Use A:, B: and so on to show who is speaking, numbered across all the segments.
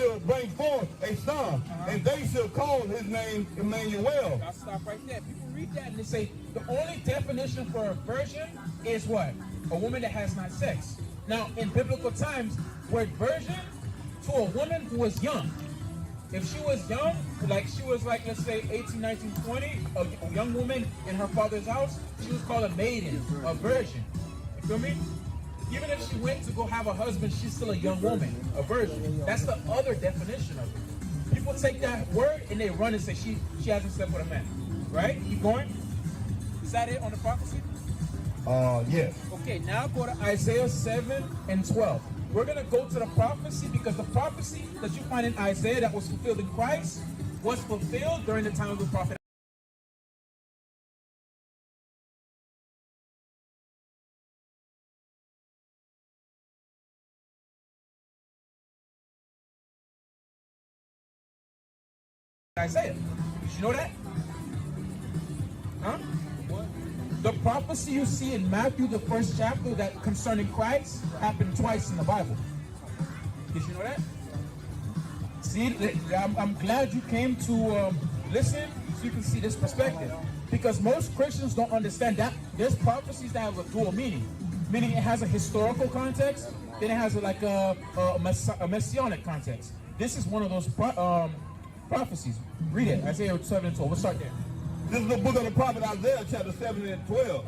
A: shall bring forth a son, and they shall call his name Emmanuel.
B: I'll stop right there. People read that and they say the only definition for a virgin is what? A woman that has not sex. Now, in biblical times, word virgin to a woman who was young. If she was young, like she was like, let's say 18, 19, 20, a young woman in her father's house, she was called a maiden, a virgin. You feel me? Even if she went to go have a husband, she's still a young woman, a virgin. That's the other definition of it. People take that word and they run and say she hasn't slept with a man. Right? Keep going. Is that it on the prophecy?
A: Yes.
B: Okay, now go to Isaiah 7 and 12. We're going to go to the prophecy because the prophecy that you find in Isaiah that was fulfilled in Christ was fulfilled during the time of the prophet. Isaiah. Did you know that? Huh? What? The prophecy you see in Matthew, the first chapter, that concerning Christ, happened twice in the Bible. Did you know that? See, I'm glad you came to listen so you can see this perspective. Because most Christians don't understand that there's prophecies that have a dual meaning. Meaning it has a historical context, then it has a messianic context. This is one of those prophecies. Read it, Isaiah 7 and 12. We'll start there.
A: This is the book of the prophet Isaiah, chapter 7 and 12.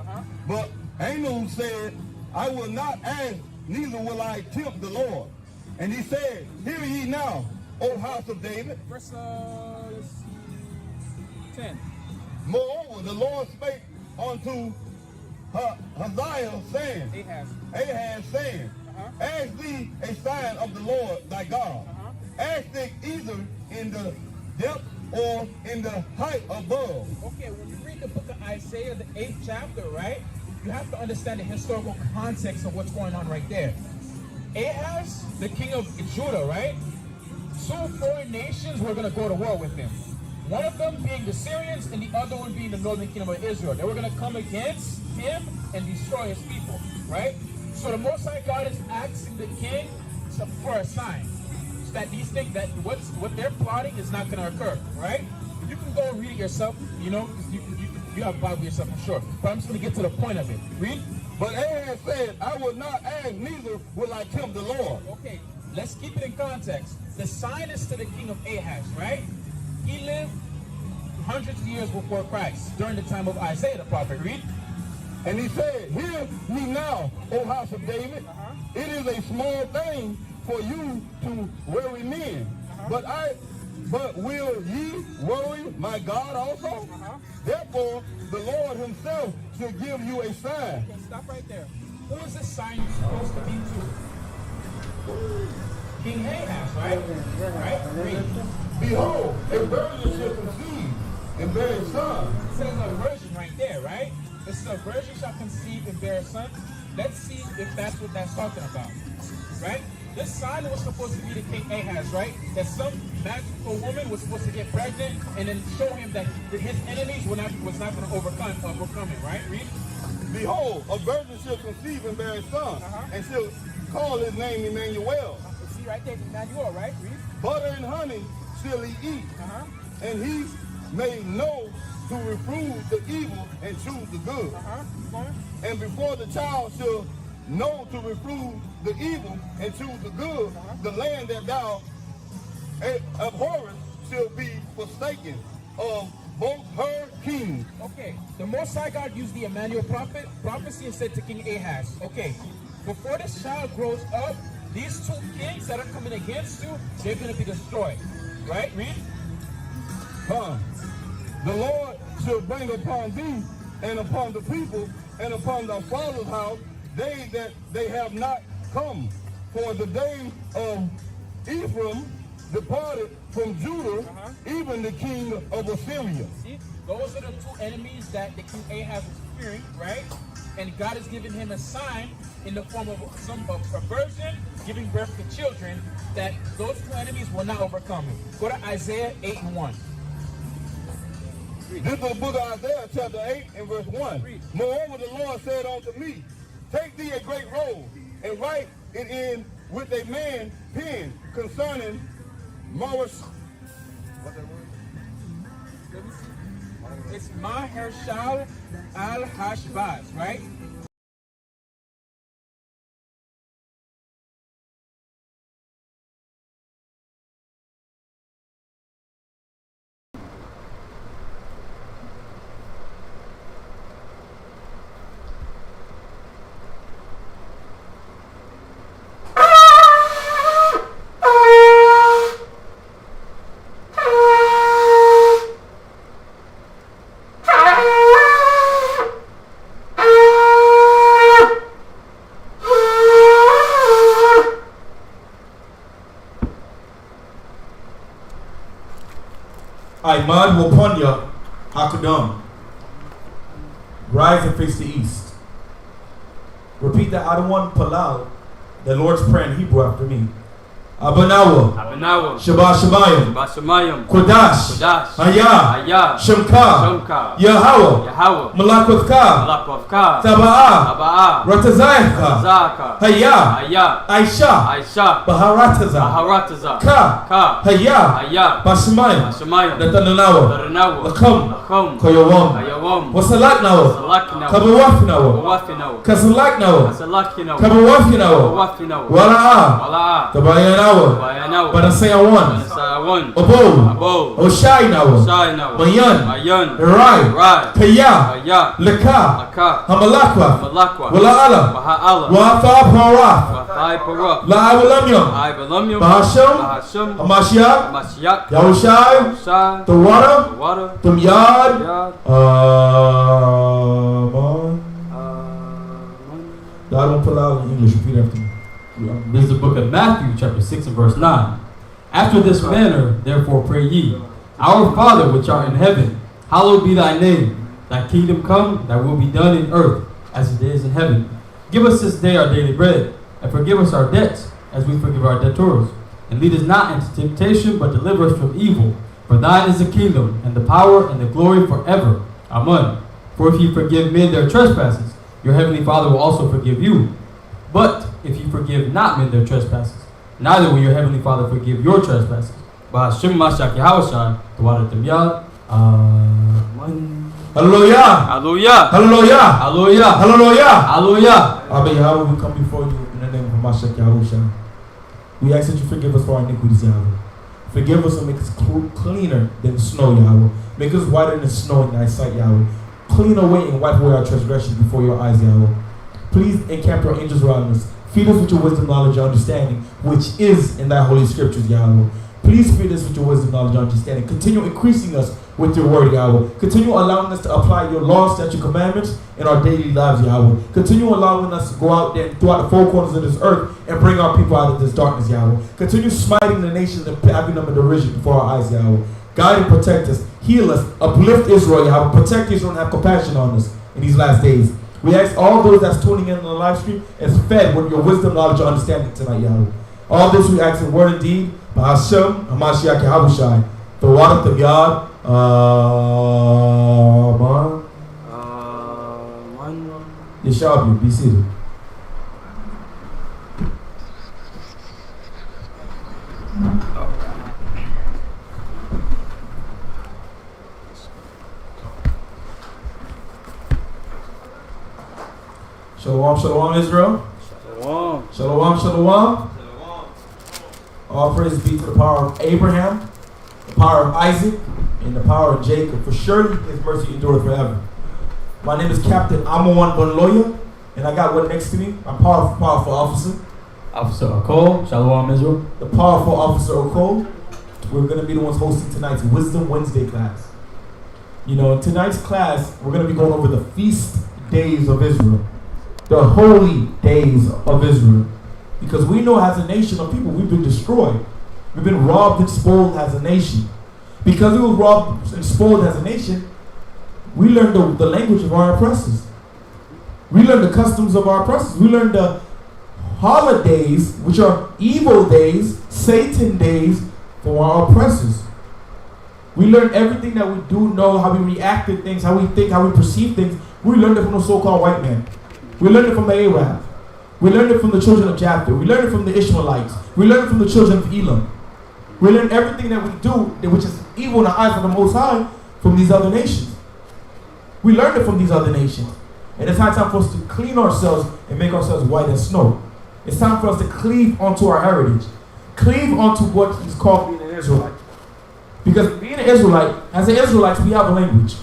A: But Amos said, I will not ask, neither will I tempt the Lord. And he said, hear ye now, O house of David.
B: Verse 10.
A: Moreover, the Lord spake unto Hazael, saying, Ahaz saying, ask thee a sign of the Lord thy God. Ask thee either in the depth or in the height above.
B: Okay, when you read the book of Isaiah, the 8th chapter, right, you have to understand the historical context of what's going on right there. Ahaz, the king of Judah, right? 2 foreign nations were going to go to war with him. One of them being the Syrians and the other one being the northern kingdom of Israel. They were going to come against him and destroy his people, right? So the Most High God is asking the king for a sign. That these think that what they're plotting is not going to occur, right? You can go and read it yourself, you know, you have a Bible yourself, I'm sure. But I'm just going to get to the point of it. Read.
A: But Ahaz said, I will not ask, neither will I tempt the Lord.
B: Okay, let's keep it in context. The sign is to the king of Ahaz, right? He lived hundreds of years before Christ, during the time of Isaiah the prophet. Read.
A: And he said, hear me now, O house of David. It is a small thing for you to worry men. But will ye worry my God also? Therefore, the Lord himself shall give you a sign.
B: Okay, stop right there. Who is this sign supposed to be to? King Ahaz, right? Right? Read.
A: Behold, a virgin shall conceive and bear a son.
B: It says a virgin right there, right? It says a virgin shall conceive and bear a son. Let's see if that's what that's talking about, right? This sign was supposed to be to King Ahaz, right? That some magical woman was supposed to get pregnant and then show him that his enemies was not going to overcome it, right? Read.
A: Behold, a virgin shall conceive and bear a son, and shall call his name Emmanuel.
B: See right there, Emmanuel, right? Read.
A: Butter and honey shall he eat, and he may know to reprove the evil and choose the good. And before the child shall know to reprove the evil and choose the good, the land that thou abhorrest shall be forsaken of both her kings.
B: Okay, the Most High God used the Emmanuel prophecy and said to King Ahaz, okay, before this child grows up, these two kings that are coming against you, they're going to be destroyed. Right? Read.
A: The Lord shall bring upon thee and upon the people and upon thy father's house days that they have not come. For the days of Ephraim departed from Judah, even the king of Assyria.
B: See, those are the two enemies that the king Ahaz was fearing, right? And God has given him a sign in the form of a virgin giving birth to children, that those two enemies will not overcome him. Go to Isaiah 8 and 1.
A: This is the book of Isaiah, chapter 8 and verse 1.
B: Read.
A: Moreover, the Lord said unto me, take thee a great roll, and write it in with a man's pen concerning Morris. What's that word?
B: It's Mahershal al-Hashbaz, right?
C: Imad Waponya Hakudam. Rise and face the east. Repeat the Adawan Palau, the Lord's Prayer in Hebrew after me. Abanawa, Shabbat Shemayim, Kodash, Haya, Shemka, Yahweh, Malakwavka, Taba'a, Ratazayaka, Haya, Aisha, Baharataza, Ka, Haya, Bashemayim, Natananawa, Lakam, Koyawam, Wasalak Nawa, Kabawaf Nawa, Kasalak Nawa, Kabawaf Nawa, Wala'a, Tabayana. Banasaya one. Abo. Oshai Nawa. Mayan. Rai. Kaya. Leka. Hamalakwa. Wala'ala. Wafa Paraf. La'awalamyam. Bahasham. Hamashiach. Yahushai. Tawara. Tumyad. God don't pull out in English. Repeat after me.
D: This is the book of Matthew, chapter 6 and verse 9. After this manner, therefore pray ye, Our Father which art in heaven, hallowed be thy name. Thy kingdom come, thy will be done in earth, as it is in heaven. Give us this day our daily bread, and forgive us our debts, as we forgive our debtors. And lead us not into temptation, but deliver us from evil. For thine is the kingdom, and the power, and the glory forever. Amen. For if ye forgive men their trespasses, your heavenly Father will also forgive you. But if you forgive not men their trespasses, neither will your heavenly Father forgive your trespasses. Bahashim Mashaki Hawashai, the water Timyad.
C: Hallelujah!
D: Hallelujah!
C: Hallelujah!
D: Hallelujah!
C: Hallelujah!
D: Hallelujah!
C: Abba Yahweh, we come before you in the name of Mashak Yahushua. We ask that you forgive us for our iniquities, Yahweh. Forgive us and make us cleaner than snow, Yahweh. Make us whiter than snow in thy sight, Yahweh. Clean away and wipe away our transgressions before your eyes, Yahweh. Please encamp your angels around us. Feed us with your wisdom, knowledge, and understanding, which is in thy holy scriptures, Yahweh. Please feed us with your wisdom, knowledge, and understanding. Continue increasing us with your word, Yahweh. Continue allowing us to apply your laws, statutes, commandments in our daily lives, Yahweh. Continue allowing us to go out there throughout the four corners of this earth and bring our people out of this darkness, Yahweh. Continue smiting the nations and having them in derision before our eyes, Yahweh. Guide and protect us. Heal us. Uplift Israel, Yahweh. Protect Israel and have compassion on us in these last days. We ask all those that's tuning in on the live stream is fed with your wisdom, knowledge, and understanding tonight, Yahweh. All this we ask in word and deed. Bahasham, Hamashiach, Yahushai. The water of God. Yeshabia, be seated. Shalom, shalom, Israel.
D: Shalom.
C: Shalom, shalom. All praise be to the power of Abraham, the power of Isaac, and the power of Jacob. For surely his mercy endureth forever. My name is Captain Amawan Bonloya, and I got one next to me, my powerful officer.
D: Officer Akol. Shalom, Israel.
C: The powerful officer Okol. We're going to be the ones hosting tonight's Wisdom Wednesday class. You know, in tonight's class, we're going to be going over the feast days of Israel. The holy days of Israel. Because we know as a nation of people, we've been destroyed. We've been robbed and spoiled as a nation. Because we were robbed and spoiled as a nation, we learned the language of our oppressors. We learned the customs of our oppressors. We learned the holidays, which are evil days, Satan days for our oppressors. We learned everything that we do know, how we react to things, how we think, how we perceive things. We learned it from the so-called white man. We learned it from the Arab. We learned it from the children of Japheth. We learned it from the Ishmaelites. We learned it from the children of Elam. We learn everything that we do, which is evil in the eyes of the Most High, from these other nations. We learned it from these other nations. And it's high time for us to clean ourselves and make ourselves white as snow. It's time for us to cleave onto our heritage. Cleave onto what he's called being an Israelite. Because being an Israelite, as an Israelite, we have a language.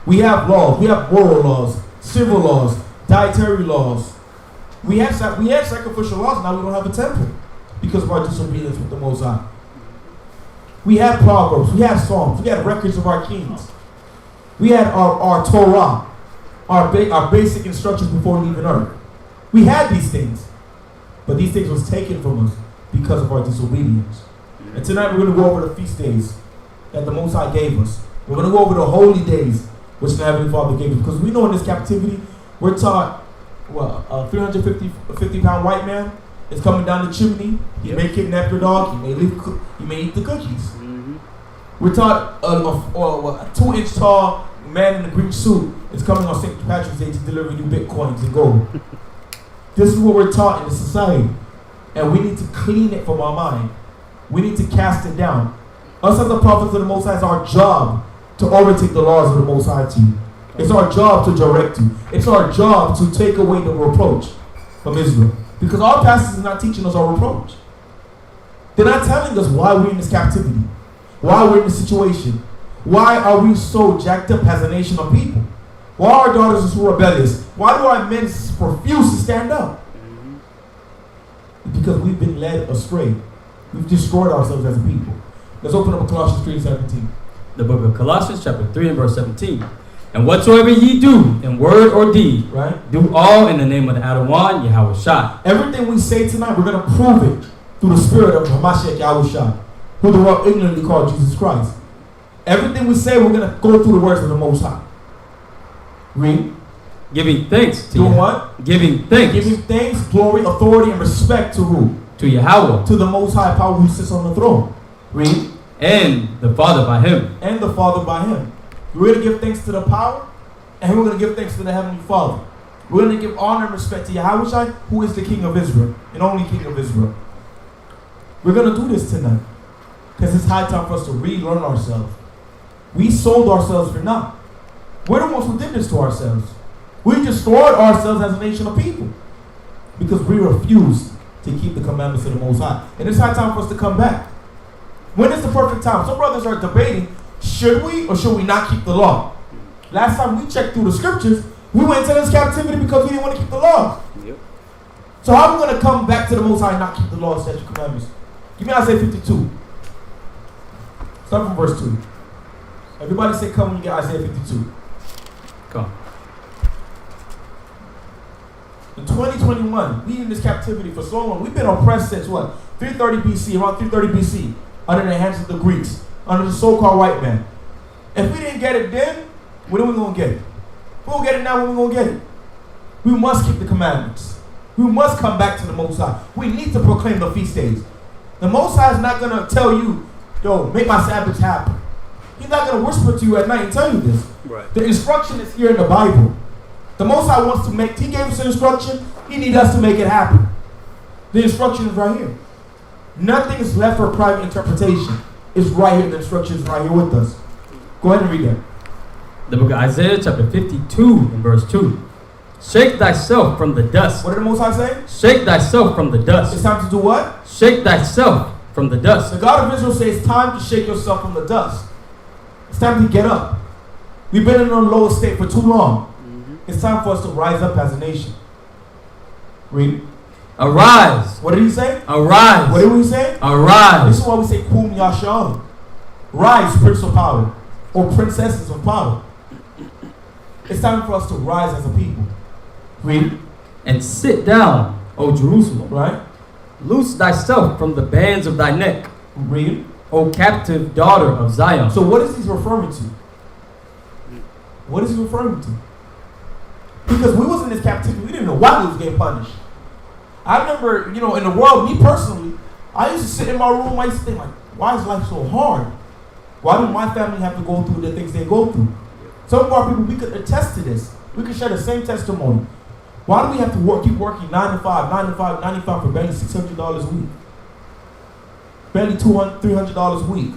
C: We have laws. We have moral laws, civil laws, dietary laws. We have sacrificial laws. Now we don't have a temple because of our disobedience with the Most High. We have proverbs. We have songs. We have records of our kings. We had our Torah, our basic instructions before leaving earth. We had these things, but these things was taken from us because of our disobedience. And tonight we're going to go over the feast days that the Most High gave us. We're going to go over the holy days which the Heavenly Father gave us. Because we know in this captivity, we're taught, a 350-pound white man is coming down the chimney. He may kidnap your dog. He may eat the cookies. We're taught a 2-inch tall man in a green suit is coming on St. Patrick's Day to deliver you bitcoins and gold. This is what we're taught in the society. And we need to clean it from our mind. We need to cast it down. Us as the prophets of the Most High, it's our job to overtake the laws of the Most High to you. It's our job to direct you. It's our job to take away the reproach from Israel. Because our pastors are not teaching us our reproach. They're not telling us why we're in this captivity. Why we're in this situation. Why are we so jacked up as a nation of people? Why are our daughters so rebellious? Why do our men refuse to stand up? Because we've been led astray. We've destroyed ourselves as a people. Let's open up Colossians 3:17.
D: The book of Colossians chapter 3 and verse 17. And whatsoever ye do in word or deed,
C: right,
D: do all in the name of the Adawan Yahweh Shai.
C: Everything we say tonight, we're going to prove it through the spirit of Hamashiach Yahweh Shai, who the world ignorantly called Jesus Christ. Everything we say, we're going to go through the words of the Most High. Read.
D: Giving thanks to
C: doing what?
D: Giving thanks.
C: Giving thanks, glory, authority, and respect to who?
D: To Yahweh.
C: To the Most High Power who sits on the throne. Read.
D: And the Father by him.
C: And the Father by him. We're going to give thanks to the power, and we're going to give thanks to the Heavenly Father. We're going to give honor and respect to Yahweh Shai, who is the King of Israel, and only King of Israel. We're going to do this tonight, because it's high time for us to relearn ourselves. We sold ourselves for naught. We're the ones who did this to ourselves. We destroyed ourselves as a nation of people, because we refused to keep the commandments of the Most High. And it's high time for us to come back. When is the perfect time? Some brothers are debating, should we or should we not keep the law? Last time we checked through the scriptures, we went into this captivity because we didn't want to keep the laws. Yep. So how are we going to come back to the Most High and not keep the law, statute, commandments? Give me Isaiah 52. Start from verse 2. Everybody say come when you get Isaiah 52.
D: Come.
C: In 2021, we in this captivity for so long. We've been oppressed since what? 330 BC, around 330 BC, under the hands of the Greeks, under the so-called white man. If we didn't get it then, when are we going to get it? We're going to get it now, when we're going to get it. We must keep the commandments. We must come back to the Most High. We need to proclaim the feast days. The Most High is not going to tell you, yo, make my Sabbaths happen. He's not going to whisper to you at night and tell you this.
D: Right.
C: The instruction is here in the Bible. The Most High wants to make, he gave us an instruction, he needs us to make it happen. The instruction is right here. Nothing is left for private interpretation. It's right here, the instruction is right here with us. Go ahead and read that.
D: The book of Isaiah chapter 52 and verse 2. Shake thyself from the dust.
C: What did the Most High say?
D: Shake thyself from the dust.
C: It's time to do what?
D: Shake thyself from the dust.
C: The God of Israel says it's time to shake yourself from the dust. It's time to get up. We've been in a lower state for too long. It's time for us to rise up as a nation. Read.
D: Arise.
C: What did he say?
D: Arise.
C: What did we say?
D: Arise.
C: This is why we say Kum Yashar. Rise, Prince of Power, or Princesses of Power. It's time for us to rise as a people. Read.
D: And sit down, O Jerusalem.
C: Right.
D: Loose thyself from the bands of thy neck.
C: Read.
D: O captive daughter of Zion.
C: So what is he referring to? What is he referring to? Because we was in this captivity, we didn't know why we was getting punished. I remember, in the world, me personally, I used to sit in my room, I used to think like, why is life so hard? Why do my family have to go through the things they go through? Some of our people, we could attest to this. We could share the same testimony. Why do we have to keep working 9 to 5 for barely $600 a week? barely $200-300 a week.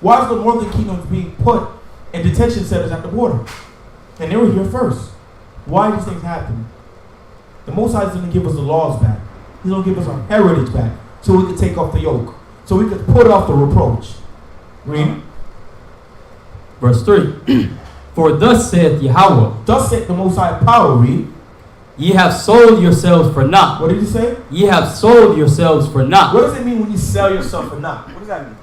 C: Why is the northern kingdom being put in detention centers at the border? And they were here first. Why are these things happening? The Most High is going to give us the laws back. He's going to give us our heritage back so we can take off the yoke, so we can put off the reproach. Read.
D: Verse 3. For thus saith Yahweh,
C: Thus saith the Most High power. Read.
D: ye have sold yourselves for naught.
C: What did he say?
D: Ye have sold yourselves for naught.
C: What does it mean when you sell yourself for naught? What does that mean?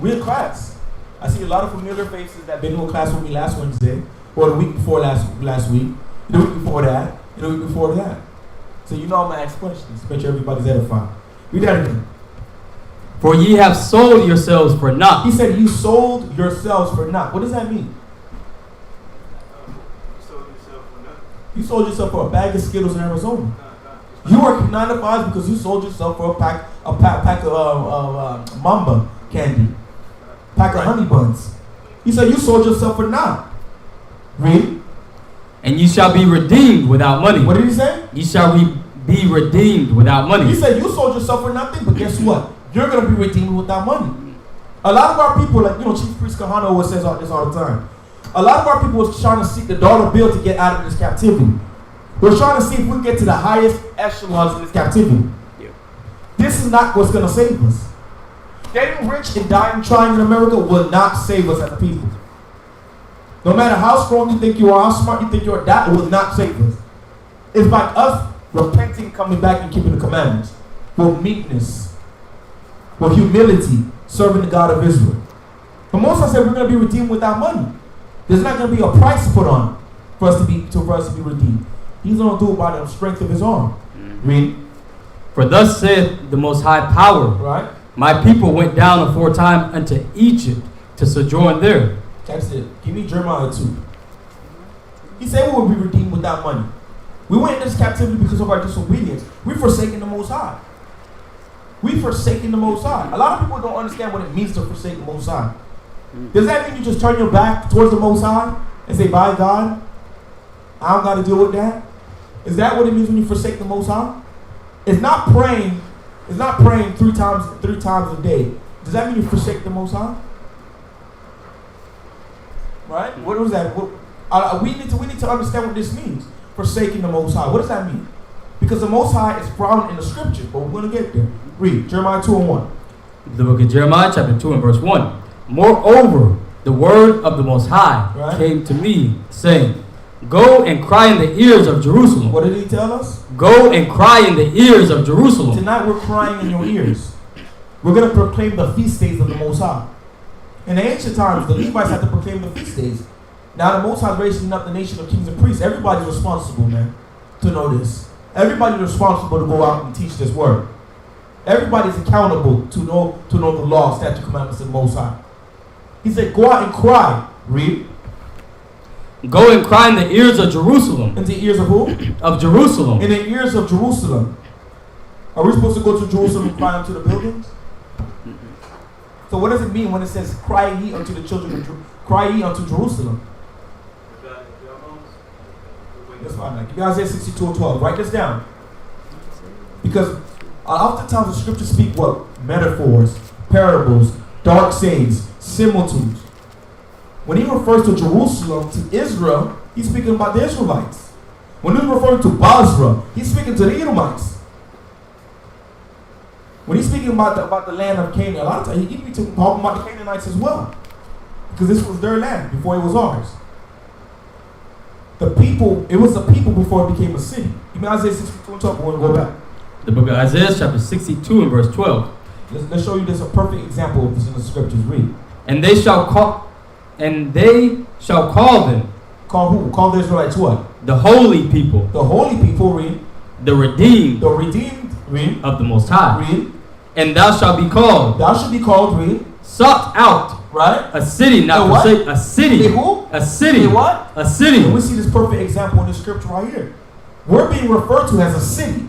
C: We're in class. I see a lot of familiar faces that been in class with me last Wednesday, or the week before last week, the week before that, and the week before that. So you know I'm going to ask questions. Make sure everybody's edified. Read that again.
D: For ye have sold yourselves for naught.
C: He said you sold yourselves for naught. What does that mean? You sold yourself for a bag of Skittles in Arizona. You work 9 to 5 because you sold yourself for a pack of Mamba candy, pack of honey buns. He said you sold yourself for naught. Read.
D: And ye shall be redeemed without money.
C: What did he say?
D: Ye shall be redeemed without money.
C: He said you sold yourself for nothing, but guess what? You're going to be redeemed without money. A lot of our people, like, Chief Priest Kahana always says this all the time. A lot of our people is trying to seek the dollar bill to get out of this captivity. We're trying to see if we can get to the highest echelons in this captivity. Yeah. This is not what's going to save us. Getting rich and dying trying in America will not save us as a people. No matter how strong you think you are, how smart you think you are, that will not save us. It's by us repenting, coming back, and keeping the commandments. With meekness. With humility, serving the God of Israel. But Moses said we're going to be redeemed without money. There's not going to be a price put on for us to be redeemed. He's going to do it by the strength of his arm. Read.
D: For thus saith the Most High power.
C: Right.
D: My people went down aforetime unto Egypt to sojourn there.
C: That's it. Give me Jeremiah 2. He said we will be redeemed without money. We went into this captivity because of our disobedience. We've forsaken the Most High. We've forsaken the Most High. A lot of people don't understand what it means to forsake the Most High. Does that mean you just turn your back towards the Most High and say, bye God, I don't got to deal with that? Is that what it means when you forsake the Most High? It's not praying. It's not praying three times a day. Does that mean you forsake the Most High? Right? What was that? We need to understand what this means. Forsaking the Most High. What does that mean? Because the Most High is found in the Scripture, but we're going to get there. Read Jeremiah 2:1.
D: The book of Jeremiah, chapter 2 and verse 1. Moreover, the word of the Most High came to me, saying, Go and cry in the ears of Jerusalem.
C: What did he tell us?
D: Go and cry in the ears of Jerusalem.
C: Tonight we're crying in your ears. We're going to proclaim the feast days of the Most High. In the ancient times, the Levites had to proclaim the feast days. Now the Most High is raising up the nation of kings and priests. Everybody's responsible, man, to know this. Everybody's responsible to go out and teach this word. Everybody's accountable to know the law, statute, commandments of the Most High. He said, go out and cry. Read.
D: Go and cry in the ears of Jerusalem.
C: In the ears of who?
D: Of Jerusalem.
C: In the ears of Jerusalem. Are we supposed to go to Jerusalem and cry unto the buildings? So what does it mean when it says, cry ye unto the children of cry ye unto Jerusalem? That's what I like. Give me Isaiah 62:12. Write this down. Because oftentimes the scriptures speak what? Metaphors, parables, dark sayings, similitudes. When he refers to Jerusalem, to Israel, he's speaking about the Israelites. When he's referring to Basra, he's speaking to the Edomites. When he's speaking about the land of Canaan, a lot of times he'd be talking about the Canaanites as well. Because this was their land before it was ours. It was the people before it became a city. Give me Isaiah 62:12. We're going to go back.
D: The book of Isaiah, chapter 62 and verse 12.
C: Let's show you this, a perfect example of this in the scriptures. Read.
D: And they shall call them.
C: Call who? Call the Israelites what?
D: The holy people.
C: The holy people, read.
D: The redeemed.
C: The redeemed, read.
D: Of the Most High.
C: Read.
D: And thou shalt be called.
C: Thou shalt be called, read.
D: Sought out.
C: Right?
D: A city, not forsaken. A city.
C: A who?
D: A city.
C: A what?
D: A city.
C: And we see this perfect example in the scripture right here. We're being referred to as a city.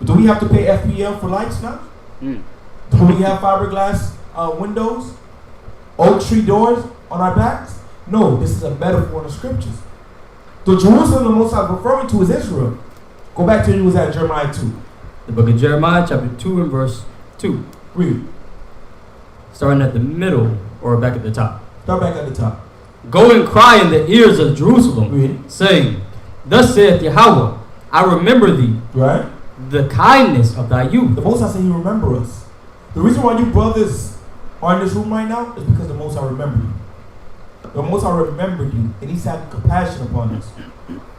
C: Do we have to pay FPL for lights now? Do we have fiberglass windows? Oak tree doors on our backs? No, this is a metaphor in the scriptures. The Jerusalem the Most High is referring to is Israel. Go back to where you was at Jeremiah 2.
D: The book of Jeremiah, chapter 2 and verse 2.
C: Read.
D: Starting at the middle or back at the top.
C: Start back at the top.
D: Go and cry in the ears of Jerusalem,
C: Read.
D: saying, Thus saith Yahweh, I remember thee,
C: Right?
D: the kindness of thy youth.
C: The Most High said He remember us. The reason why you brothers are in this room right now is because the Most High remembered you. The Most High remembered you, and He's had compassion upon us.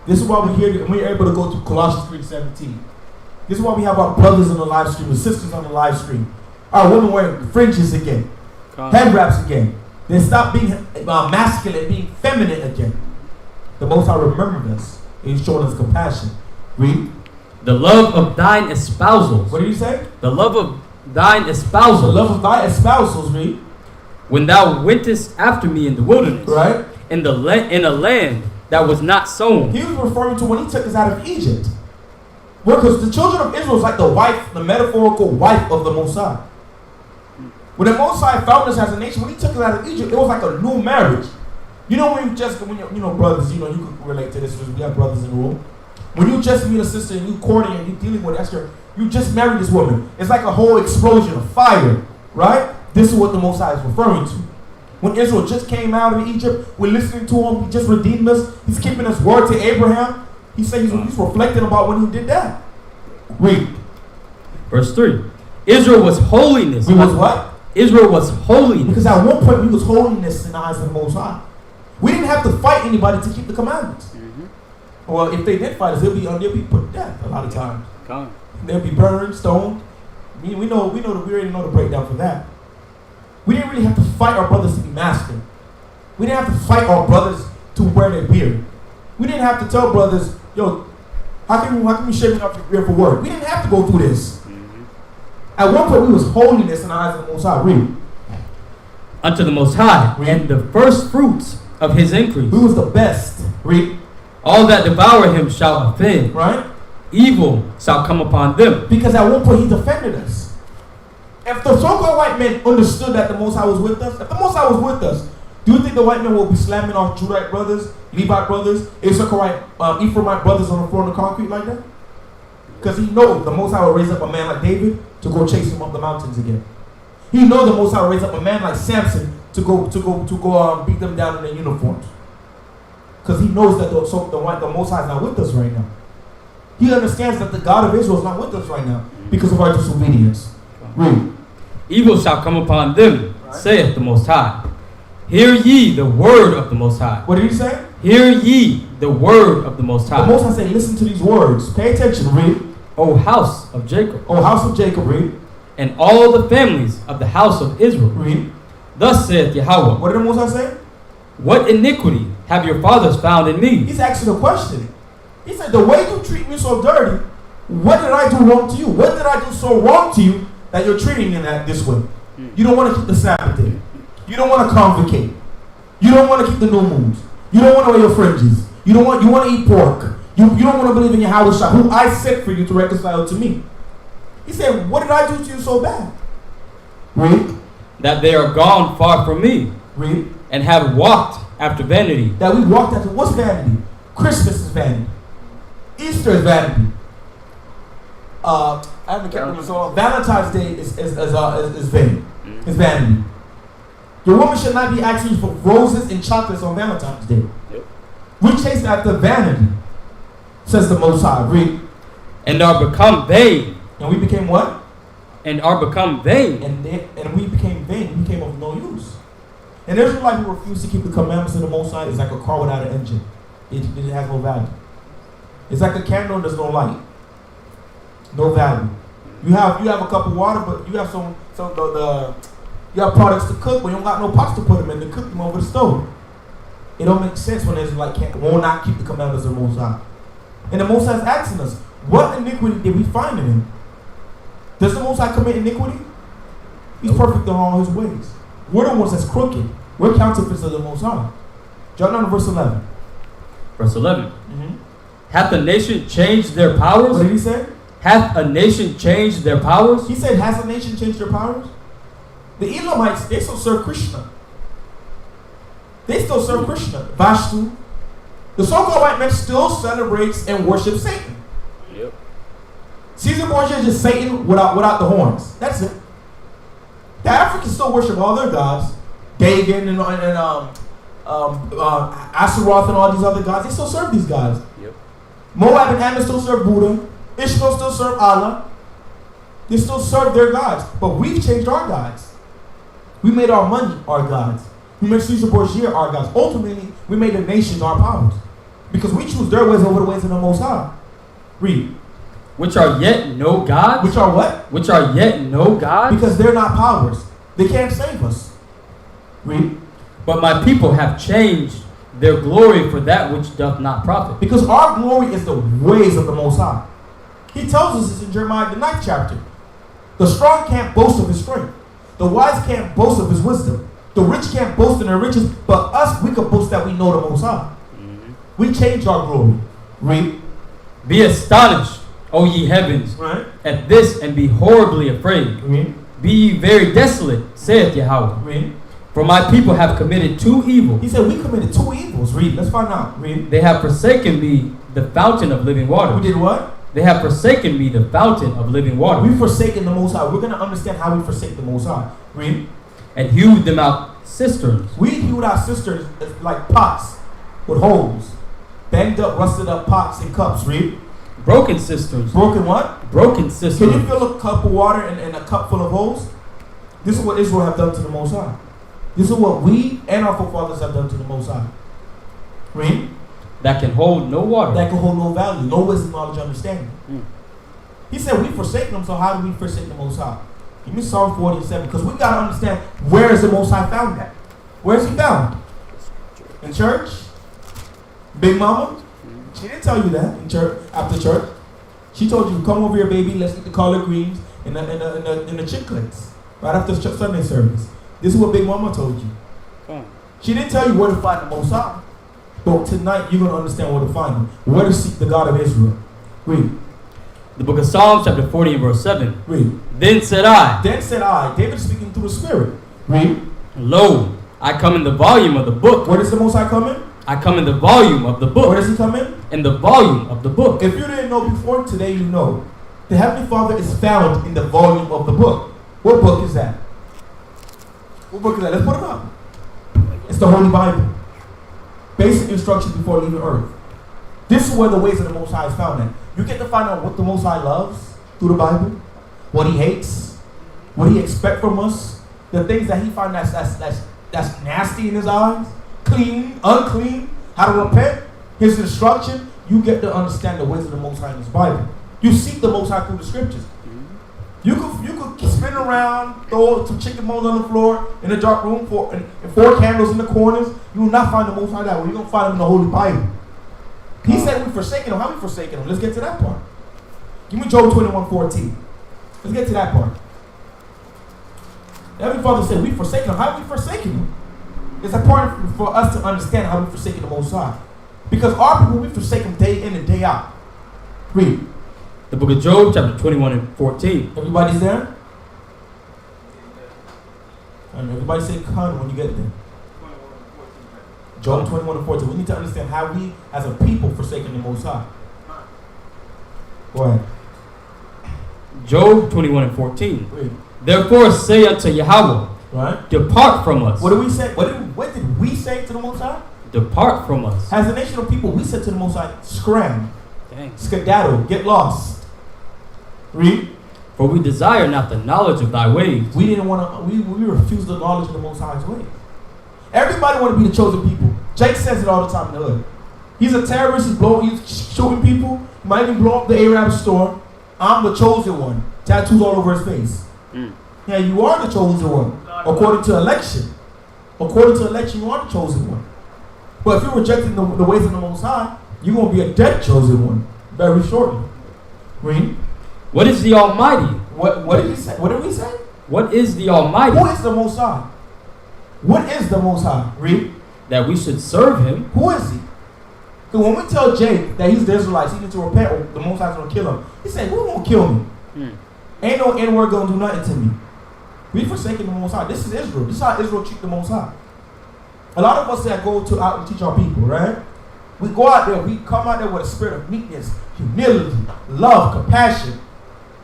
C: This is why we're here, and we're able to go to Colossians 3:17. This is why we have our brothers on the live stream, the sisters on the live stream. Our women wearing fringes again, head wraps again. They stop being masculine, being feminine again. The Most High remembered us, and He's showing us compassion. Read.
D: The love of thine espousals.
C: What did He say?
D: The love of thine
C: The
D: espousals.
C: love of thy espousals. Read.
D: When thou wentest after me in the wilderness,
C: Right.
D: in a land that was not sown.
C: He was referring to when He took us out of Egypt. Because the children of Israel is like the wife, the metaphorical wife of the Most High. When the Most High found us as a nation, when He took us out of Egypt, it was like a new marriage. You know when you brothers, you can relate to this because we have brothers in the room. When you just meet a sister and you courting and you dealing with Esther, you just married this woman. It's like a whole explosion of fire, right? This is what the Most High is referring to. When Israel just came out of Egypt, we're listening to Him. He just redeemed us. He's keeping His word to Abraham. He said he's reflecting about when He did that. Read.
D: Verse 3. Israel was holiness.
C: We was what?
D: Israel was holiness.
C: Because at one point we was holiness in the eyes of the Most High. We didn't have to fight anybody to keep the commandments. Well, if they did fight us, they'll be put to death a lot of times. They'll be burned, stoned. We already know the breakdown for that. We didn't really have to fight our brothers to be masculine. We didn't have to fight our brothers to wear their beard. We didn't have to tell brothers, yo, how can you shave off your beard for work? We didn't have to go through this. At one point we was holiness in the eyes of the Most High. Read.
D: Unto the Most High,
C: Read.
D: and the first fruits of His increase.
C: We was the best. Read.
D: All that devour Him shall offend.
C: Right?
D: Evil shall come upon them.
C: Because at one point He defended us. If the so-called white men understood that the Most High was with us, if the Most High was with us, do you think the white men will be slamming our Judite brothers, Levite brothers, Issacharite, Ephraimite brothers on the floor of the concrete like that? Because He knows the Most High will raise up a man like David to go chase him up the mountains again. He knows the Most High will raise up a man like Samson to go beat them down in their uniforms. Because He knows that the Most High is not with us right now. He understands that the God of Israel is not with us right now because of our disobedience. Read.
D: Evil shall come upon them, saith the Most High. Hear ye the word of the Most High.
C: What did He say?
D: Hear ye the word of the Most High.
C: The Most High said, listen to these words. Pay attention. Read.
D: O house of Jacob,
C: O house of Jacob. Read.
D: and all the families of the house of Israel.
C: Read.
D: Thus saith Yahweh,
C: What did the Most High say?
D: what iniquity have your fathers found in me?
C: He's asking a question. He said, the way you treat me so dirty, what did I do wrong to you? What did I do so wrong to you that you're treating me this way? You don't want to keep the Sabbath day. You don't want to convocate. You don't want to keep the new moons. You don't want to wear your fringes. You want to eat pork. You don't want to believe in Yahweh Shah, who I sent for you to reconcile to me. He said, what did I do to you so bad? Read.
D: That they are gone far from me,
C: Read.
D: and have walked after vanity.
C: That we walked after. What's vanity? Christmas is vanity. Easter is vanity. I haven't kept them so. Valentine's Day is vain. It's vanity. Your woman should not be asking you for roses and chocolates on Valentine's Day. We chase after vanity, says the Most High. Read.
D: And are become vain.
C: And we became what?
D: And are become vain.
C: And we became vain. We became of no use. And there's Israelite who refuse to keep the commandments of the Most High. It's like a car without an engine. It has no value. It's like a candle and there's no light. No value. You have a cup of water, but you have you have products to cook, but you don't got no pots to put them in to cook them over the stove. It don't make sense when Israelite will not keep the commandments of the Most High. And the Most High is asking us, what iniquity did we find in Him? Does the Most High commit iniquity? He's perfect in all His ways. We're the ones that's crooked. We're counterfeits of the Most High. Jump down to verse 11.
D: Verse 11. Hath a nation changed their powers?
C: What did He say?
D: Hath a nation changed their powers?
C: He said, has a nation changed their powers? The Edomites, they still serve Krishna. They still serve Krishna. Vashtu. The so-called white man still celebrates and worships Satan.
D: Yep.
C: Caesar Borgia is just Satan without the horns. That's it. Africans still worship all their gods. Dagon and Astaroth and all these other gods. They still serve these gods.
D: Yep.
C: Moab and Ammon still serve Buddha. Ishmael still serve Allah. They still serve their gods. But we've changed our gods. We made our money our gods. We made Caesar Borgia our gods. Ultimately, we made the nations our powers. Because we choose their ways over the ways of the Most High. Read.
D: Which are yet no gods?
C: Which are what?
D: Which are yet no gods?
C: Because they're not powers. They can't save us. Read.
D: But my people have changed their glory for that which doth not profit.
C: Because our glory is the ways of the Most High. He tells us this in Jeremiah, the 9th chapter. The strong can't boast of his strength. The wise can't boast of his wisdom. The rich can't boast in their riches. But us, we can boast that we know the Most High. We change our glory. Read.
D: Be astonished, O ye heavens,
C: Right.
D: at this, and be horribly afraid.
C: Read.
D: Be ye very desolate, saith Yahweh.
C: Read.
D: For my people have committed two evils.
C: He said we committed two evils. Read. Let's find out. Read.
D: They have forsaken me, the fountain of living water.
C: We did what?
D: They have forsaken me, the fountain of living water.
C: We've forsaken the Most High. We're going to understand how we forsake the Most High. Read.
D: And hewed them out cisterns.
C: We hewed our cisterns like pots with holes. Banged up, rusted up pots and cups. Read.
D: Broken cisterns.
C: Broken what?
D: Broken cisterns.
C: Can you fill a cup of water and a cup full of holes? This is what Israel have done to the Most High. This is what we and our forefathers have done to the Most High. Read.
D: That can hold no water.
C: That can hold no value, no wisdom, knowledge, understanding. He said we forsake them, so how do we forsake the Most High? Give me Psalm 47, because we got to understand where is the Most High found at. Where is he found? In church? Big Mama? She didn't tell you that in church, after church. She told you, come over here, baby, let's eat the collard greens and the chiclets. Right after Sunday service. This is what Big Mama told you. She didn't tell you where to find the Most High. But tonight you're going to understand where to find him. Where to seek the God of Israel. Read.
D: The book of Psalms, chapter 40 and verse 7.
C: Read.
D: Then said I.
C: Then said I. David is speaking through the Spirit. Read.
D: Lo, I come in the volume of the book.
C: Where does the Most High come in?
D: I come in the volume of the book.
C: Where does he come in?
D: In the volume of the book.
C: If you didn't know before, today you know. The Heavenly Father is found in the volume of the book. What book is that? What book is that? Let's put it up. It's the Holy Bible. Basic instruction before leaving earth. This is where the ways of the Most High is found at. You get to find out what the Most High loves through the Bible, what he hates, what he expects from us, the things that he finds that's nasty in his eyes, clean, unclean, how to repent, his instruction. You get to understand the ways of the Most High in his Bible. You seek the Most High through the scriptures. You could spin around, throw some chicken bones on the floor in a dark room and 4 candles in the corners. You will not find the Most High that way. You're going to find him in the Holy Bible. He said we've forsaken him. How we forsaken him? Let's get to that part. Give me Job 21:14. Let's get to that part. The Heavenly Father said we've forsaken him. How have we forsaken him? It's important for us to understand how we've forsaken the Most High. Because our people, we forsake him day in and day out. Read.
D: The book of Job, chapter 21 and 14.
C: Everybody's there? And everybody say "Khan" when you get there. Job 21 and 14. We need to understand how we, as a people, forsaken the Most High. Go ahead.
D: Job 21 and 14.
C: Read.
D: Therefore say unto Yahweh,
C: Right?
D: depart from us.
C: What did we say? What did we say to the Most High?
D: Depart from us.
C: As a nation of people, we said to the Most High, scram,
D: Dang.
C: skedaddle, get lost. Read.
D: For we desire not the knowledge of thy ways.
C: We didn't want to. We refused the knowledge of the Most High's ways. Everybody want to be the chosen people. Jake says it all the time in the hood. He's a terrorist. He's shooting people. He might even blow up the Arab store. I'm the chosen one. Tattoos all over his face. Yeah, you are the chosen one. According to election. According to election, you are the chosen one. But if you're rejecting the ways of the Most High, you're going to be a dead chosen one very shortly. Read.
D: What is the Almighty?
C: What did he say? What did we say?
D: What is the Almighty?
C: Who is the Most High? What is the Most High? Read.
D: That we should serve him.
C: Who is he? Because when we tell Jake that he's the Israelites, he needs to repent or the Most High's going to kill him. He said, who going to kill me? Ain't no N-word going to do nothing to me. We forsaken the Most High. This is Israel. This is how Israel treat the Most High. A lot of us that go out and teach our people, right? We go out there, we come out there with a spirit of meekness, humility, love, compassion.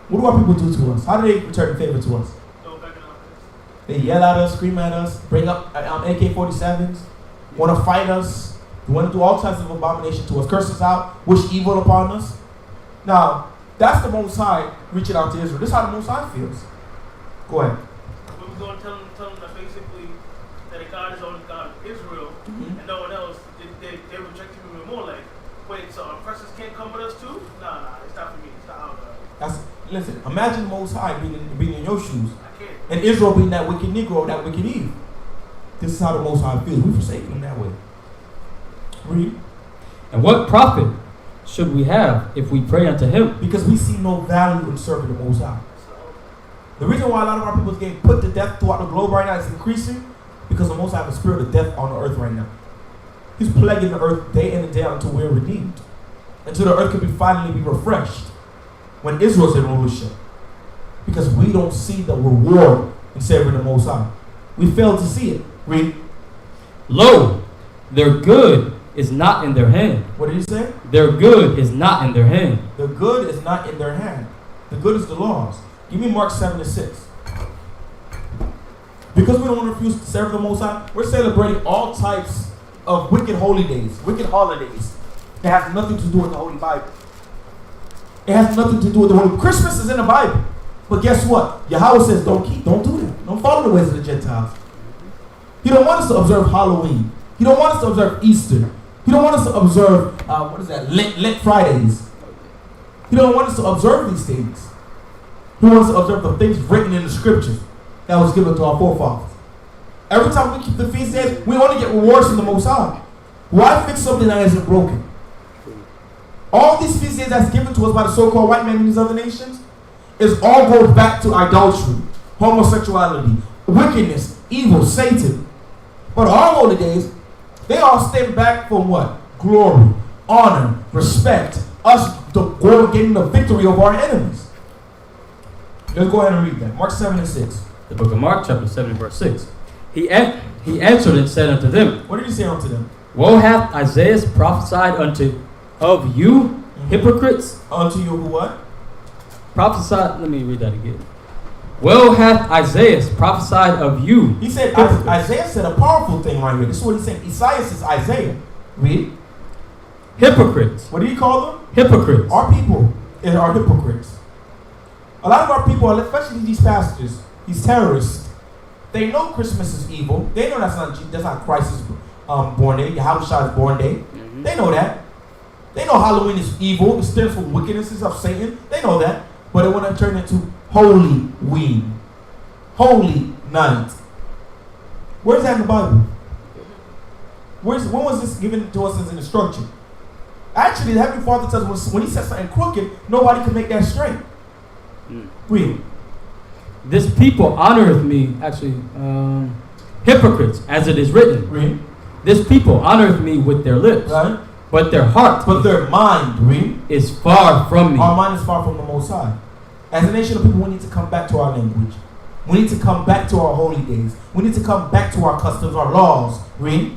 C: What do our people do to us? How do they return favor to us? They yell at us, scream at us, bring up AK-47s, want to fight us, want to do all types of abomination to us, curse us out, wish evil upon us. Now, that's the Most High reaching out to Israel. This is how the Most High feels. Go ahead.
E: We were going to tell them that basically that God is only God of Israel and no one else. They rejected him even more. Like, wait, so oppressors can't come with us too? Nah, it's not for me. It's not how God.
C: Listen, imagine the Most High being in your shoes.
E: I can't.
C: And Israel being that wicked Negro, that wicked Eve. This is how the Most High feels. We forsaken him that way. Read.
D: And what profit should we have if we pray unto him?
C: Because we see no value in serving the Most High. The reason why a lot of our people is getting put to death throughout the globe right now is increasing because the Most High has a spirit of death on the earth right now. He's plaguing the earth day in and day out until we're redeemed. Until the earth can finally be refreshed. When Israel's in rulership. Because we don't see the reward in serving the Most High. We fail to see it. Read.
D: Lo, their good is not in their hand.
C: What did he say?
D: Their good is not in their hand.
C: The good is not in their hand. The good is the laws. Give me Mark 7-6. Because we don't want to refuse to serve the Most High, we're celebrating all types of wicked holy days, wicked holidays that have nothing to do with the Holy Bible. It has nothing to do with the Holy. Christmas is in the Bible. But guess what? Yahweh says don't do that. Don't follow the ways of the Gentiles. He don't want us to observe Halloween. He don't want us to observe Easter. He don't want us to observe, Lent Fridays. He don't want us to observe these things. He wants us to observe the things written in the scriptures that was given to our forefathers. Every time we keep the feast days, we only get rewards from the Most High. Why fix something that isn't broken? All these feast days that's given to us by the so-called white man in these other nations is all goes back to idolatry, homosexuality, wickedness, evil, Satan. But our holy days, they all stem back from what? Glory, honor, respect, us getting the victory over our enemies. Let's go ahead and read that. Mark 7-6.
D: The book of Mark, chapter 7, verse 6. He answered and said unto them,
C: What did he say unto them?
D: Woe hath Isaiah prophesied of you, hypocrites.
C: Unto you who what?
D: Prophesied, let me read that again. Well hath Isaiah prophesied of you.
C: He said, Isaiah said a powerful thing right here. This is what he's saying. Isaiah says Isaiah. Read.
D: Hypocrites.
C: What do you call them?
D: Hypocrites.
C: Our people are hypocrites. A lot of our people, especially these pastors, these terrorists, they know Christmas is evil. They know that's not Christ's born day, Yahweh's born day. Mm-hmm. They know that. They know Halloween is evil. It stands for wickednesses of Satan. They know that. But they want to turn it to Holy Week. Holy Night. Where's that in the Bible? When was this given to us as an instruction? Actually, the Heavenly Father tells us when he says something crooked, nobody can make that straight. Read.
D: This people honoreth me, hypocrites, as it is written.
C: Read.
D: This people honoreth me with their lips,
C: right?
D: But their heart,
C: but their mind, read,
D: is far from me.
C: Our mind is far from the Most High. As a nation of people, we need to come back to our language. We need to come back to our holy days. We need to come back to our customs, our laws. Read.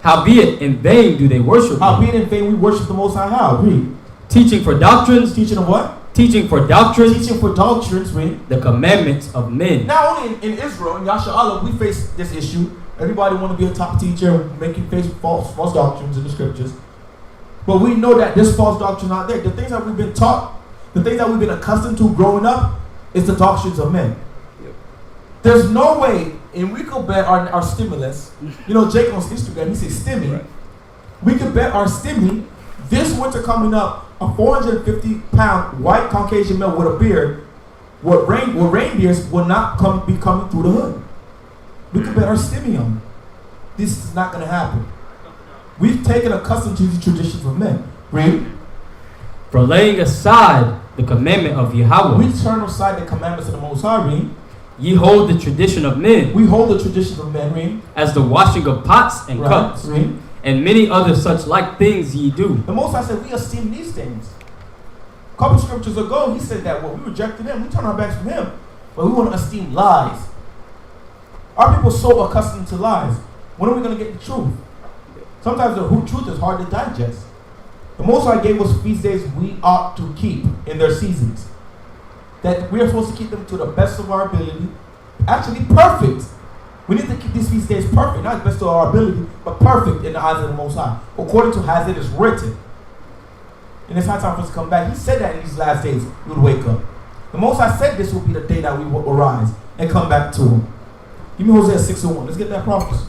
D: Howbeit in vain do they worship me.
C: Howbeit in vain we worship the Most High. How? Read.
D: Teaching for doctrines.
C: Teaching of what?
D: Teaching for doctrines.
C: Teaching for doctrines. Read.
D: The commandments of men.
C: Not only in Israel, in Yasharallah, we face this issue. Everybody want to be a top teacher, making face false doctrines in the scriptures. But we know that this false doctrine out there, the things that we've been taught, the things that we've been accustomed to growing up, is the doctrines of men. Yep. There's no way, and we could bet our stimulus. You know, Jake on Instagram, he says stimmy. Right. We could bet our stimmy this winter coming up, a 450-pound white Caucasian male with a beard, with reindeers will not be coming through the hood. We could bet our stimmy on it. This is not going to happen. We've taken a custom to the traditions of men. Read.
D: For laying aside the commandment of Yahweh.
C: We turn aside the commandments of the Most High. Read.
D: Ye hold the tradition of men.
C: We hold the traditions of men. Read.
D: As the washing of pots and cups.
C: Read.
D: And many other such like things ye do.
C: The Most High said we esteem these things. A couple scriptures ago, he said that we rejected him. We turn our backs from him. But we want to esteem lies. Our people are so accustomed to lies. When are we going to get the truth? Sometimes the truth is hard to digest. The Most High gave us feast days we ought to keep in their seasons. That we are supposed to keep them to the best of our ability, actually perfect. We need to keep these feast days perfect, not best of our ability, but perfect in the eyes of the Most High, according to as it is written. And it's high time for us to come back. He said that in these last days we would wake up. The Most High said this will be the day that we will arise and come back to Him. Give me Hosea 6:1. Let's get that prophecy.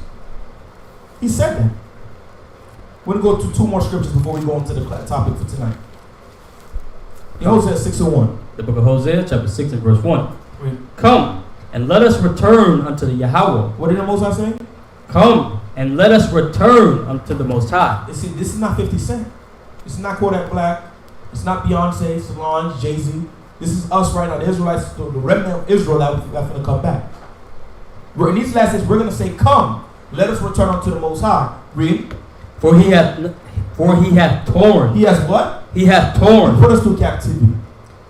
C: He said that. We're going to go to 2 more scriptures before we go into the topic for tonight. In Hosea 6:1.
D: The book of Hosea, chapter 6 and verse 1.
C: Read.
D: Come and let us return unto the Yahweh.
C: What did the Most High say?
D: Come and let us return unto the Most High.
C: You see, this is not 50 Cent. This is not Kodak Black. It's not Beyonce, Solange, Jay-Z. This is us right now, the Israelites, the remnant of Israel that's going to come back. In these last days, we're going to say, come, let us return unto the Most High. Read.
D: For he hath torn.
C: He has what?
D: He hath
C: He
D: torn.
C: put us through captivity.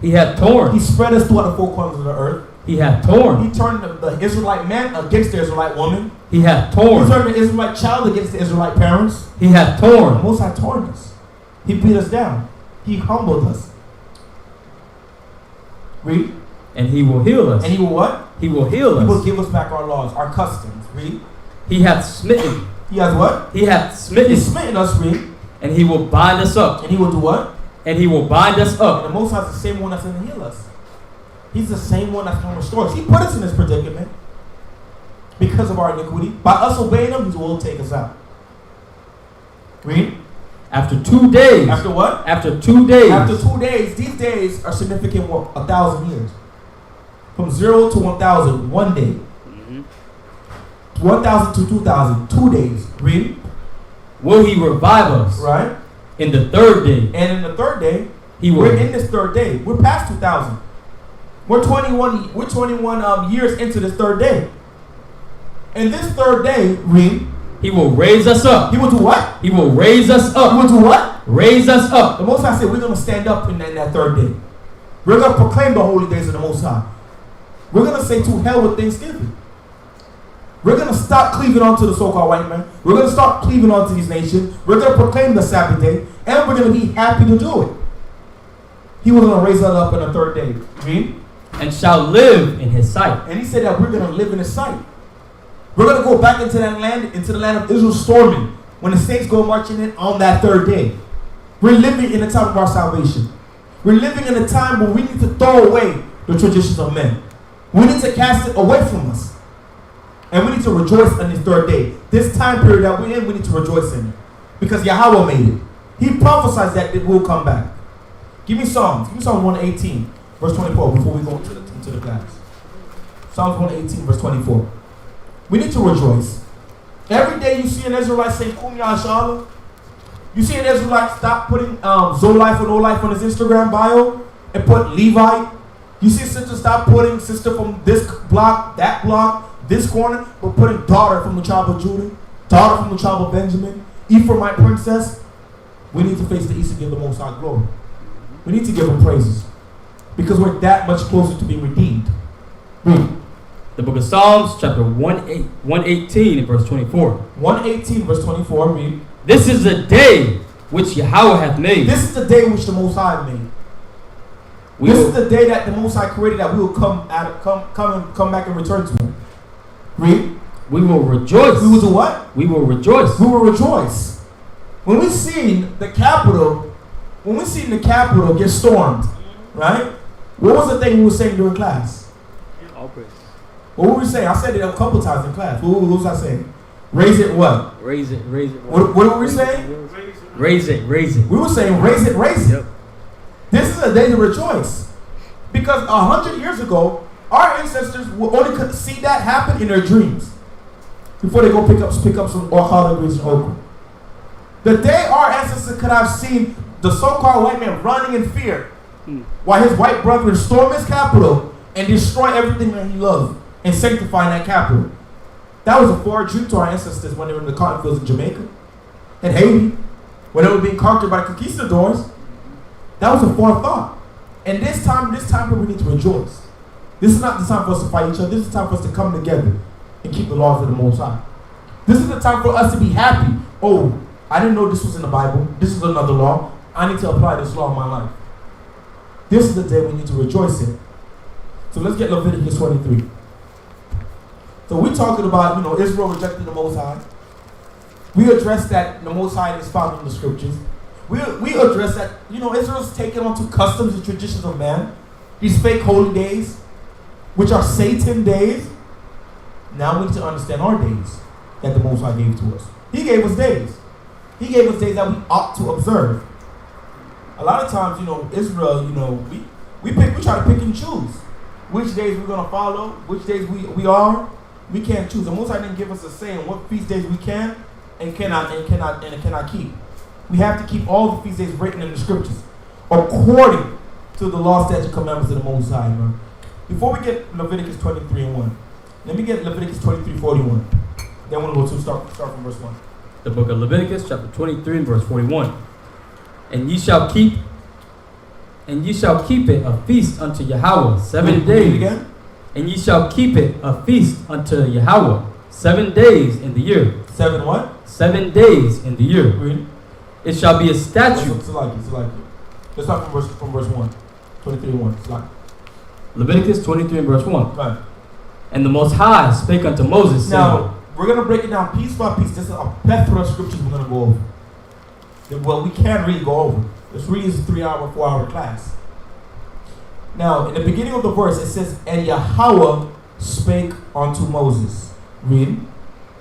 D: He hath torn.
C: He spread us throughout the 4 corners of the earth.
D: He hath torn.
C: He turned the Israelite man against the Israelite woman.
D: He hath
C: He
D: torn.
C: turned the Israelite child against the Israelite parents.
D: He hath
C: The
D: torn.
C: Most High torn us. He beat us down. He humbled us. Read.
D: And he will heal us.
C: And He will what?
D: He will heal
C: He will
D: us.
C: give us back our laws, our customs. Read.
D: He hath smitten.
C: He has what?
D: He hath
C: He's
D: smitten.
C: smitten us, read.
D: And he will bind us up.
C: And He will do what?
D: And he will bind us
C: And
D: up.
C: the Most High is the same one that's going to heal us. He's the same one that's going to restore us. He put us in this predicament because of our iniquity. By us obeying Him, He will take us out. Read.
D: After 2 days.
C: After what?
D: After 2 days.
C: After 2 days. These days are significant. 1,000 years. From 0 to 1,000, 1 day. 1,000 to 2,000, 2 days. Read.
D: Will he revive us?
C: Right.
D: In the 3rd day.
C: And in the 3rd day,
D: He will.
C: we're in this 3rd day. We're past 2,000. We're 21 years into this 3rd day. And this 3rd day, read.
D: He will raise us up.
C: He will do what?
D: He will raise us
C: He
D: up.
C: will do what?
D: Raise us up.
C: The Most High said we're going to stand up in that 3rd day. We're going to proclaim the holy days of the Most High. We're going to say to hell with Thanksgiving. We're going to stop cleaving onto the so-called white man. We're going to stop cleaving onto these nations. We're going to proclaim the Sabbath day. And we're going to be happy to do it. He was going to raise us up in the 3rd day. Read.
D: And shall live in his sight.
C: And He said that we're going to live in His sight. We're going to go back into that land, into the land of Israel storming, when the saints go marching in on that 3rd day. We're living in the time of our salvation. We're living in a time where we need to throw away the traditions of men. We need to cast it away from us. And we need to rejoice on this 3rd day. This time period that we're in, we need to rejoice in it. Because Yahweh made it. He prophesies that it will come back. Give me Psalms. Give me Psalm 118, verse 24, before we go into the class. Psalms 118, verse 24. We need to rejoice. Every day you see an Israelite say, Kum Yahshala. You see an Israelite stop putting Zo-Life or No-Life on his Instagram bio and put Levite. You see a sister stop putting sister from this block, that block, this corner, but putting daughter from the tribe of Judah, daughter from the tribe of Benjamin, Ephraimite princess. We need to face the east and give the Most High glory. We need to give Him praises because we're that much closer to being redeemed. Read.
D: The book of Psalms, chapter 118 and verse 24.
C: 118 verse 24. Read.
D: This is the day which Yahweh hath made.
C: This is the day which the Most High made. This is the day that the Most High created, that we will come back and return to Him. Read.
D: We will rejoice.
C: We will do what?
D: We will rejoice.
C: We will rejoice. When we seen the Capitol get stormed, right? What was the thing we were saying during class?
D: All praise.
C: What were we saying? I said it a couple times in class. What was I saying? Raise it what?
D: Raise it, raise it.
C: What were we saying?
D: Raise it, raise it.
C: We were saying raise it, raise it.
D: Yep.
C: This is a day to rejoice. Because 100 years ago, our ancestors only could see that happen in their dreams before they go pick up some collard greens and okra. The day our ancestors could have seen the so-called white man running in fear while his white brethren storm his capital and destroy everything that he loved and sanctify that capital. That was a far dream to our ancestors when they were in the cotton fields in Jamaica and Haiti, when they were being conquered by the conquistadors. That was a far thought. And this time we need to rejoice. This is not the time for us to fight each other. This is the time for us to come together and keep the laws of the Most High. This is the time for us to be happy. Oh, I didn't know this was in the Bible. This is another law. I need to apply this law in my life. This is the day we need to rejoice in. So let's get Leviticus 23. So we're talking about, Israel rejecting the Most High. We address that the Most High is found in the scriptures. We address that, Israel's taken on to customs and traditions of man. These fake holy days, which are Satan days. Now we need to understand our days that the Most High gave to us. He gave us days. He gave us days that we ought to observe. A lot of times, Israel, we try to pick and choose which days we're going to follow, which days we can't choose. The Most High didn't give us a say on what feast days we can and cannot keep. We have to keep all the feast days written in the scriptures according to the law, statute, commandments of the Most High, man. Before we get Leviticus 23:1, let me get Leviticus 23:41. Then we'll go to start from verse 1.
D: The book of Leviticus, chapter 23 and verse 41. And ye shall keep it a feast unto Yahweh 7 days.
C: Again?
D: And ye shall keep it a feast unto Yahweh 7 days in the year.
C: 7 what?
D: 7 days in the year.
C: Read.
D: It shall be a statute.
C: It's like it. Let's start from verse 1. 23:1. It's like
D: Leviticus 23 and verse 1.
C: right.
D: And the Most High spake unto Moses, saying,
C: Now, we're going to break it down piece by piece. This is a plethora of scriptures we're going to go over. Well, we can't really go over. This really is a 3-hour, 4-hour class. Now, in the beginning of the verse, it says, and Yahweh spake unto Moses. Read.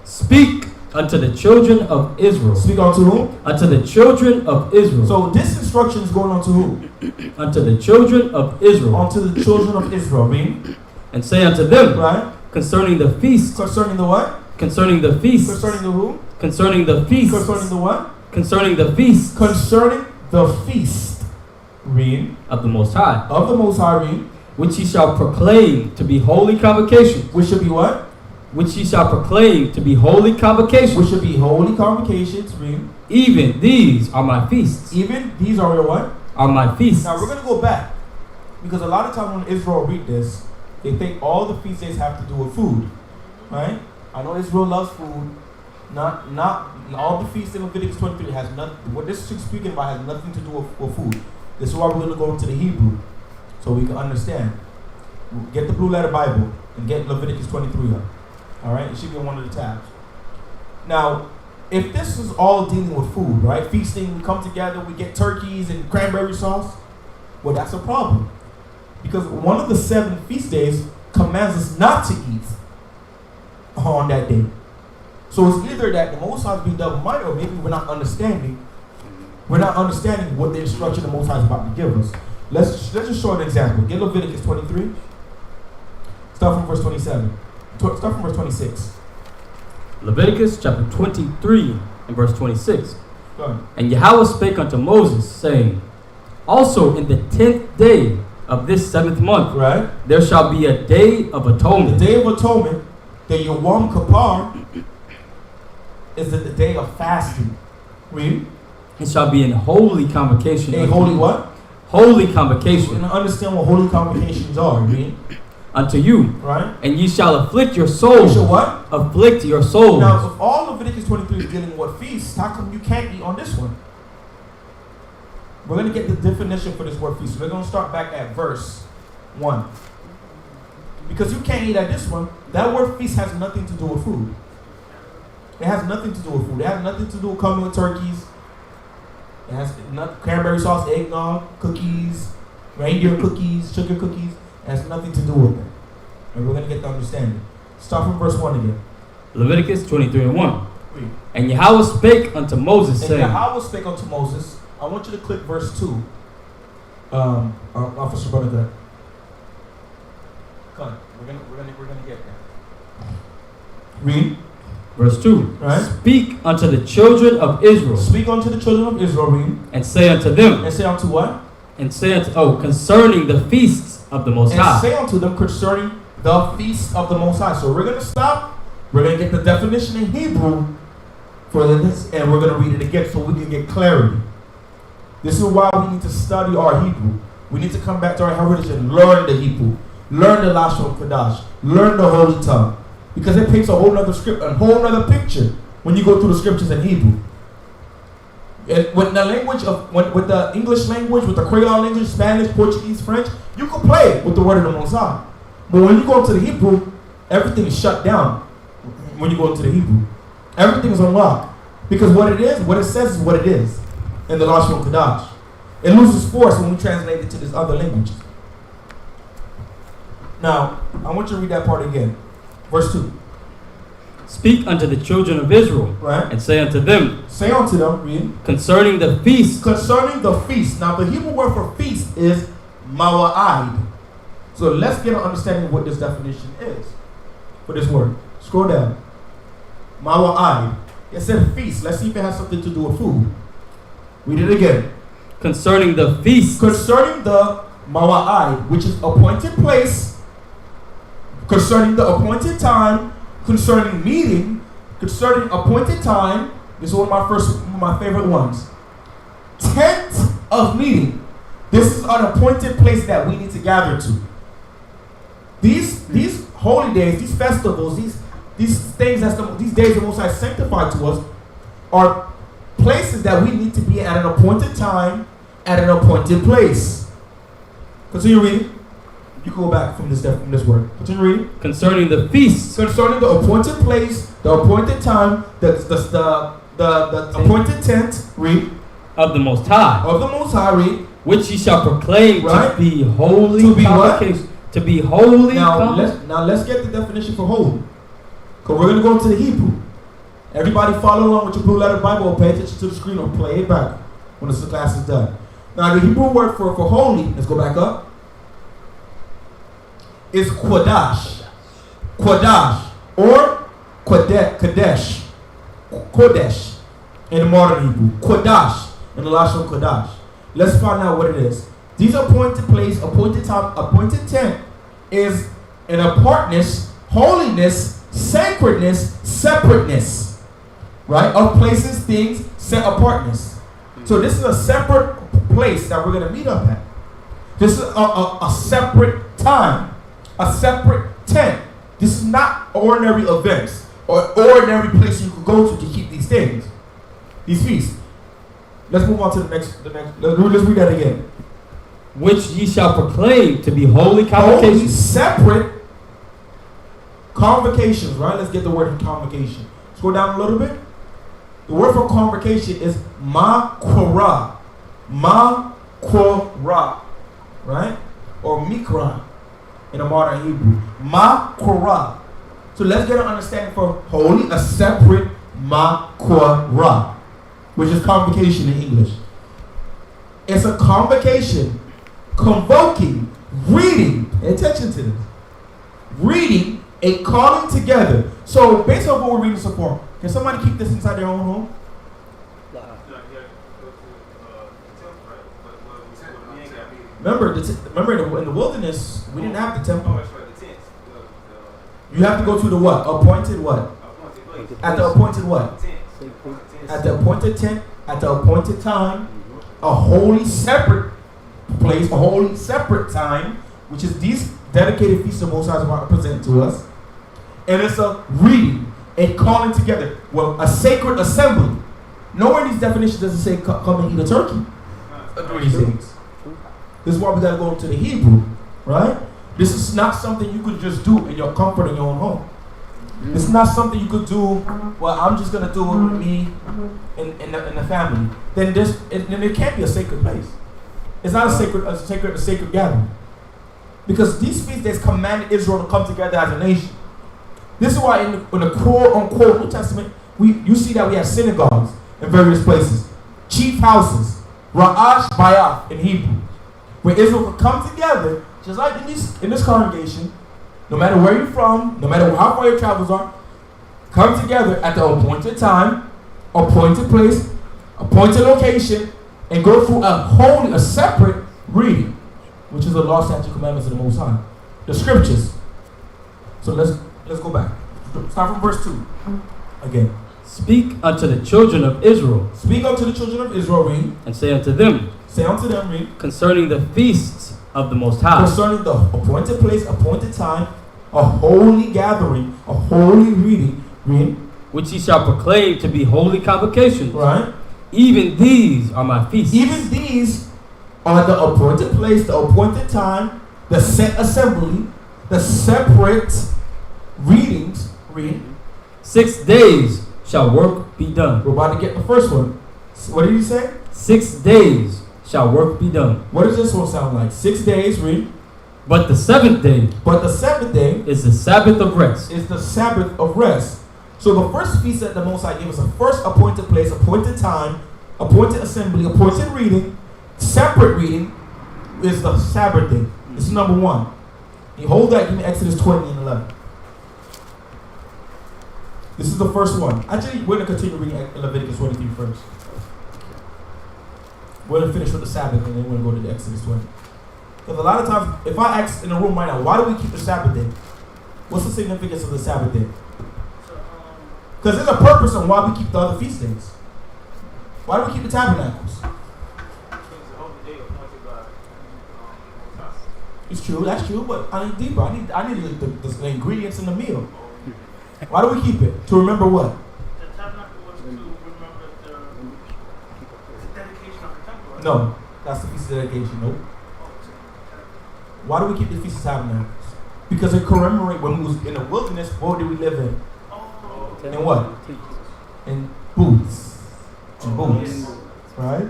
D: Speak unto the children of Israel.
C: Speak unto whom?
D: Unto the children of Israel.
C: So this instruction is going on to who?
D: Unto the children of Israel.
C: Unto the children of Israel. Read.
D: And say unto them,
C: Right.
D: concerning the feast.
C: Concerning the what?
D: Concerning the feast.
C: Concerning the who?
D: Concerning the feast.
C: Concerning the what?
D: Concerning the feast.
C: Concerning the feast. Read.
D: Of the Most High.
C: Of the Most High. Read.
D: Which ye shall proclaim to be holy convocations.
C: Which should be what?
D: Which ye shall proclaim to be holy convocations.
C: Which should be holy convocations. Read.
D: Even these are my feasts.
C: Even these are your what?
D: Are my feasts.
C: Now we're going to go back. Because a lot of times when Israel read this, they think all the feast days have to do with food. Right? I know Israel loves food. Not all the feasts in Leviticus 23 has nothing. What this is speaking about has nothing to do with food. This is why we're going to go into the Hebrew, so we can understand. Get the Blue Letter Bible and get Leviticus 23 up. All right, it should be on one of the tabs. Now, if this is all dealing with food, right? Feasting, we come together, we get turkeys and cranberry sauce. Well, that's a problem, because one of the 7 feast days commands us not to eat on that day. So it's either that the Most High is being double-minded, or maybe we're not understanding. We're not understanding what the instruction the Most High is about to give us. Let's just show an example. Get Leviticus 23. Start from verse 27. Start from verse 26.
D: Leviticus chapter 23 and verse 26.
C: Go ahead.
D: And Yahweh spake unto Moses, saying, also in the 10th day of this 7th month,
C: Right.
D: there shall be a day of
C: The
D: atonement.
C: Day of Atonement, the Yom Kippur, is the day of fasting. Read.
D: It shall be in holy convocation.
C: A holy what?
D: Holy
C: We're
D: convocation
C: going to understand what holy convocations are. Read.
D: unto you.
C: Right.
D: And ye shall afflict your
C: You
D: souls.
C: shall what?
D: Afflict your souls.
C: Now, if all Leviticus 23 is dealing with feasts, how come you can't eat on this one? We're going to get the definition for this word feast. So we're going to start back at verse 1. Because you can't eat at this one. That word feast has nothing to do with food. It has nothing to do with food. It has nothing to do with coming with turkeys. It has cranberry sauce, eggnog, cookies, reindeer cookies, sugar cookies. It has nothing to do with it. And we're going to get the understanding. Start from verse 1 again.
D: Leviticus 23 and 1.
C: Read.
D: And Yahweh spake unto Moses,
C: And
D: saying,
C: Yahweh spake unto Moses. I want you to click verse 2. Officer Brother. Come on. We're gonna get there. Read.
D: verse 2.
C: Right.
D: Speak unto the children of Israel,
C: Speak unto the children of Israel. Read.
D: and say unto them,
C: And say unto what?
D: and say unto, concerning the feasts of the Most
C: And
D: High.
C: say unto them concerning the feast of the Most High. So we're going to stop. We're going to get the definition in Hebrew for this, and we're going to read it again so we can get clarity. This is why we need to study our Hebrew. We need to come back to our heritage and learn the Hebrew. Learn the Lashon Kodash. Learn the Holy Tongue. Because it paints a whole other script, a whole other picture when you go through the scriptures in Hebrew. And with the language of, with the English language, with the Creole language, Spanish, Portuguese, French, you can play with the word of the Most High. But when you go to the Hebrew, everything is shut down when you go into the Hebrew. Everything is unlocked. Because what it says is what it is in the Lashon Kodash. It loses force when we translate it to this other language. Now, I want you to read that part again. Verse 2.
D: Speak unto the children of Israel,
C: Right.
D: and say unto them,
C: Say unto them, read.
D: concerning the feast.
C: Concerning the feast. Now, the Hebrew word for feast is mawa'id. So let's get an understanding of what this definition is for this word. Scroll down. Mawa'id. It said feast. Let's see if it has something to do with food. Read it again.
D: Concerning the feast.
C: Concerning the mawa'id, which is appointed place, concerning the appointed time, concerning meeting, concerning appointed time. This is one of my favorite ones. Tent of meeting. This is an appointed place that we need to gather to. These holy days, these festivals, these things these days the Most High sanctified to us are places that we need to be at an appointed time, at an appointed place. Continue reading. You go back from this word. Continue reading.
D: Concerning the feast.
C: Concerning the appointed place, the appointed time, the appointed tent. Read.
D: Of the Most High.
C: Of the Most High. Read.
D: Which ye shall proclaim
C: Right.
D: to be holy.
C: To be what?
D: To be holy.
C: Now let's get the definition for holy. Because we're going to go into the Hebrew. Everybody follow along with your blue letter Bible or pay attention to the screen or play it back when the class is done. Now the Hebrew word for holy, let's go back up, is Kodash. Kodash or Kodesh. Kodesh in the modern Hebrew. Kodash in the Lashon Kodash. Let's find out what it is. These appointed place, appointed time, appointed tent is an apartness, holiness, sacredness, separateness, right? Of places, things, set apartness. So this is a separate place that we're going to meet up at. This is a separate time, a separate tent. This is not ordinary events or ordinary place you could go to keep these things, these feasts. Let's move on to the next. Let's read that again.
D: Which ye shall proclaim to be holy
C: Holy,
D: convocations.
C: separate convocations, right? Let's get the word convocation. Let's go down a little bit. The word for convocation is makorah. Makorah, right? Or mikra in a modern Hebrew. Makorah. So let's get an understanding for holy, a separate makorah, which is convocation in English. It's a convocation, convoking, reading. Pay attention to this. Reading, a calling together. So based on what we're reading so far, can somebody keep this inside their own home? Remember, in the wilderness, we didn't have the temple. You have to go to the what? Appointed what? At the appointed what? At the appointed tent, at the appointed time, a holy separate place, a holy separate time, which is these dedicated feasts of Most High is about to present to us. And it's a reading, a calling together, well, a sacred assembly. Nowhere in these definitions does it say come and eat a turkey. These things. This is why we got to go into the Hebrew, right? This is not something you could just do in your comfort in your own home. It's not something you could do, well, I'm just going to do it with me and the family. Then it can't be a sacred place. It's not a sacred gathering. Because these feast days commanded Israel to come together as a nation. This is why in the quote-unquote New Testament, you see that we have synagogues in various places. Chief houses, Ra'ash Bayath in Hebrew, where Israel could come together, just like in this congregation, no matter where you're from, no matter how far your travels are, come together at the appointed time, appointed place, appointed location, and go through a separate reading, which is the law, statute, commandments of the Most High, the scriptures. So let's go back. Start from verse 2 again.
D: Speak unto the children of Israel.
C: Speak unto the children of Israel, read.
D: And say unto them.
C: Say unto them, read.
D: Concerning the feasts of the Most High.
C: Concerning the appointed place, appointed time, a holy gathering, a holy reading, read.
D: Which ye shall proclaim to be holy convocations.
C: Right.
D: Even these are my feasts.
C: Even these are the appointed place, the appointed time, the set assembly, the separate readings, read.
D: 6 days shall work be done.
C: We're about to get the first one. What did he say?
D: 6 days shall work be done.
C: What does this one sound like? 6 days, read.
D: But the seventh day
C: But the seventh day
D: is the Sabbath of rest.
C: is the Sabbath of rest. So the first feast that the Most High gave us, a first appointed place, appointed time, appointed assembly, appointed reading, separate reading, is the Sabbath day. This is number one. You hold that, give me Exodus 20 and 11. This is the first one. Actually, we're going to continue reading Leviticus 23 first. We're going to finish with the Sabbath and then we're going to go to the Exodus 20. Because a lot of times, if I ask in the room right now, why do we keep the Sabbath day? What's the significance of the Sabbath day? Because there's a purpose on why we keep the other feast days. Why do we keep the tabernacles? It's true, that's true, but I need deeper. I need the ingredients in the meal. Why do we keep it? To remember what?
E: The tabernacle was to remember the dedication of the temple, right?
C: No, that's the feast of dedication. Nope. Why do we keep the feast of tabernacles? Because it commemorate when we was in the wilderness. What did we live in? In what? In booths. In booths. Right?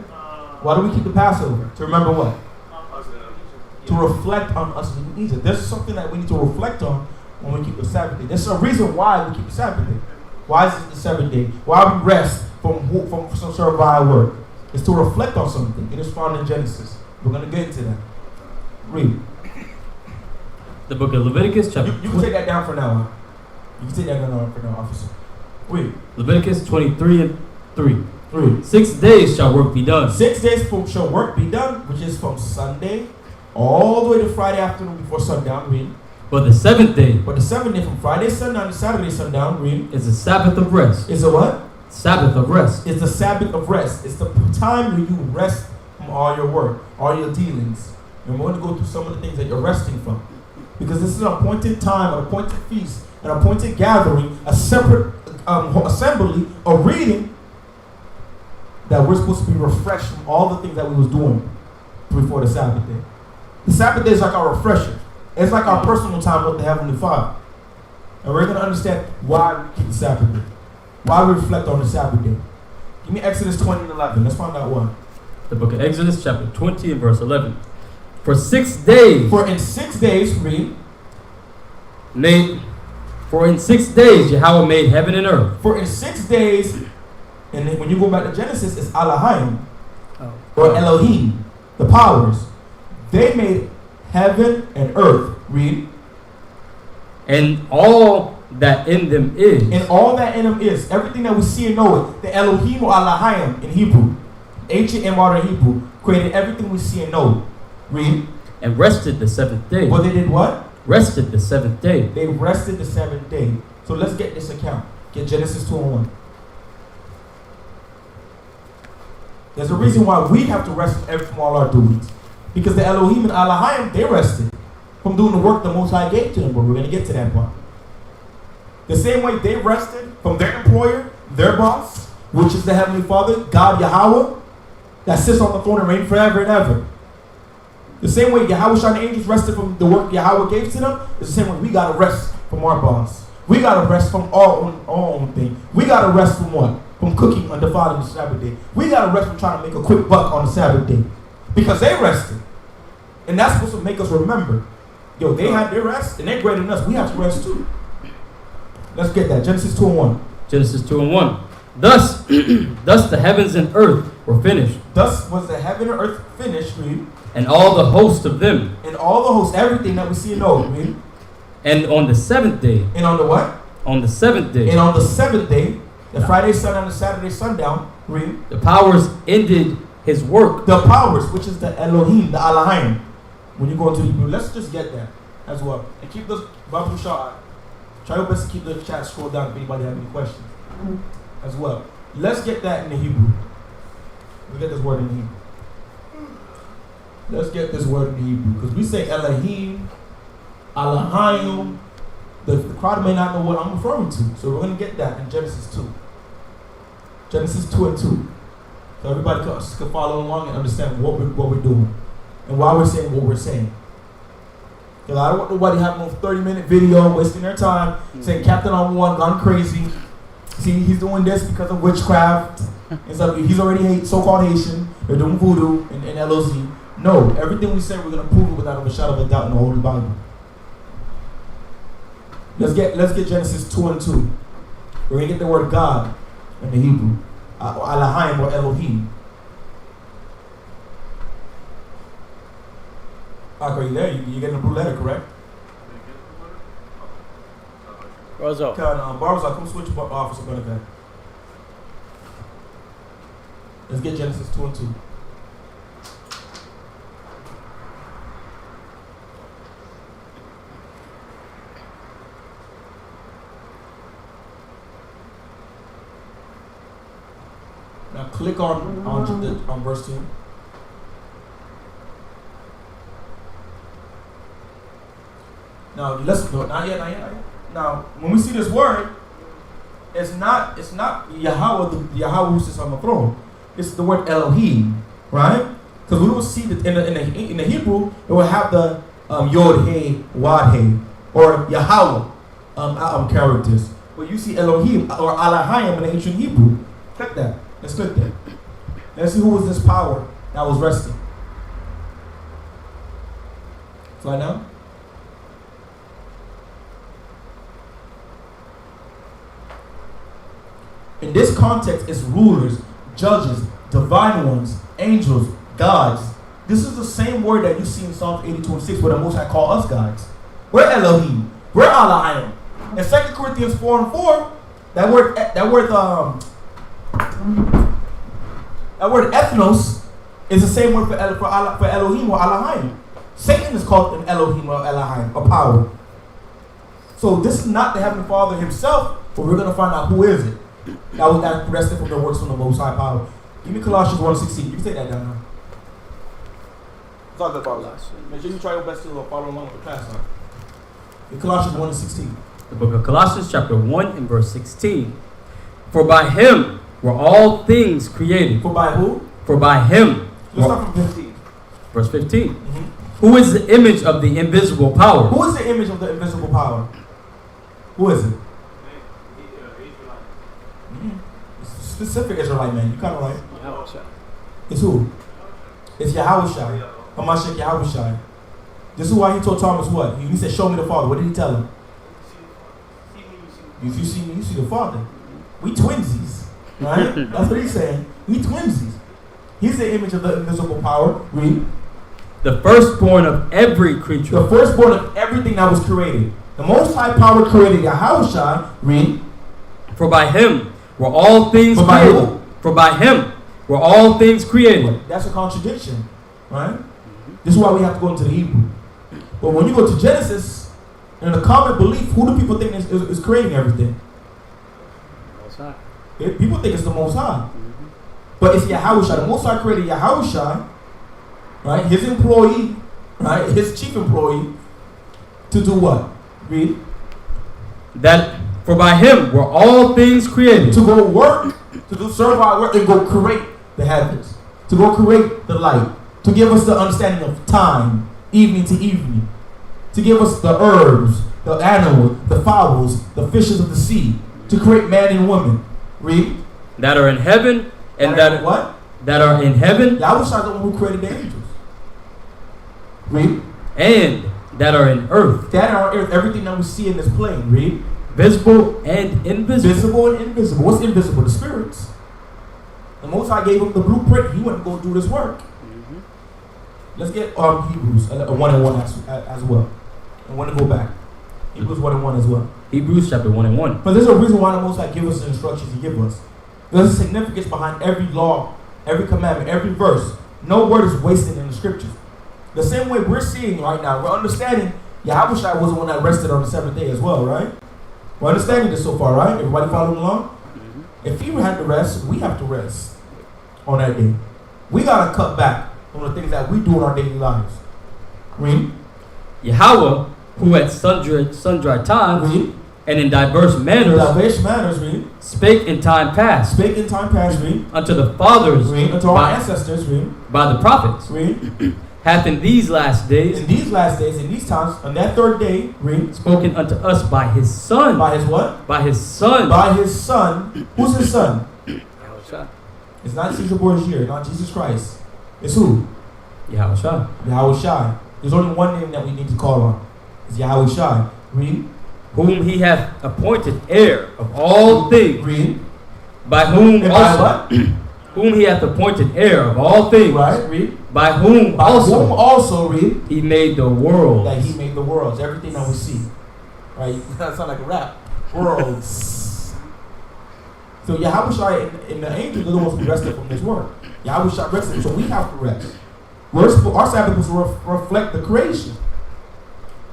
C: Why do we keep the Passover? To remember what? To reflect on us in Egypt. There's something that we need to reflect on when we keep the Sabbath day. There's a reason why we keep the Sabbath day. Why is it the seventh day? Why we rest from some servile work? It's to reflect on something. It is found in Genesis. We're going to get into that. Read.
D: The book of Leviticus, chapter
C: You can take that down for now. Huh? You can take that down for now, officer. Read.
D: Leviticus 23 and 3.
C: 3.
D: 6 days shall work be done.
C: 6 days shall work be done, which is from Sunday all the way to Friday afternoon before sundown. Read.
D: But the seventh day
C: But the seventh day from Friday sundown to Saturday sundown. Read.
D: is the Sabbath of rest.
C: Is a what?
D: Sabbath of rest.
C: It's the Sabbath of rest. It's the time when you rest from all your work, all your dealings. And we're going to go through some of the things that you're resting from. Because this is an appointed time, an appointed feast, an appointed gathering, a separate assembly, a reading that we're supposed to be refreshed from all the things that we was doing before the Sabbath day. The Sabbath day is like our refresher. It's like our personal time with the Heavenly Father. And we're going to understand why we keep the Sabbath day. Why we reflect on the Sabbath day. Give me Exodus 20 and 11. Let's find out why.
D: The book of Exodus, chapter 20 and verse 11. For 6 days.
C: For in 6 days, read.
D: For in 6 days Yahweh made heaven and earth.
C: For in 6 days, and then when you go back to Genesis, it's Elohim, or Elohim, the powers. They made heaven and earth. Read.
D: And all that in them is.
C: And all that in them is. Everything that we see and know it. The Elohim or Elohim in Hebrew. Ancient and modern Hebrew. Created everything we see and know. Read.
D: And rested the seventh day.
C: But they did what?
D: Rested the seventh day.
C: They rested the seventh day. So let's get this account. Get Genesis 2 and 1. There's a reason why we have to rest from all our doings. Because the Elohim and Elohim, they rested from doing the work the Most High gave to them. But we're going to get to that part. The same way they rested from their employer, their boss, which is the Heavenly Father, God Yahweh, that sits on the throne and reigns forever and ever. The same way Yahweh and the angels rested from the work Yahweh gave to them, is the same way we got to rest from our boss. We got to rest from our own thing. We got to rest from what? From cooking undefiled on the Sabbath day. We got to rest from trying to make a quick buck on the Sabbath day. Because they rested. And that's supposed to make us remember. Yo, they had their rest and they're greater than us. We have to rest too. Let's get that. Genesis 2 and 1.
D: Genesis 2 and 1. Thus the heavens and earth were finished.
C: Thus was the heaven and earth finished, read.
D: And all the host of them.
C: And all the hosts, everything that we see and know, read.
D: And on the seventh day.
C: And on the what?
D: On the seventh day.
C: And on the seventh day, the Friday sundown and the Saturday sundown, read.
D: The powers ended his work.
C: The powers, which is the Elohim, the Elohim. When you go into Hebrew, let's just get that as well. And keep this Bible short. Try your best to keep the chat scrolled down if anybody have any questions as well. Let's get that in the Hebrew. We'll get this word in the Hebrew. Let's get this word in the Hebrew. Because we say Elohim, Elohim. The crowd may not know what I'm referring to. So we're going to get that in Genesis 2. Genesis 2 and 2. So everybody can follow along and understand what we're doing. And why we're saying what we're saying. Because I don't want nobody having no 30-minute video, wasting their time, saying Captain on One gone crazy. See, he's doing this because of witchcraft. And stuff. He's already so-called Haitian. They're doing voodoo and LOC. No, everything we say, we're going to prove it without a shadow of a doubt in the Holy Bible. Let's get Genesis 2 and 2. We're going to get the word God in the Hebrew. Elohim or Elohim. Are you there? You're getting the blue letter, correct?
F: Rozo.
C: Barber's come switch officer benefit. Let's get Genesis 2 and 2. Now click on verse 2. Now let's go. Not yet. Now when we see this word, it's not Yahweh, the Yahweh who sits on the throne. It's the word Elohim, right? Because we will see that in the Hebrew it will have the Yod He Wad He or Yahweh characters. But you see Elohim or Elohim in the ancient Hebrew. Click that. Let's click that. Let's see who was this power that was resting. Slide down. In this context, it's rulers, judges, divine ones, angels, gods. This is the same word that you see in Psalms 82 and 6 where the Most High call us gods. We're Elohim. We're Elohim. In 2 Corinthians 4 and 4, that word ethnos is the same word for Elohim or Elohim. Satan is called an Elohim or Elohim, a power. So this is not the Heavenly Father himself, but we're going to find out who is it. That rested from the works from the Most High power. Give me Colossians 1:16. You can take that down now. It's all good, Father. Make sure you try your best to follow along with the class. In Colossians 1:16.
D: The book of Colossians chapter 1 and verse 16. For by him were all things created.
C: For by who?
D: For by him.
C: Let's start from 15.
D: Verse 15. Who is the image of the invisible power?
C: Who is the image of the invisible power? Who is it? Specific Israelite man. You kind of right. It's who? It's Yahushua. Hamashiach Yahushua. This is why he told Thomas what? He said, show me the Father. What did he tell him? If you see me, you see the Father. We twinsies. Right? That's what he's saying. We twinsies. He's the image of the invisible power. Read.
D: The firstborn of every creature.
C: The firstborn of everything that was created. The Most High power created Yahushua. Read.
D: For by him were all things created. For by him were all things created.
C: That's a contradiction, right? This is why we have to go into the Hebrew. But when you go to Genesis, in the common belief, who do people think is creating everything?
F: Most High.
C: People think it's the Most High. But it's Yahushua. The Most High created Yahushua, right? His employee, right? His chief employee, to do what? Read.
D: That for by him were all things created.
C: To go work, to do serve our work and go create the heavens. To go create the light. To give us the understanding of time, evening to evening. To give us the herbs, the animals, the fowls, the fishes of the sea. To create man and woman. Read.
D: That are in heaven and that
C: what?
D: That are in heaven.
C: Yahweh is the one who created the angels. Read.
D: And that are in earth.
C: That are on earth, everything that we see in this plane. Read.
D: Visible and invisible.
C: Visible and invisible. What's invisible? The spirits. The Most High gave him the blueprint. He went to go do this work. Let's get Hebrews 1 and 1 as well. I want to go back. Hebrews 1 and 1 as well.
D: Hebrews chapter 1 and 1.
C: But there's a reason why the Most High gives us the instructions He gives us. There's a significance behind every law, every commandment, every verse. No word is wasted in the scriptures. The same way we're seeing right now, we're understanding Yahushua was the one that rested on the seventh day as well, right? We're understanding this so far, right? Everybody following along? If He had to rest, we have to rest on that day. We got to cut back on the things that we do in our daily lives. Read.
D: Yahweh, who at sundry times
C: Read.
D: and in diverse manners
C: read.
D: spake in time past
C: Read.
D: unto the fathers
C: Read. Unto our ancestors, read.
D: by the prophets,
C: Read.
D: hath in these last days
C: in these times, on that third day, read,
D: spoken unto us by his Son.
C: by his what?
D: By his Son.
C: By his Son. Who's his Son?
F: Yahushua.
C: It's not Caesar Borgia, not Jesus Christ. It's who?
D: Yahushua.
C: Yahweh Shai. There's only one name that we need to call on. It's Yahweh Shai. Read.
D: Whom he hath appointed heir of all things.
C: Read.
D: By whom
C: And by
D: also.
C: what?
D: Whom he hath appointed heir of all things.
C: Right. Read.
D: By whom
C: By
D: also.
C: whom also, read,
D: He made the world.
C: that he made the worlds, everything that we see. Right? That sound like a rap. Worlds. So Yahweh Shai and the angels are the ones who rested from this work. Yahweh Shai rested, so we have to rest. Our Sabbath was to reflect the creation.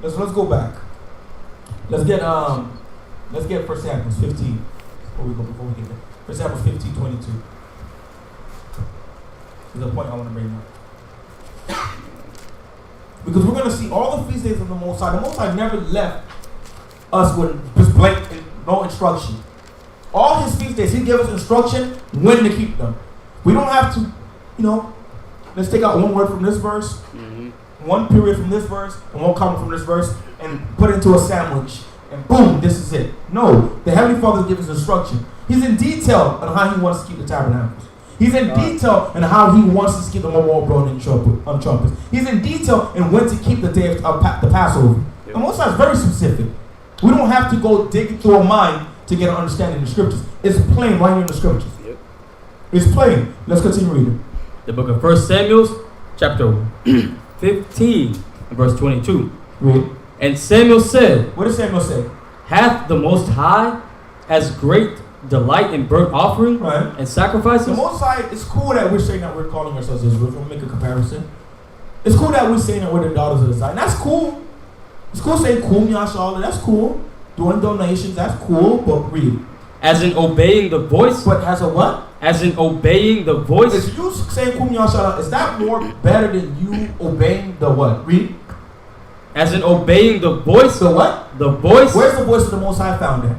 C: Let's go back. Let's get 1 Samuel 15. Before we get there. 1 Samuel 15:22. There's a point I want to bring up. Because we're going to see all the feast days of the Most High. The Most High never left us with just blank, no instruction. All his feast days, he gave us instruction when to keep them. We don't have to, let's take out one word from this verse, one period from this verse, and one comma from this verse, and put it into a sandwich. And boom, this is it. No, the Heavenly Father gives us instruction. He's in detail on how he wants to keep the tabernacles. He's in detail on how he wants us to keep the memorial blown in trumpets. He's in detail in when to keep the day of the Passover.
F: Yep.
C: And most times very specific. We don't have to go dig through our mind to get an understanding of the scriptures. It's plain right here in the scriptures.
F: Yep.
C: It's plain. Let's continue reading.
D: The book of 1 Samuel, chapter 15, and verse 22.
C: Read.
D: And Samuel said,
C: What does Samuel say?
D: hath the Most High as great delight in burnt offering
C: Right.
D: and sacrifices?
C: The Most High, it's cool that we're saying that we're calling ourselves Israel. We'll make a comparison. It's cool that we're saying that we're the daughters of the Zion. That's cool. It's cool saying Kum Yashala. That's cool. Doing donations. That's cool. But read.
D: As in obeying the voice?
C: But has a what?
D: As in obeying the voice?
C: Is you saying Kum Yashala, is that more better than you obeying the what? Read.
D: As in obeying the voice?
C: The what?
D: The voice?
C: Where's the voice of the Most High found at?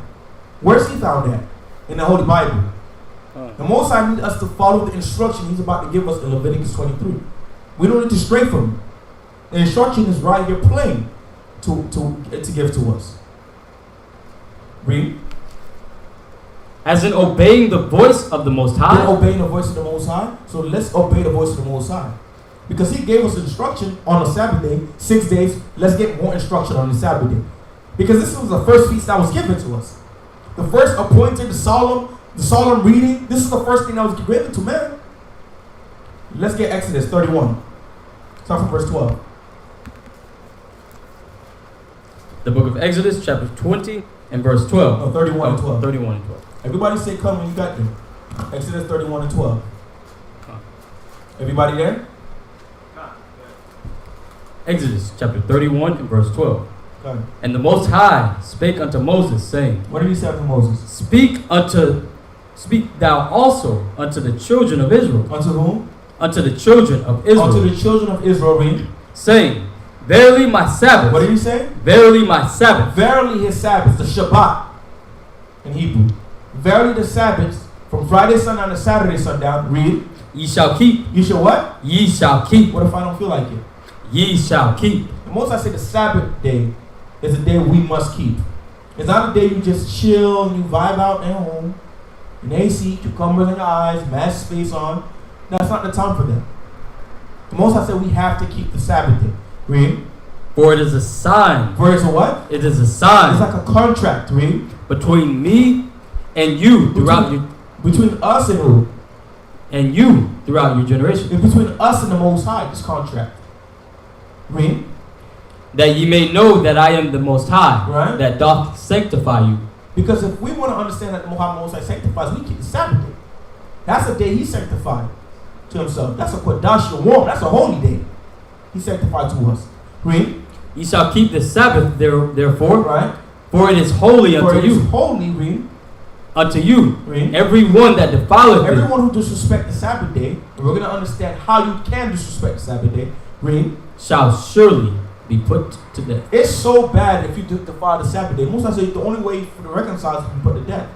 C: Where's he found at? In the Holy Bible. The Most High needs us to follow the instruction he's about to give us in Leviticus 23. We don't need to stray from him. The instruction is right here plain to give to us. Read.
D: As in obeying the voice of the Most High?
C: We're obeying the voice of the Most High. So let's obey the voice of the Most High. Because he gave us instruction on the Sabbath day, 6 days. Let's get more instruction on the Sabbath day. Because this was the first feast that was given to us. The first appointed, the solemn reading. This is the first thing that was given to man. Let's get Exodus 31. Start from verse 12.
D: The book of Exodus, chapter 20 and verse 12.
C: No, 31 and 12.
D: 31 and 12.
C: Everybody say come when you got there. Exodus 31 and 12. Everybody there?
D: Exodus, chapter 31 and verse 12.
C: Come.
D: And the Most High spake unto Moses, saying,
C: What did he say to Moses?
D: Speak thou also unto the children of Israel.
C: Unto whom?
D: Unto the children of Israel.
C: Unto the children of Israel, read.
D: Saying, Verily my Sabbath.
C: What did he say?
D: Verily my Sabbath.
C: Verily his Sabbath, the Shabbat in Hebrew. Verily the Sabbath, from Friday sundown to Saturday sundown, read.
D: Ye shall keep.
C: You shall what?
D: Ye shall keep.
C: What if I don't feel like it?
D: Ye shall keep.
C: The most I say the Sabbath day is a day we must keep. It's not a day you just chill and you vibe out at home. In AC, cucumbers in your eyes, mask space on. That's not the time for that. The most I said we have to keep the Sabbath day. Read.
D: For it is a sign.
C: For it's a what?
D: It is a sign.
C: It's like a contract. Read.
D: Between me and you throughout your
C: Between us and who?
D: and you throughout your generation.
C: It's between us and the Most High, this contract. Read.
D: That ye may know that I am the Most High,
C: Right.
D: that doth sanctify you.
C: Because if we want to understand that the Most High sanctifies, we keep the Sabbath day. That's a day he sanctified to himself. That's a Kodash Yawam. That's a holy day. He sanctified to us. Read.
D: Ye shall keep the Sabbath therefore,
C: Right.
D: for it is holy
C: For
D: unto
C: it is
D: you.
C: holy, read.
D: Unto you.
C: Read.
D: Every one that defileth it.
C: Everyone who disrespects the Sabbath day, and we're going to understand how you can disrespect the Sabbath day, read.
D: Shall surely be put to death.
C: It's so bad if you defile the Sabbath day. Most I say the only way for the reconcile is to be put to death.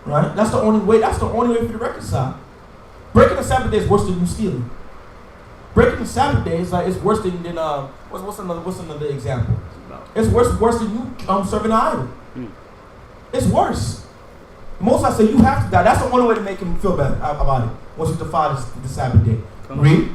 C: Right? That's the only way. That's the only way for the reconcile. Breaking the Sabbath day is worse than you stealing. Breaking the Sabbath day is like it's worse than what's another example? It's worse than you serving an idol. It's worse. Most I say you have to die. That's the only way to make him feel better about it. Once you defy the Sabbath day. Read.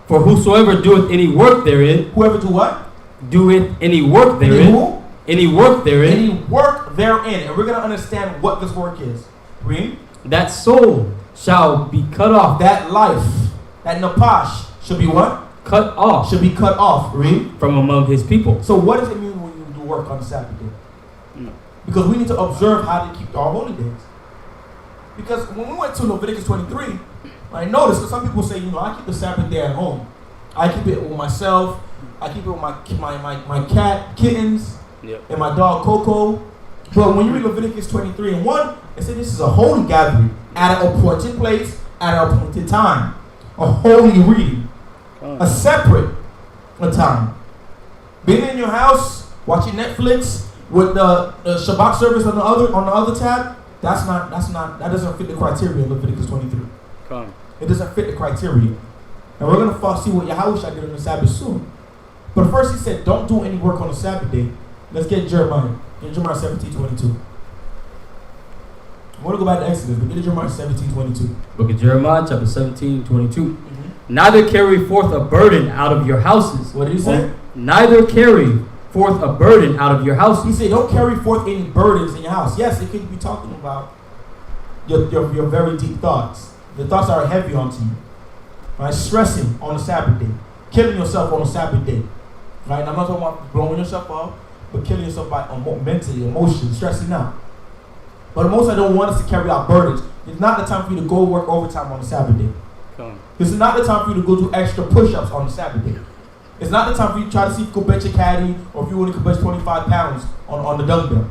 D: For whosoever doeth any work therein,
C: Whoever do what?
D: doeth any work therein, any work therein,
C: Any work therein, and we're gonna understand what this work is. Read.
D: that soul shall be cut off.
C: That life, that napash, should be what?
D: Cut off
C: Should be cut off. Read.
D: from among his people.
C: So what does it mean when you do work on the Sabbath day? Because we need to observe how to keep our holy days. Because when we went to Leviticus 23, I noticed that some people say, I keep the Sabbath day at home. I keep it with myself. I keep it with my cat, kittens, and my dog Coco. But when you read Leviticus 23:1, it said this is a holy gathering at an appointed place, at an appointed time. A holy reading. A separate time. Being in your house, watching Netflix with the Shabbat service on the other tab, that doesn't fit the criteria of Leviticus 23. It doesn't fit the criteria. And we're going to see what Yahushua did on the Sabbath soon. But first he said, don't do any work on the Sabbath day. Let's get Jeremiah. Get Jeremiah 17:22. I want to go back to Exodus, but get Jeremiah 17:22.
D: Book of Jeremiah, chapter 17:22. Neither carry forth a burden out of your houses.
C: What did he say?
D: Neither carry forth a burden out of your houses.
C: He said, don't carry forth any burdens in your house. Yes, it could be talking about your very deep thoughts. The thoughts that are heavy onto you. Right? Stressing on the Sabbath day. Killing yourself on the Sabbath day. Right? And I'm not talking about blowing yourself up, but killing yourself by mentally, emotionally, stressing out. But the most I don't want us to carry out burdens. It's not the time for you to go work overtime on the Sabbath day. This is not the time for you to go do extra push-ups on the Sabbath day. It's not the time for you to try to see if you can bench a caddy or if you want to bench 25 pounds on the dumbbell.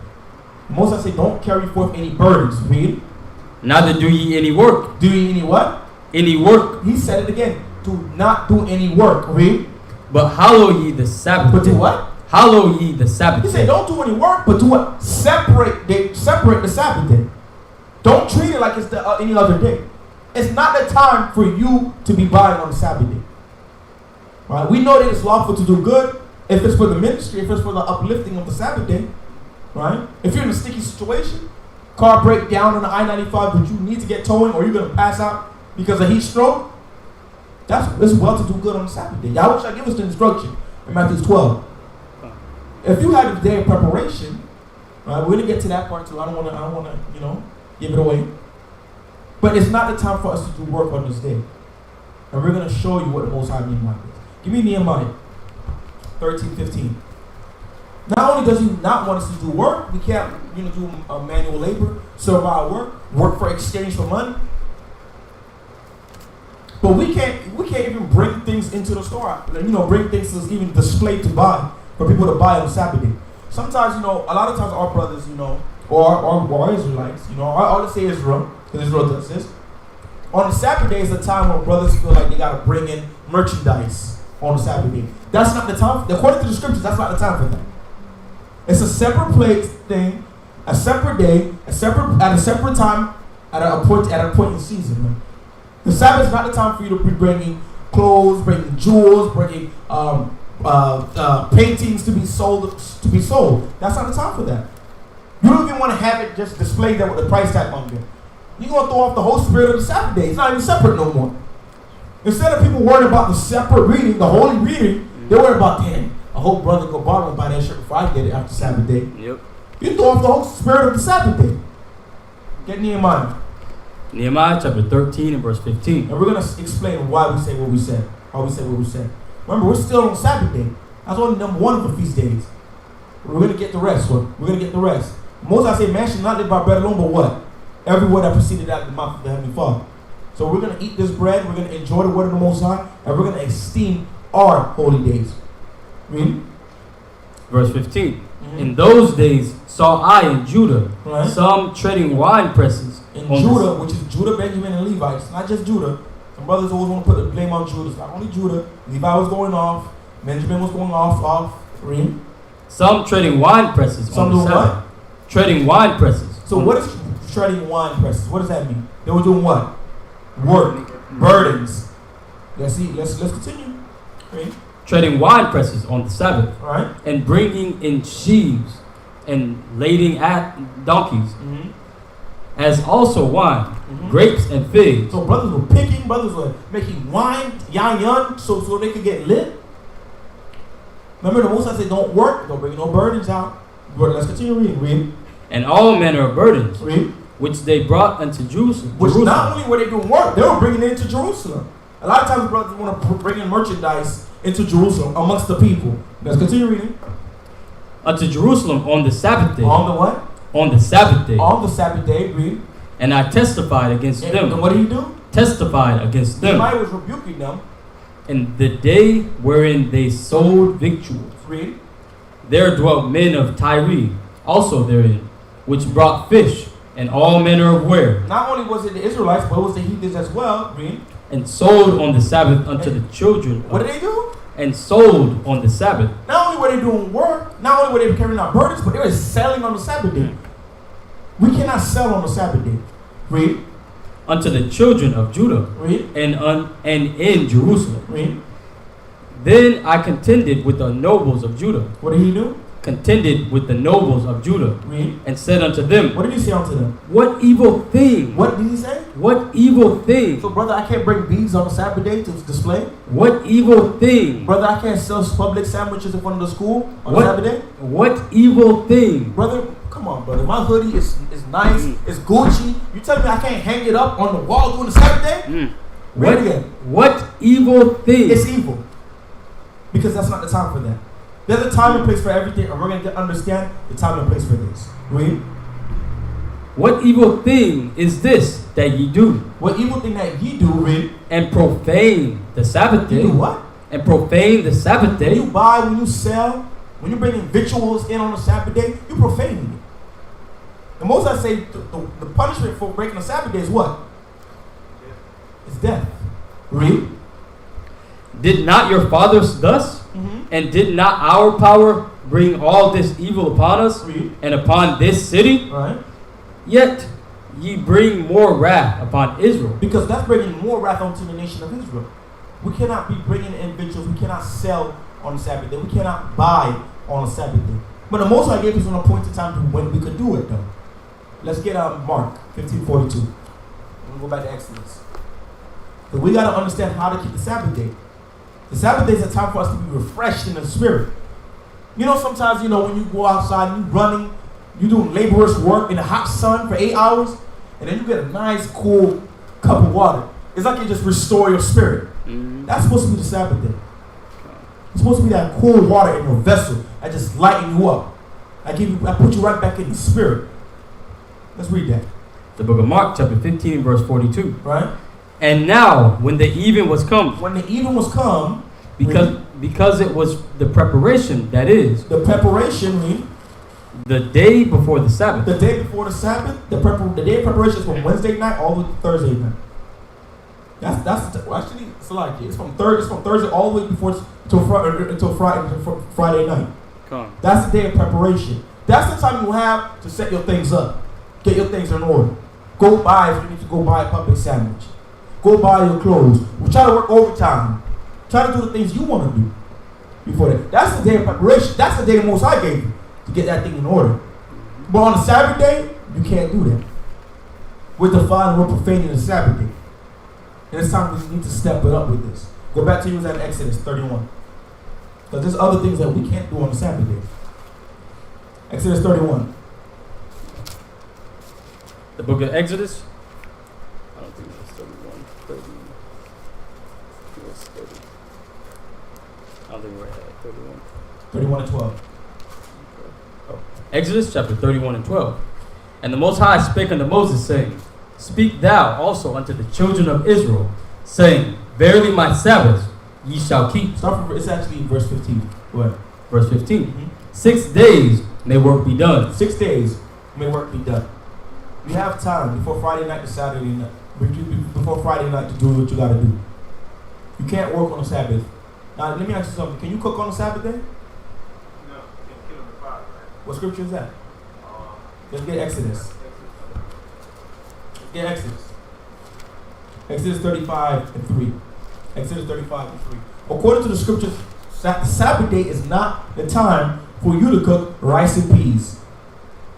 C: Most I say don't carry forth any burdens. Read.
D: Neither do ye any work.
C: Do ye any what?
D: Any work.
C: He said it again. Do not do any work. Read.
D: But hallow ye the Sabbath.
C: But do what?
D: Hallow ye the Sabbath.
C: He said don't do any work, but do what? Separate the Sabbath day. Don't treat it like it's any other day. It's not the time for you to be buying on the Sabbath day. Right? We know that it's lawful to do good if it's for the ministry, if it's for the uplifting of the Sabbath day. Right? If you're in a sticky situation, car break down on the I-95, but you need to get towing or you're going to pass out because of heat stroke, it's well to do good on the Sabbath day. Yahweh shall give us the instruction in Matthew 12. If you had a day of preparation, right, we're going to get to that part too. I don't want to, give it away. But it's not the time for us to do work on this day. And we're going to show you what the Most High Nehemiah is. Give me Nehemiah 13:15. Not only does he not want us to do work, we can't do manual labor, survive work for exchange for money. But we can't even bring things into the store. Bring things to even display to buy for people to buy on Sabbath day. Sometimes, a lot of times our brothers, or Israelites, or let's say Israel, because Israel does this. On the Sabbath day is the time when brothers feel like they got to bring in merchandise on the Sabbath day. That's not the time. According to the scriptures, that's not the time for that. It's a separate place thing, a separate day, at a separate time, at a point in season. Man. The Sabbath is not the time for you to be bringing clothes, bringing jewels, bringing paintings to be sold. That's not the time for that. You don't even want to have it just displayed there with the price tag on there. You're going to throw off the whole spirit of the Sabbath day. It's not even separate no more. Instead of people worrying about the separate reading, the holy reading, they're worried about, damn, I hope Brother Gobart won't buy that shirt before I get it after Sabbath day.
F: Yep.
C: You throw off the whole spirit of the Sabbath day. Get Nehemiah.
D: Nehemiah chapter 13 and verse 15.
C: And we're going to explain why we say what we said. How we say what we said. Remember, we're still on Sabbath day. That's only number one of the feast days. We're going to get the rest. We're going to get the rest. Most I say, man should not live by bread alone, but what? Every word that proceeded out of the mouth of the Heavenly Father. So we're going to eat this bread, we're going to enjoy the word of the Most High, and we're going to esteem our holy days. Read.
D: Verse 15. Mm-hmm. In those days saw I in Judah some treading wine presses.
C: In Judah, which is Judah, Benjamin, and Levi. It's not just Judah. Some brothers always want to put the blame on Judah. It's not only Judah. Levi was going off. Benjamin was going off. Read.
D: Some treading wine presses.
C: Some doing what?
D: Treading wine presses.
C: So what is treading wine presses? What does that mean? They were doing what? Work. Burdens. Let's see. Let's continue. Read.
D: Treading wine presses on the Sabbath,
C: All right.
D: and bringing in sheaves, and lading at donkeys,
C: Mm-hmm.
D: as also wine,
C: Mm-hmm.
D: grapes and figs.
C: So brothers were picking, brothers were making wine, yan, so they could get lit. Remember the Most High said, don't work, don't bring no burdens out. But let's continue reading. Read.
D: And all manner of burdens,
C: Read.
D: which they brought unto Jerusalem.
C: Which not only were they doing work, they were bringing it into Jerusalem. A lot of times brothers want to bring in merchandise into Jerusalem amongst the people. Let's continue reading.
D: Unto Jerusalem on the Sabbath day.
C: On the what?
D: On the Sabbath day.
C: On the Sabbath day, read.
D: And I testified against them.
C: And what did he do?
D: Testified against them.
C: Somebody was rebuking them.
D: In the day wherein they sold victuals.
C: Read.
D: There dwelt men of Tyre, also therein, which brought fish and all manner of ware,
C: Not only was it the Israelites, but it was the heathens as well. Read.
D: and sold on the Sabbath unto the children.
C: What did they do?
D: And sold on the Sabbath.
C: Not only were they doing work, not only were they carrying out burdens, but they were selling on the Sabbath day. We cannot sell on the Sabbath day. Read.
D: Unto the children of Judah,
C: Read.
D: and in Jerusalem.
C: Read.
D: Then I contended with the nobles of Judah.
C: What did he do?
D: Contended with the nobles of Judah,
C: Read.
D: and said unto them,
C: What did he say unto them?
D: What evil thing?
C: What did he say?
D: What evil thing?
C: So, brother, I can't bring beads on the Sabbath day to display.
D: What evil thing?
C: Brother, I can't sell public sandwiches in front of the school on the Sabbath day.
D: What evil thing?
C: Brother, come on, brother. My hoodie is nice. It's Gucci. You tell me I can't hang it up on the wall during the Sabbath day? Read it again.
D: What evil thing?
C: It's evil. Because that's not the time for that. There's a time and place for everything, and we're going to understand the time and place for this. Read.
D: What evil thing is this that ye do?
C: What evil thing that ye do, read.
D: And profane the Sabbath
C: You
D: day.
C: do what?
D: And profane the Sabbath
C: When
D: day.
C: you buy, when you sell, when you bring in victuals in on the Sabbath day, you profaning it. The Most I say the punishment for breaking the Sabbath day is what? It's death. Read.
D: Did not your fathers thus? And did not our power bring all this evil upon us
C: Read.
D: and upon this city?
C: Right.
D: Yet ye bring more wrath upon Israel.
C: Because that's bringing more wrath onto the nation of Israel. We cannot be bringing in victuals. We cannot sell on the Sabbath day. We cannot buy on the Sabbath day. But the Most High gave us an appointed time to when we could do it, though. Let's get Mark 15:42. We'll go back to Exodus. But we got to understand how to keep the Sabbath day. The Sabbath day is a time for us to be refreshed in the spirit. You know, sometimes, you know, when you go outside, you running, you doing laborer's work in the hot sun for 8 hours, and then you get a nice, cool cup of water. It's like you just restore your spirit. That's supposed to be the Sabbath day. It's supposed to be that cool water in your vessel that just lighten you up. I put you right back in the spirit. Let's read that.
D: The book of Mark, chapter 15, verse 42.
C: Right?
D: And now, when the even was come,
C: When the even was come,
D: because it was the preparation, that is,
C: the preparation, read,
D: the day before the Sabbath.
C: the day before the Sabbath, the day of preparation is from Wednesday night all the way to Thursday night. Actually, it's like it's from Thursday all the way until Friday night.
D: Come.
C: That's the day of preparation. That's the time you have to set your things up, get your things in order. Go buy if you need to go buy a public sandwich. Go buy your clothes. We try to work overtime. Try to do the things you want to do before that. That's the day of preparation. That's the day the Most High gave you to get that thing in order. But on the Sabbath day, you can't do that. We're defiling, we're profaning the Sabbath day. And it's time we need to step it up with this. Go back to you in Exodus 31. Because there's other things that we can't do on the Sabbath day. Exodus 31.
D: The book of Exodus. I don't think it's 31. 30. It was 30. I don't think we're at 31.
C: 31 and 12.
D: Oh. Exodus chapter 31 and 12. And the Most High spake unto Moses, saying, Speak thou also unto the children of Israel, saying, Verily my Sabbaths ye shall keep.
C: It's actually verse 15. Go ahead.
D: Verse 15. 6 days may work be done.
C: 6 days may work be done. You have time before Friday night to Saturday night. Before Friday night to do what you got to do. You can't work on the Sabbath. Now, let me ask you something. Can you cook on the Sabbath day?
E: No, you can't kill him in fire, right?
C: What scripture is that? Let's get Exodus. Let's get Exodus. Exodus 35 and 3. Exodus 35:3. According to the scriptures, Sabbath day is not the time for you to cook rice and peas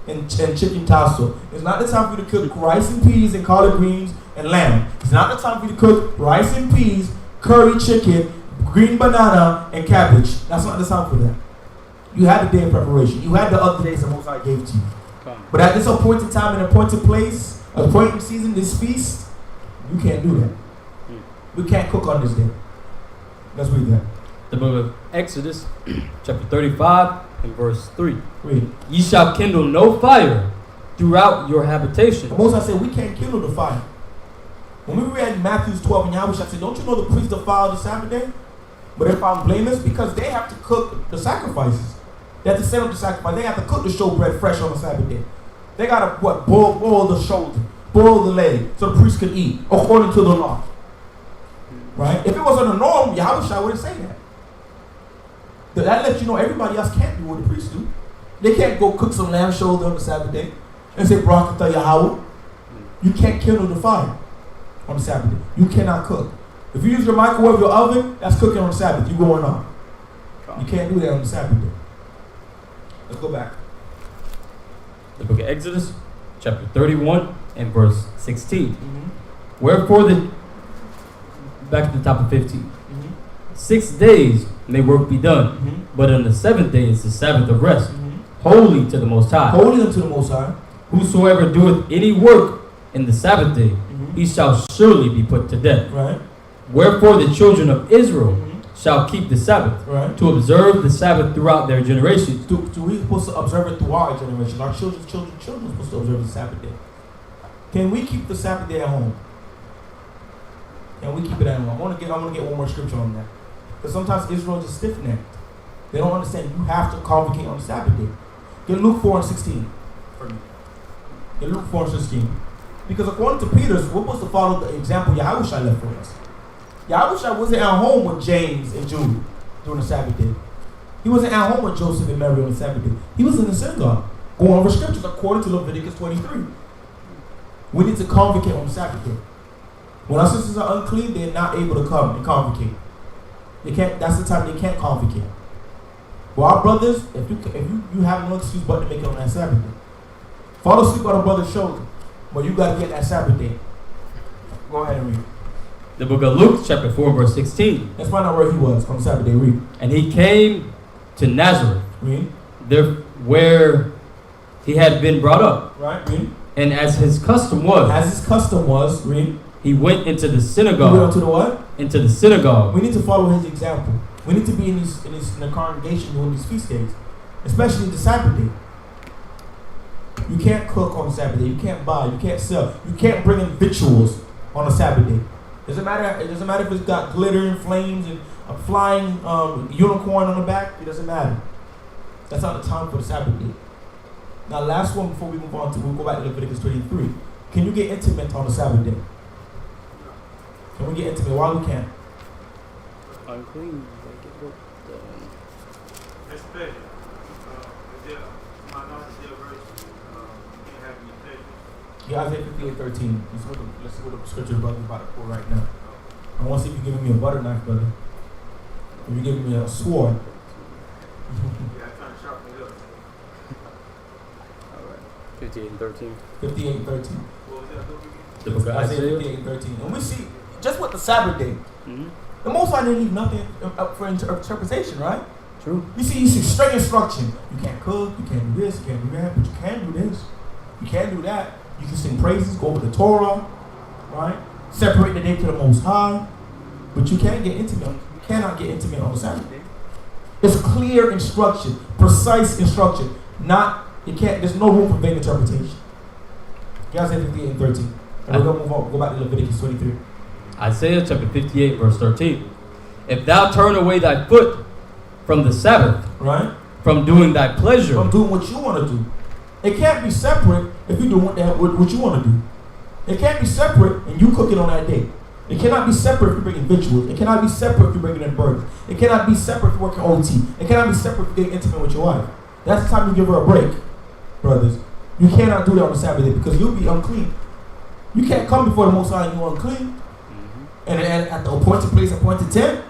C: and chicken tassel. It's not the time for you to cook rice and peas and collard greens and lamb. It's not the time for you to cook rice and peas, curry chicken, green banana, and cabbage. That's not the time for that. You had the day of preparation. You had the other days the Most High gave to you. But at this appointed time and appointed place, appointed season, this feast, you can't do that. We can't cook on this day. Let's read that.
D: The book of Exodus, chapter 35 and verse 3.
C: Read.
D: Ye shall kindle no fire throughout your habitation.
C: The Most High said we can't kindle the fire. When we read Matthew 12 and Yahweh said, don't you know the priests defile the Sabbath day? But they're found blameless because they have to cook the sacrifices. They have to set up the sacrifice. They have to cook the showbread fresh on the Sabbath day. They got to boil the shoulder, boil the leg, so the priest can eat according to the law. Right? If it wasn't a norm, Yahweh wouldn't say that. That lets you know everybody else can't do what the priests do. They can't go cook some lamb shoulder on the Sabbath day and say, Barakatah Yahweh. You can't kindle the fire on the Sabbath day. You cannot cook. If you use your microwave, your oven, that's cooking on the Sabbath. You're going on. You can't do that on the Sabbath day. Let's go back.
D: The book of Exodus, chapter 31 and verse 16. Wherefore back to the top of 15. 6 days may work be done, but on the 7th day is the Sabbath of rest, holy to the Most High.
C: Holy unto the Most High.
D: Whosoever doeth any work in the Sabbath day, he shall surely be put to death.
C: Right.
D: Wherefore the children of Israel shall keep the Sabbath,
C: right,
D: to observe the Sabbath throughout their generations.
C: We're supposed to observe it through our generation. Our children's are supposed to observe the Sabbath day. Can we keep the Sabbath day at home? Can we keep it at home? I want to get one more scripture on that. Because sometimes Israel is just stiff-necked. They don't understand you have to convocate on the Sabbath day. Get Luke 4 and 16 for me. Get Luke 4 and 16. Because according to Peter, we're supposed to follow the example Yahweh left for us. Yahweh wasn't at home with James and Jude during the Sabbath day. He wasn't at home with Joseph and Mary on the Sabbath day. He was in the synagogue going over scriptures according to Leviticus 23. We need to convocate on the Sabbath day. When our sisters are unclean, they're not able to come and convocate. They can't. That's the time they can't convocate. For our brothers, if you have no excuse but to make it on that Sabbath day, fall asleep on a brother's shoulder, but you got to get that Sabbath day. Go ahead and read.
D: The book of Luke, chapter 4, verse 16.
C: Let's find out where he was on Sabbath day. Read.
D: And he came to Nazareth,
C: Read.
D: there where he had been brought up.
C: Right. Read.
D: And as his custom was,
C: read.
D: He went into the synagogue.
C: He went into the what?
D: Into the synagogue.
C: We need to follow his example. We need to be in the congregation during these feast days, especially the Sabbath day. You can't cook on the Sabbath day. You can't buy. You can't sell. You can't bring in victuals on a Sabbath day. It doesn't matter if it's got glitter and flames and a flying unicorn on the back. It doesn't matter. That's not the time for the Sabbath day. Now, last one before we move on we'll go back to Leviticus 23. Can you get intimate on the Sabbath day? Can we get intimate? Why we can't?
F: Unclean.
E: That's better. My knowledge is verse. You can't have any pleasures.
C: Yeah, Isaiah 58:13. Let's see what the scripture brother is about to pull right now. I want to see if you're giving me a butter knife, brother. If you're giving me a sword.
E: Yeah, I'm trying to sharpen it up.
F: Alright. 58 and 13.
C: 58:13.
E: What was that book again?
D: The book of
C: Isaiah
D: Isaiah.
C: 58:13. And we see, just with the Sabbath day, the Most High didn't leave nothing up for interpretation, right?
D: True.
C: You see straight instruction. You can't cook, you can't do this, you can't do that, but you can do this. You can't do that. You can sing praises, go over the Torah, right? Separate the day to the Most High. But you can't get intimate. You cannot get intimate on the Sabbath day. It's clear instruction, precise instruction. There's no room for vain interpretation. Isaiah 58:13. And we're gonna move on, go back to Leviticus 23.
D: Isaiah chapter 58, verse 13. If thou turn away thy foot from the Sabbath,
C: Right?
D: from doing thy pleasure,
C: From doing what you want to do. It can't be separate if you're doing what you want to do. It can't be separate and you cook it on that day. It cannot be separate if you're bringing victuals. It cannot be separate if you're bringing in burgers. It cannot be separate if you're working OT. It cannot be separate if you're getting intimate with your wife. That's the time you give her a break, brothers. You cannot do that on the Sabbath day because you'll be unclean. You can't come before the Most High and you're unclean. And at the appointed place, appointed tent,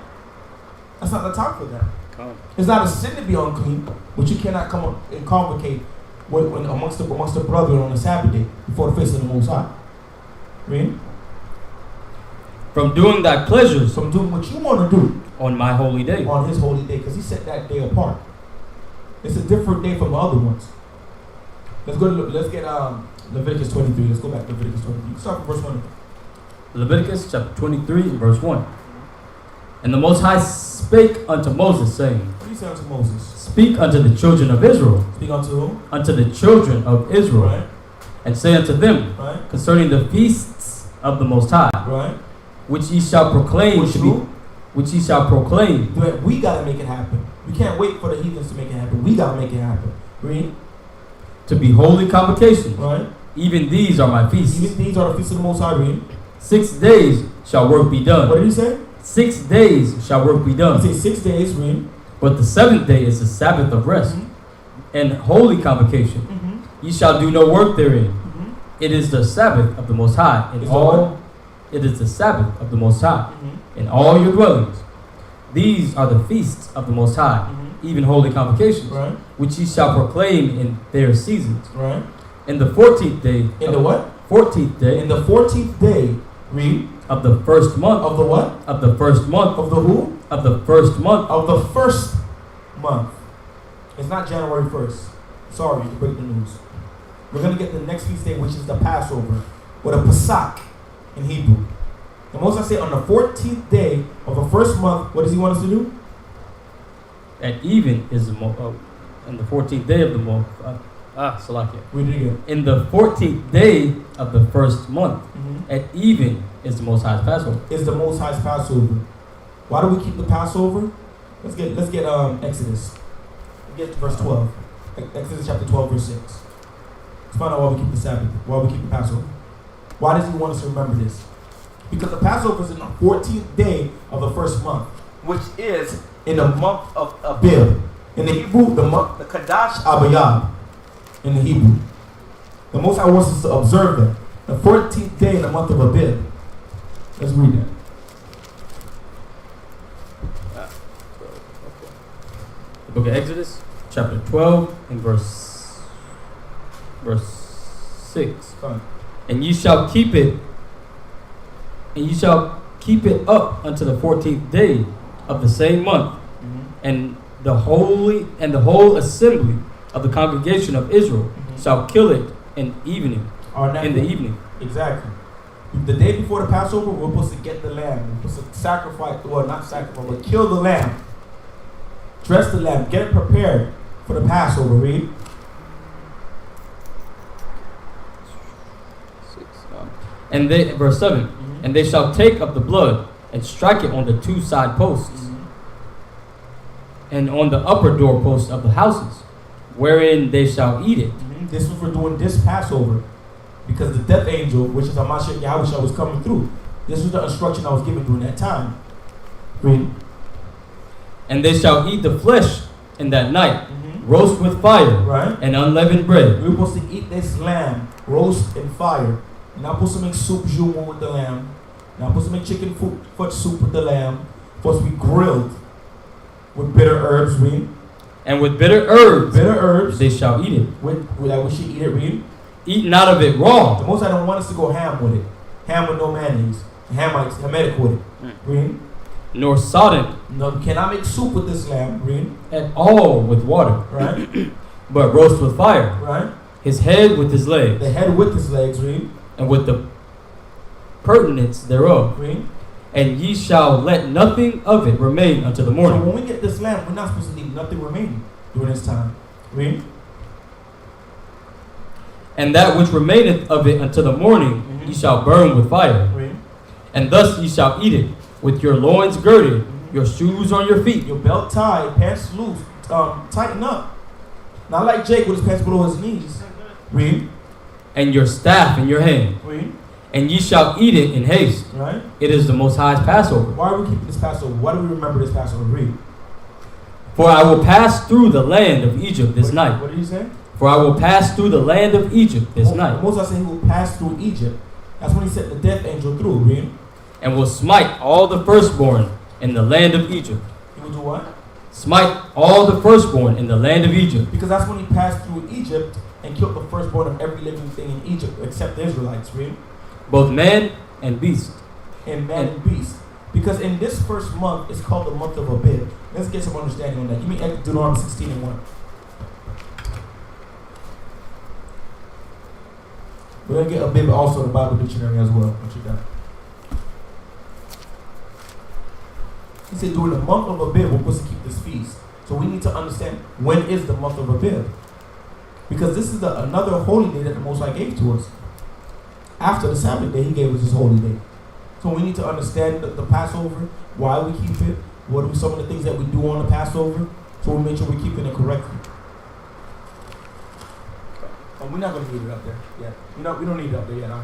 C: that's not the time for that.
F: Come.
C: It's not a sin to be unclean, but you cannot come up and convocate when amongst the brethren on the Sabbath day before the face of the Most High. Read.
D: From doing thy pleasures
C: So doing what you want to do
D: on my holy day.
C: on his holy day, because he set that day apart. It's a different day from the other ones. Let's get Leviticus 23. Let's go back to Leviticus 23. Start from verse 1.
D: Leviticus chapter 23 and verse 1. And the Most High spake unto Moses, saying,
C: What do you say unto Moses?
D: Speak unto the children of Israel,
C: Speak unto whom?
D: unto the children of Israel,
C: Right,
D: and say unto them
C: right,
D: concerning the feasts of the Most High,
C: right.
D: which ye shall proclaim
C: Which
D: to be, which ye shall proclaim
C: But we gotta make it happen. We can't wait for the heathens to make it happen. We gotta make it happen. Read.
D: to be holy convocations.
C: Right.
D: Even these are my feasts.
C: Even these are the feasts of the Most High. Read.
D: 6 days shall work be
C: What
D: done.
C: did he say?
D: 6 days shall work be
C: He
D: done.
C: said 6 days. Read.
D: But the 7th day is the Sabbath of rest and holy convocation.
C: Mm-hmm.
D: Ye shall do no work therein.
C: Mm-hmm.
D: It is the Sabbath of the Most High in
C: Is the
D: all. It is the Sabbath of the Most High
C: Mm-hmm.
D: in all your dwellings. These are the feasts of the Most High,
C: Mm-hmm.
D: even holy convocations,
C: Right.
D: which ye shall proclaim in their seasons.
C: Right.
D: In the 14th day.
C: In the what?
D: 14th day
C: In the 14th day. Read.
D: of the first month.
C: Of the what?
D: Of the first month.
C: Of the who?
D: Of the first month.
C: Of the first month. It's not January 1st. Sorry to break the news. We're going to get the next feast day, which is the Passover, or the Pesach in Hebrew. The Most I say on the 14th day of the first month, what does he want us to do?
D: At even is the in the 14th day of the month. Salakia.
C: Read it again.
D: In the 14th day of the first month,
C: Mm-hmm.
D: at even is the Most High's Passover.
C: Is the Most High's Passover. Why do we keep the Passover? Let's get Exodus. Get to verse 12. Exodus chapter 12, verse 6. Let's find out why we keep the Sabbath, why we keep the Passover. Why does he want us to remember this? Because the Passover is in the 14th day of the first month, which is in the month of Abib. In the Hebrew, the Kadash Abayab. In the Hebrew. The Most High wants us to observe that. The 14th day in the month of Abib. Let's read that.
D: The book of Exodus, chapter 12, and verse 6.
C: Fine.
D: And ye shall keep it up unto the 14th day of the same month, and the whole assembly of the congregation of Israel shall kill it in the evening.
C: Exactly. The day before the Passover, we're supposed to get the lamb. We're supposed to sacrifice, well, not sacrifice, but kill the lamb. Dress the lamb. Get it prepared for the Passover. Read.
D: And they, verse 7, and they shall take of the blood and strike it on the 2 side posts and on the upper doorposts of the houses, wherein they shall eat it.
C: This was for doing this Passover, because the death angel, which is Hamashiach Yahweh, was coming through. This was the instruction I was given during that time. Read.
D: And they shall eat the flesh in that night, roast with fire,
C: Right.
D: and unleavened bread.
C: We're supposed to eat this lamb, roast in fire. You're not supposed to make soup jumeau with the lamb. You're not supposed to make chicken foot soup with the lamb. It's supposed to be grilled with bitter herbs. Read.
D: And with bitter herbs
C: They
D: shall eat it.
C: we should eat it. Read.
D: Eat not of it raw,
C: The Most High don't want us to go ham with it. Ham with no mayonnaise. Hamitic with it. Read.
D: nor sodden
C: No, you cannot make soup with this lamb. Read.
D: at all with water,
C: Right.
D: but roast with fire,
C: Right.
D: his head with his legs,
C: The head with his legs. Read.
D: and with the pertinence thereof.
C: Read.
D: And ye shall let nothing of it remain until the
C: So
D: morning.
C: when we get this lamb, we're not supposed to leave nothing remaining during this time. Read.
D: And that which remaineth of it until the morning ye shall burn with fire.
C: Read.
D: And thus ye shall eat it, with your loins girded, your shoes on your feet.
C: Your belt tied, pants loose, tighten up. Not like Jake with his pants below his knees. Read.
D: And your staff in your hand.
C: Read.
D: And ye shall eat it in haste.
C: Right.
D: It is the Most High's Passover.
C: Why are we keeping this Passover? Why do we remember this Passover? Read.
D: For I will pass through the land of Egypt this night.
C: What did he say?
D: For I will pass through the land of Egypt this night.
C: Moses said he will pass through Egypt. That's when he sent the death angel through. Read.
D: and will smite all the firstborn in the land of Egypt.
C: He will do what?
D: Smite all the firstborn in the land of Egypt.
C: Because that's when he passed through Egypt and killed the firstborn of every living thing in Egypt, except the Israelites, right?
D: Both man and beast.
C: And man and beast. Because in this first month, it's called the month of Abib. Let's get some understanding on that. Give me Deuteronomy 16 and 1. We're going to get Abib also the Bible dictionary as well. What you got? He said during the month of Abib, we're supposed to keep this feast. So we need to understand when is the month of Abib. Because this is another holy day that the Most High gave to us. After the Sabbath day, he gave us this holy day. So we need to understand the Passover, why we keep it, what are some of the things that we do on the Passover, so we make sure we're keeping it correctly. Oh, we're not going to need it up there yet. We don't need it up there yet, huh?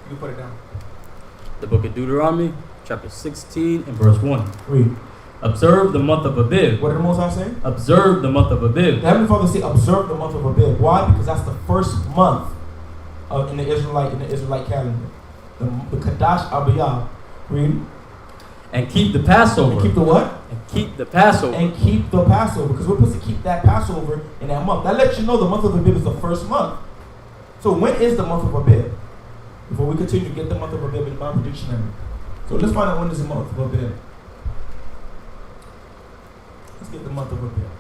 C: You can put it down.
D: The book of Deuteronomy, chapter 16 and verse 1.
C: Read.
D: Observe the month of Abib.
C: What did the Most High say?
D: Observe the month of Abib.
C: The Heavenly Father say, observe the month of Abib. Why? Because that's the first month in the Israelite calendar. The Kadash Abiyah. Read.
D: And keep the Passover.
C: And keep the what?
D: And keep the Passover.
C: And keep the Passover. Because we're supposed to keep that Passover in that month. That lets you know the month of Abib is the first month. So when is the month of Abib? Before we continue, get the month of Abib in the Bible dictionary. So let's find out when is the month of Abib. Let's get the month of Abib.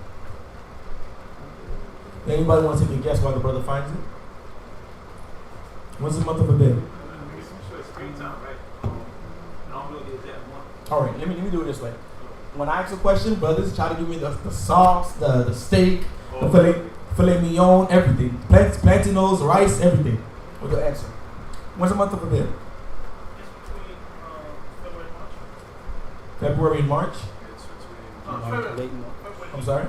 C: Anybody want to take a guess why the brother finds it? When's the month of Abib? All right, let me do it this way. When I ask a question, brothers try to give me the sauce, the steak, the filet mignon, everything. Plantains, rice, everything. What's the answer? When's the month of Abib?
E: It's between
C: February
E: February and March.
C: and March?
E: February.
C: I'm sorry?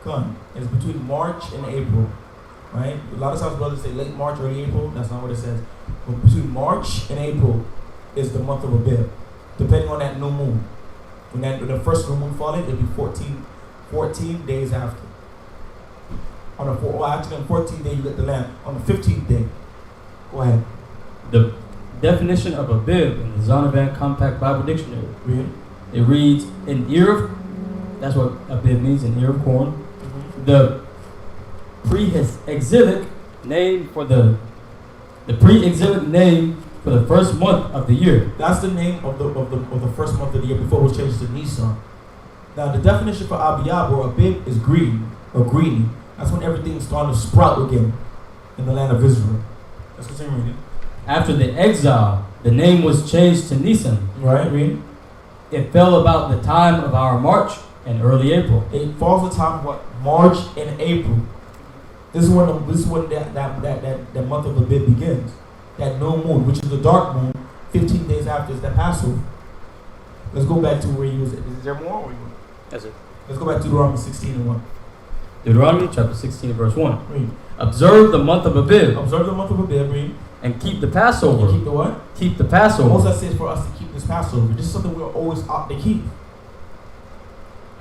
C: Come on. It's between March and April. Right? A lot of times brothers say late March, early April. That's not what it says. But between March and April is the month of Abib. Depending on that new moon. When the first new moon falls, it'll be 14 days after. On the 14th day you get the lamb. On the 15th day. Go ahead.
D: The definition of Abib in the Zondervan Compact Bible Dictionary.
C: Read.
D: It reads, an ear of, that's what Abib means, an ear of corn.
C: Mm-hmm.
D: The pre-exilic name for the pre-exilic name for the first month of the year.
C: That's the name of the first month of the year before it was changed to Nisan. Now the definition for Abiyab or Abib is green or greeny. That's when everything's starting to sprout again in the land of Israel. Let's continue reading.
D: After the exile, the name was changed to Nisan.
C: Right, read.
D: It fell about the time of our March and early April.
C: It falls the time of what? March and April. This is when that month of Abib begins. That new moon, which is the dark moon, 15 days after is the Passover. Let's go back to where you was. Is there more? Or you?
F: That's it.
C: Let's go back to Deuteronomy 16 and 1.
D: Deuteronomy chapter 16 verse 1.
C: Read.
D: Observe the month of Abib
C: Observe the month of Abib, read.
D: and keep the Passover.
C: And keep the what?
D: Keep the Passover.
C: Moses says for us to keep this Passover. This is something we're always ought to keep.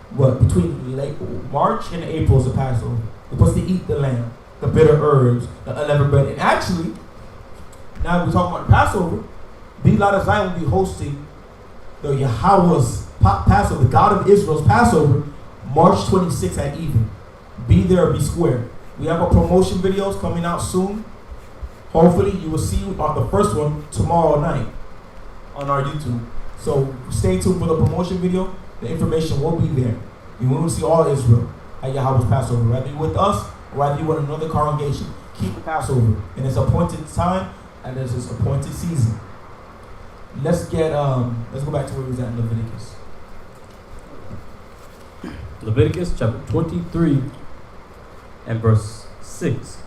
C: What? Between late March and April is the Passover. We're supposed to eat the lamb, the bitter herbs, the unleavened bread. And actually, now we're talking about the Passover. The Lot of Zion will be hosting the Yahweh's Passover, the God of Israel's Passover, March 26th at even. Be there or be square. We have our promotion videos coming out soon. Hopefully you will see on the first one tomorrow night on our YouTube. So stay tuned for the promotion video. The information will be there. You will see all Israel at Yahweh's Passover. Whether you're with us or whether you're with another congregation, keep the Passover. And it's appointed time and it's its appointed season. Let's go back to where we was at in Leviticus.
D: Leviticus chapter 23 and verse 6.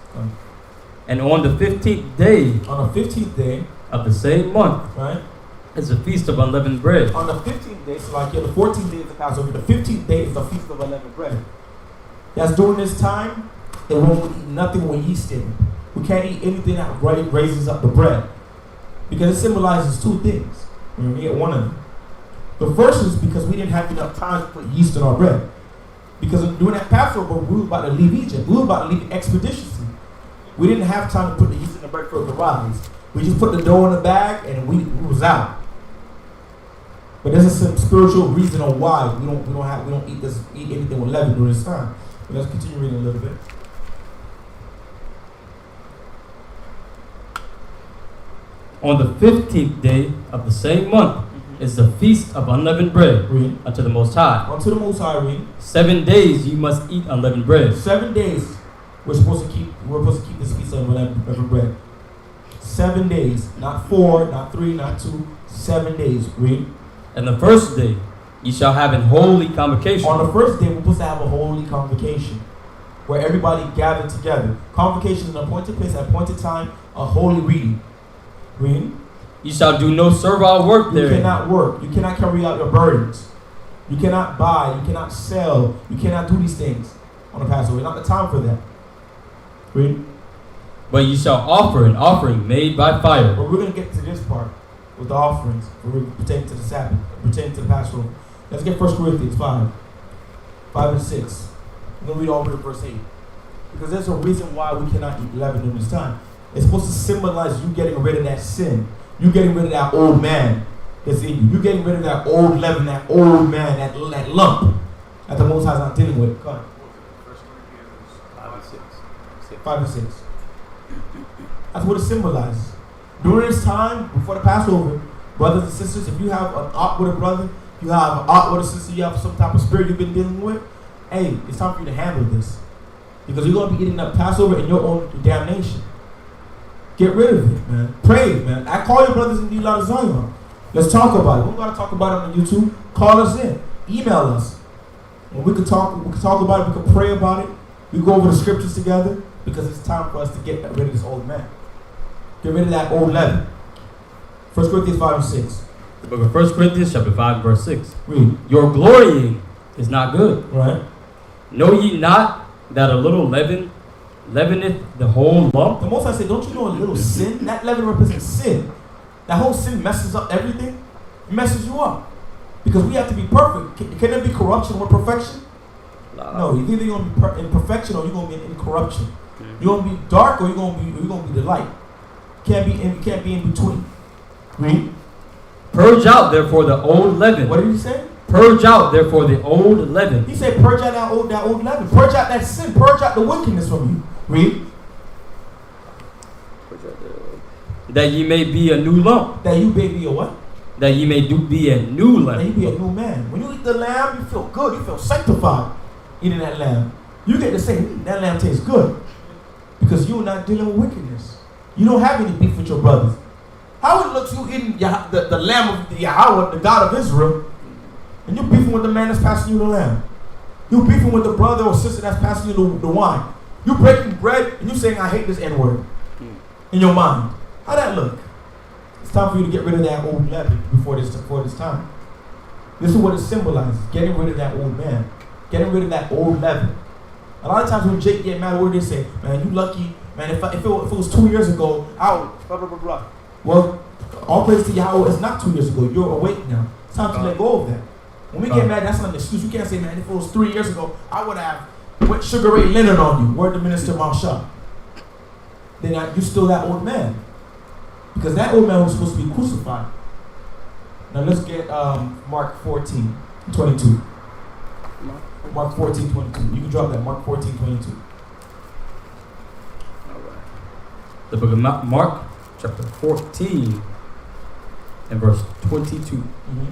D: And on the 15th day
C: On the 15th day,
D: of the same month
C: right?
D: is the feast of unleavened bread.
C: On the 15th day, so like the 14th day is the Passover. The 15th day is the Feast of Unleavened Bread. That's during this time, it won't eat nothing with yeast in it. We can't eat anything that raises up the bread. Because it symbolizes two things. We get one of them. The first is because we didn't have enough time to put yeast in our bread. Because during that Passover, we were about to leave Egypt. We were about to leave expeditiously. We didn't have time to put the yeast in the bread for it to rise. We just put the dough in the bag and we was out. But there's some spiritual reason on why we don't eat anything with leaven during this time. But let's continue reading a little bit.
D: On the 15th day of the same month is the feast of unleavened bread
C: Read.
D: unto the Most High.
C: Unto the Most High, read.
D: 7 days you must eat unleavened bread.
C: 7 days we're supposed to keep this feast of unleavened bread. 7 days, not 4, not 3, not 2. 7 days. Read.
D: And the first day ye shall have an holy convocation.
C: On the first day, we're supposed to have a holy convocation where everybody gathered together. Convocation is an appointed place, at appointed time, a holy reading. Read.
D: You shall do no servile work
C: You
D: there.
C: cannot work. You cannot carry out your burdens. You cannot buy. You cannot sell. You cannot do these things on the Passover. It's not the time for that. Read.
D: But ye shall offer an offering made by fire.
C: But we're going to get to this part with the offerings pertaining to the Sabbath, pertaining to the Passover. Let's get 1 Corinthians 5 and 6. We're going to read all the way to verse 8. Because there's a reason why we cannot eat leaven during this time. It's supposed to symbolize you getting rid of that sin. You getting rid of that old man that's in you. You getting rid of that old leaven, that old man, that lump that the Most High is not dealing with. Go ahead.
F: 5 and 6.
C: 5 and 6. That's what it symbolizes. During this time, before the Passover, brothers and sisters, if you have an ought with a brother, you have an ought with a sister, you have some type of spirit you've been dealing with, hey, it's time for you to handle this. Because you're going to be eating that Passover in your own damnation. Get rid of it, man. Pray, man. I call your brothers in the lot of Zion. Let's talk about it. We don't got to talk about it on YouTube. Call us in. Email us. And we can talk about it. We can pray about it. We go over the scriptures together because it's time for us to get rid of this old man. Get rid of that old leaven. 1 Corinthians 5 and 6.
D: The book of 1 Corinthians chapter 5 verse 6.
C: Read.
D: Your glorying is not good.
C: Right.
D: Know ye not that a little leaven leaveneth the whole lump?
C: The Most High said, don't you know a little sin? That leaven represents sin. That whole sin messes up everything. It messes you up. Because we have to be perfect. Can there be corruption with perfection? No, you're either going to be in perfection or you're going to be in corruption.
F: Mm-hmm.
C: You're going to be dark or you're going to be the light. Can't be in between. Read.
D: Purge out therefore the old leaven.
C: What did he say?
D: Purge out therefore the old leaven.
C: He said, purge out that old leaven. Purge out that sin. Purge out the wickedness from you. Read.
D: That ye may be a new lump.
C: That you may be a what?
D: That ye may be a new
C: That you
D: lamb.
C: be a new man. When you eat the lamb, you feel good. You feel sanctified eating that lamb. You get to say, that lamb tastes good. Because you're not dealing with wickedness. You don't have any beef with your brothers. How it looks you eating the lamb of Yahweh, the God of Israel, and you're beefing with the man that's passing you the lamb. You're beefing with the brother or sister that's passing you the wine. You're breaking bread and you're saying, I hate this N-word in your mind. How that look? It's time for you to get rid of that old leaven before this time. This is what it symbolizes, getting rid of that old man. Getting rid of that old leaven. A lot of times when Jake get mad, what do they say? Man, you lucky. Man, if it was 2 years ago, I would blah, blah, blah, blah. Well, all praise to Yahweh, it's not 2 years ago. You're awake now. It's time to let go of that. When we get mad, that's not an excuse. You can't say, man, if it was 3 years ago, I would have put Sugar Ray Leonard on you. Word the minister Marsha. Then you still that old man. Because that old man was supposed to be crucified. Now let's get Mark 14, 22. Mark 14, 22. You can drop that. Mark 14, 22.
D: The book of Mark chapter 14 and verse 22.
C: Mm-hmm.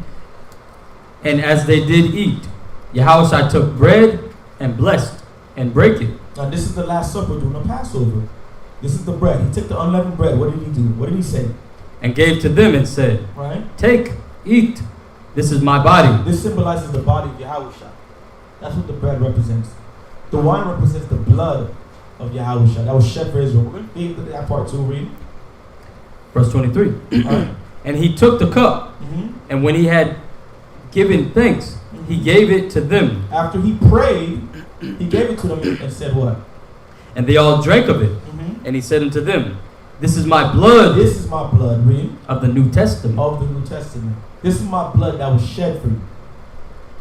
D: And as they did eat, Yahushua took bread and blessed and brake it.
C: Now this is the Last Supper during the Passover. This is the bread. He took the unleavened bread. What did he do? What did he say?
D: And gave to them and said,
C: Right?
D: Take, eat, this is my body.
C: This symbolizes the body of Yahushua. That's what the bread represents. The wine represents the blood of Yahushua. That was shed for Israel. We're going to read that part too. Read.
D: Verse 23.
C: Right.
D: And he took the cup, and when he had given thanks, he gave it to them.
C: After he prayed, he gave it to them and said what?
D: And they all drank of it. And he said unto them, This is my blood.
C: This is my blood, read.
D: Of the New Testament.
C: Of the New Testament. This is my blood that was shed for you.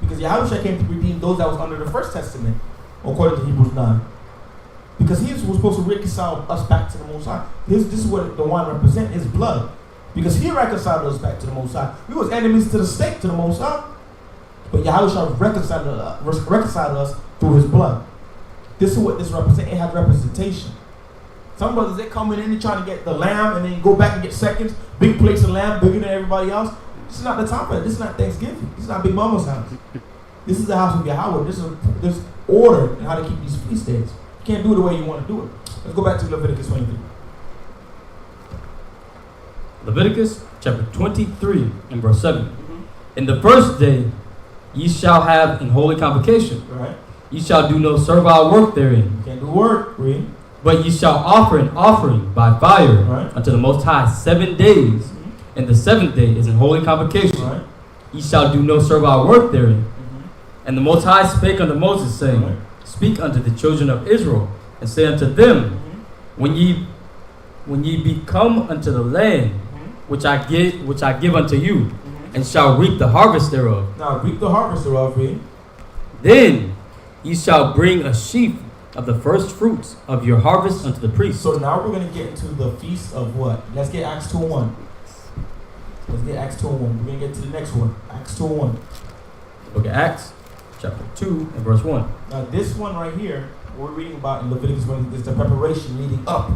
C: Because Yahushua came to redeem those that was under the First Testament, according to Hebrews 9. Because Because he was supposed to reconcile us back to the Most High. This is what the wine represents, his blood. Because he reconciled us back to the Most High. We was enemies to the stake, to the Most High. But Yahushua reconciled us through his blood. This is what this represents. It has representation. Some brothers, they come in, they trying to get the lamb, and then go back and get seconds. Big plates of lamb, bigger than everybody else. This is not the time for that. This is not Thanksgiving. This is not Big Mama's house. This is the house of Yahweh. This order in how to keep these feast days. You can't do it the way you want to do it. Let's go back to Leviticus 23.
D: Leviticus chapter 23 and verse 7. In the first day ye shall have an holy convocation.
C: Right.
D: Ye shall do no servile work therein.
C: You can't do work. Read.
D: But ye shall offer an offering by fire
C: Right.
D: unto the Most High 7 days. And the 7th day is an holy convocation.
C: Right.
D: Ye shall do no servile work therein. And the Most High spake unto Moses, saying,
C: Right.
D: Speak unto the children of Israel, and say unto them, when ye be come unto the land which I give unto you, and shall reap the harvest thereof.
C: Now reap the harvest thereof, read.
D: Then ye shall bring a sheaf of the first fruits of your harvest unto the priest.
C: So now we're going to get into the feast of what? Let's get Acts 2:1. Let's get Acts 2:1. We're going to get to the next one. Acts 2:1.
D: Look at Acts chapter 2 and verse 1.
C: Now this one right here, we're reading about in Leviticus 20, is the preparation leading up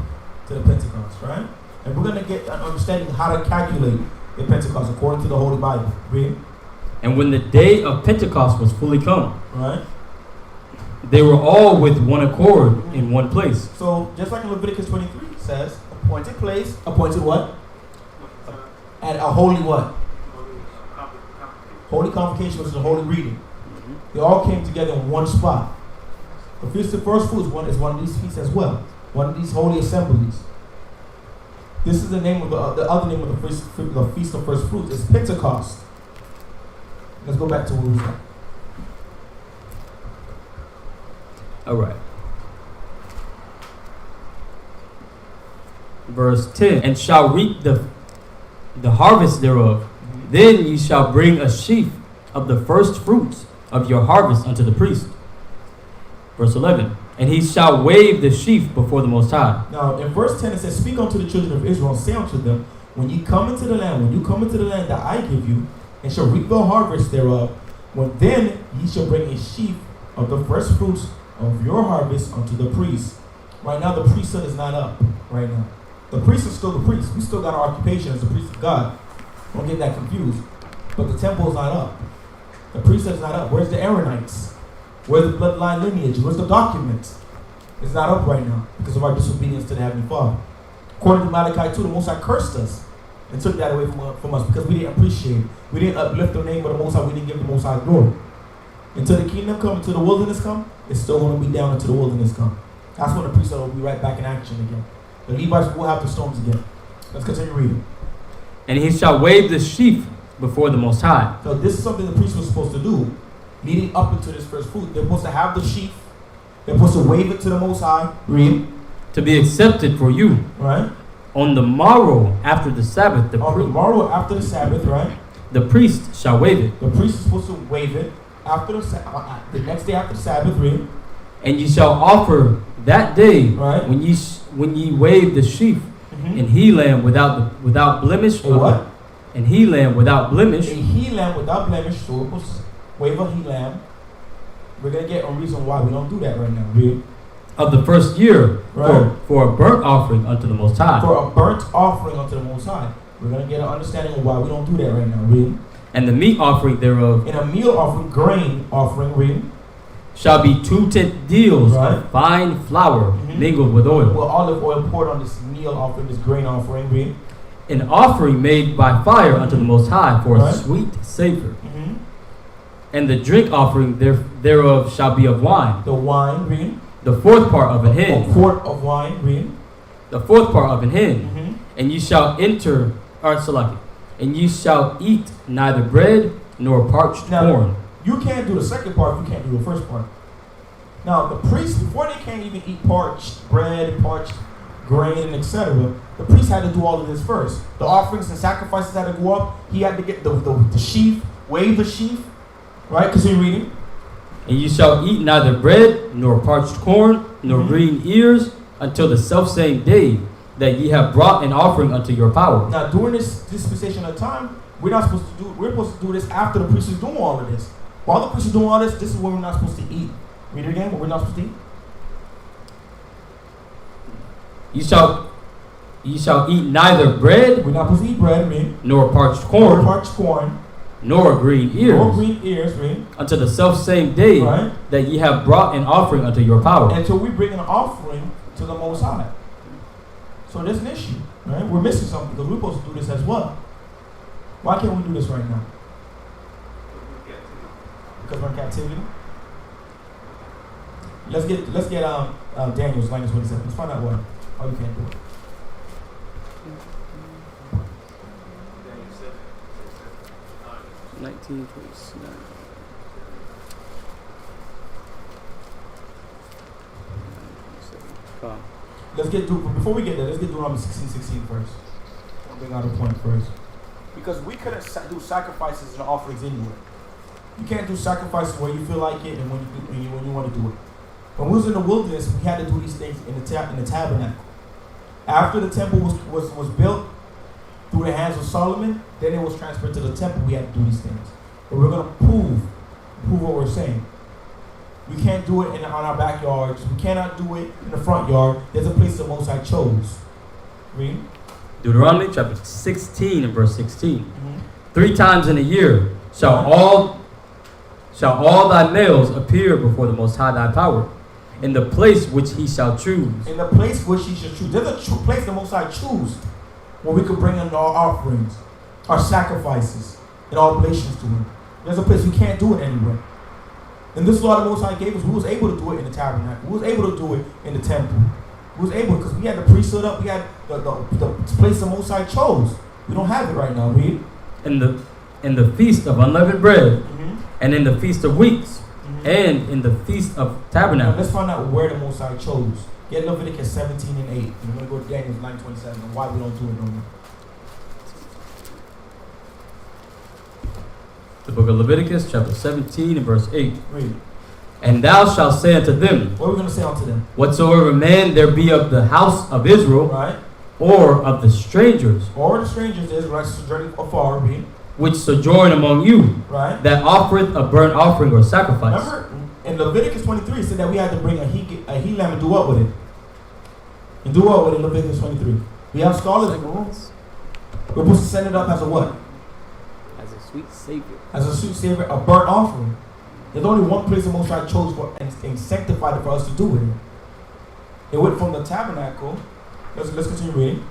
C: to the Pentecost, right? And we're going to get an understanding how to calculate the Pentecost according to the Holy Bible. Read.
D: And when the day of Pentecost was fully come,
C: Right?
D: they were all with one accord in one place.
C: So just like in Leviticus 23 it says, appointed place, appointed what? At a holy what? Holy convocation, which is a holy reading. They all came together in one spot. The Feast of First Fruits is one of these feasts as well. One of these holy assemblies. This is the name of the other name of the Feast of First Fruits is Pentecost. Let's go back to where we were.
D: All right. Verse 10. And shall reap the harvest thereof. Then ye shall bring a sheaf of the first fruits of your harvest unto the priest. Verse 11. And he shall wave the sheaf before the Most High.
C: Now in verse 10 it says, Speak unto the children of Israel and say unto them, when you come into the land that I give you, and shall reap the harvest thereof, when then ye shall bring a sheaf of the first fruits of your harvest unto the priest. Right now the priesthood is not up. Right now. The priest is still the priest. We still got our occupation as the priest of God. Don't get that confused. But the temple is not up. The priesthood is not up. Where's the Aaronites? Where's the bloodline lineage? Where's the documents? It's not up right now because of our disobedience to the Heavenly Father. According to Malachi 2, the Most High cursed us and took that away from us because we didn't appreciate it. We didn't uplift the name of the Most High. We didn't give the Most High glory. Until the kingdom come, until the wilderness come, it's still going to be down until the wilderness come. That's when the priesthood will be right back in action again. The Levites will have the storms again. Let's continue reading.
D: And he shall wave the sheaf before the Most High.
C: So this is something the priest was supposed to do leading up into this first fruit. They're supposed to have the sheaf. They're supposed to wave it to the Most High. Read.
D: To be accepted for you.
C: Right.
D: On the morrow after the Sabbath,
C: the Sabbath, right?
D: The priest shall wave it.
C: The priest is supposed to wave it after the next day after the Sabbath, read.
D: And ye shall offer that day,
C: right,
D: when ye wave the sheaf, and he lamb without blemish.
C: What?
D: And he lamb without blemish.
C: A he lamb without blemish. So it was wave a he lamb. We're gonna get a reason why we don't do that right now. Read.
D: Of the first year,
C: right,
D: for a burnt offering unto the Most High.
C: For a burnt offering unto the Most High. We're gonna get an understanding of why we don't do that right now. Read.
D: And the meat offering thereof.
C: And a meal offering, grain offering, read.
D: Shall be 2 tenth deals
C: right,
D: of fine flour mingled with oil.
C: Well, olive oil poured on this meal offering, this grain offering, read.
D: An offering made by fire unto the Most High for a sweet savor. And the drink offering thereof shall be of wine.
C: The wine, read.
D: The fourth part of an hin.
C: A quart of wine, read.
D: The fourth part of an hin. And ye shall enter, and ye shall eat neither bread nor parched corn.
C: You can't do the second part, you can't do the first part. Now, the priests, before they can't even eat parched bread, parched grain, and etc., the priest had to do all of this first. The offerings and sacrifices had to go up. He had to get the sheaf, wave the sheaf, right? Because you're reading.
D: And you shall eat neither bread nor parched corn, nor green ears, until the selfsame day that ye have brought an offering unto your power.
C: Now, during this dispensation of time, we're supposed to do this after the priest is doing all of this. While the priest is doing all this, this is what we're not supposed to eat. Read it again, what we're not supposed to eat.
D: Ye shall eat neither bread,
C: We're not supposed to eat bread, read.
D: nor parched
C: Or
D: corn,
C: parched corn.
D: nor green ears,
C: Nor green ears, read.
D: until the selfsame day
C: Right.
D: that ye have brought an offering unto your power.
C: Until we bring an offering to the Most High. So there's an issue, right? We're missing something because we're supposed to do this as well. Why can't we do this right now? Because we're in captivity. Let's get Daniel's minus 27. Let's find out why you can't do it.
E: Daniel 7.
D: 1929.
C: Before we get there, let's get Deuteronomy 16:16 first. I'll bring out a point first. Because we couldn't do sacrifices and offerings anyway. You can't do sacrifices where you feel like it and when you want to do it. When we was in the wilderness, we had to do these things in the tabernacle. After the temple was built through the hands of Solomon, then it was transferred to the temple. We had to do these things. But we're going to prove what we're saying. We can't do it on our backyards. We cannot do it in the front yard. There's a place the Most High chose. Read.
D: Deuteronomy chapter 16 and verse 16. 3 times in a year shall all thy males appear before the Most High thy power, in the place which he shall choose.
C: In the place which he shall choose. There's a place the Most High choose where we could bring in our offerings, our sacrifices, and our oblations to him. There's a place we can't do it anywhere. And this law the Most High gave us, we was able to do it in the tabernacle. We was able to do it in the temple. We was able because we had the priesthood up. We had the place the Most High chose. We don't have it right now. Read.
D: In the feast of unleavened bread, and in the feast of weeks, and in the feast of tabernacles.
C: Now let's find out where the Most High chose. Get Leviticus 17 and 8. And we're going to go to Daniel 9:27 and why we don't do it no more.
D: The book of Leviticus, chapter 17 and verse 8.
C: Read.
D: And thou shalt say unto them,
C: What are we going to say unto them?
D: whatsoever man there be of the house of Israel,
C: Right.
D: or of the strangers,
C: Or the strangers, the Israelites sojourning afar, read.
D: which sojourn among you,
C: Right.
D: that offereth a burnt offering or sacrifice.
C: Remember, in Leviticus 23, it said that we had to bring a he lamb and do what with it? And do what with it in Leviticus 23? We have scarlet bulls. We're supposed to send it up as a what?
F: As a sweet savior.
C: As a sweet savor, a burnt offering. There's only one place the Most High chose for and sanctified it for us to do it. It went from the tabernacle. Let's continue reading.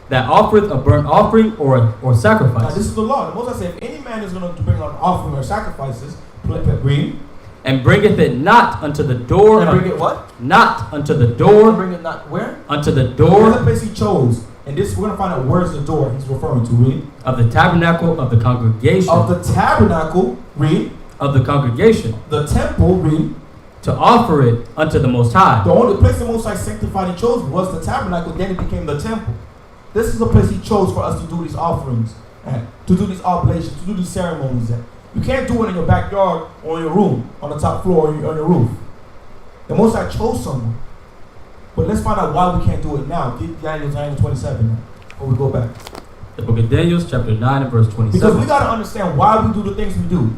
D: That offereth a burnt offering or
C: Now
D: sacrifice.
C: this is the law. The Most High said, if any man is going to bring an offering or sacrifices, read.
D: And bringeth it not unto the door.
C: And bring it what?
D: Not unto the
C: Or
D: door.
C: bring it not where?
D: Unto the
C: Where's
D: door
C: the place he chose? And this, we're going to find out where's the door he's referring to. Read.
D: of the tabernacle of the congregation.
C: Of the tabernacle, read.
D: Of the congregation.
C: The temple, read.
D: To offer it unto the Most High.
C: The only place the Most High sanctified and chose was the tabernacle, then it became the temple. This is the place he chose for us to do these offerings at, to do these oblations, to do these ceremonies at. You can't do it in your backyard or in your room, on the top floor or on your roof. The Most High chose someone. But let's find out why we can't do it now. Get Daniel 9:27 now, before we go back.
D: The book of Daniel, chapter 9 and verse 27.
C: Because we got to understand why we do the things we do.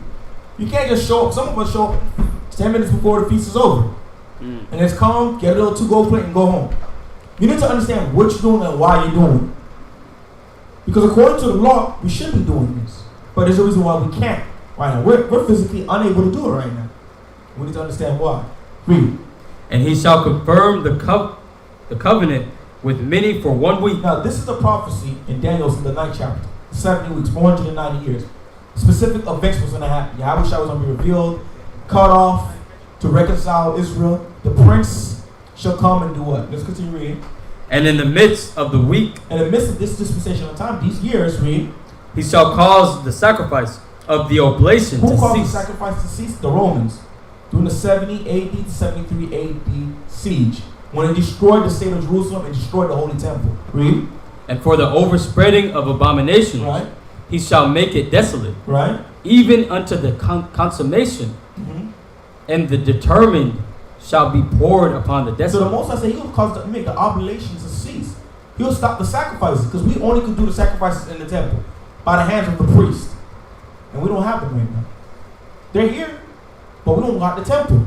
C: You can't just show up. Some of us show up 10 minutes before the feast is over. And it's come, get a little to-go plate and go home. You need to understand what you're doing and why you're doing it. Because according to the law, we should be doing this. But there's a reason why we can't right now. We're physically unable to do it right now. We need to understand why. Read.
D: And he shall confirm the covenant with many for 1 week.
C: Now, this is the prophecy in Daniel's in the 9th chapter. 70 weeks, 490 years. Specific events was going to happen. Yahweh was going to be revealed, cut off, to reconcile Israel. The prince shall come and do what? Let's continue reading.
D: And in the midst of the week,
C: In the midst of this dispensation of time, these years, read.
D: he shall cause the sacrifice of the oblation
C: Who
D: to
C: caused the
D: cease.
C: sacrifice to cease? The Romans. During the 70 AD to 73 AD siege. When it destroyed the state of Jerusalem and destroyed the Holy Temple. Read.
D: And for the overspreading of abominations,
C: Right.
D: he shall make it desolate,
C: Right.
D: even unto the consummation and the determined shall be poured upon the
C: So the
D: desolate.
C: Most High said He will cause to make the oblations to cease. He'll stop the sacrifices because we only could do the sacrifices in the temple by the hands of the priest, and we don't have them right now. They're here, but we don't got the temple,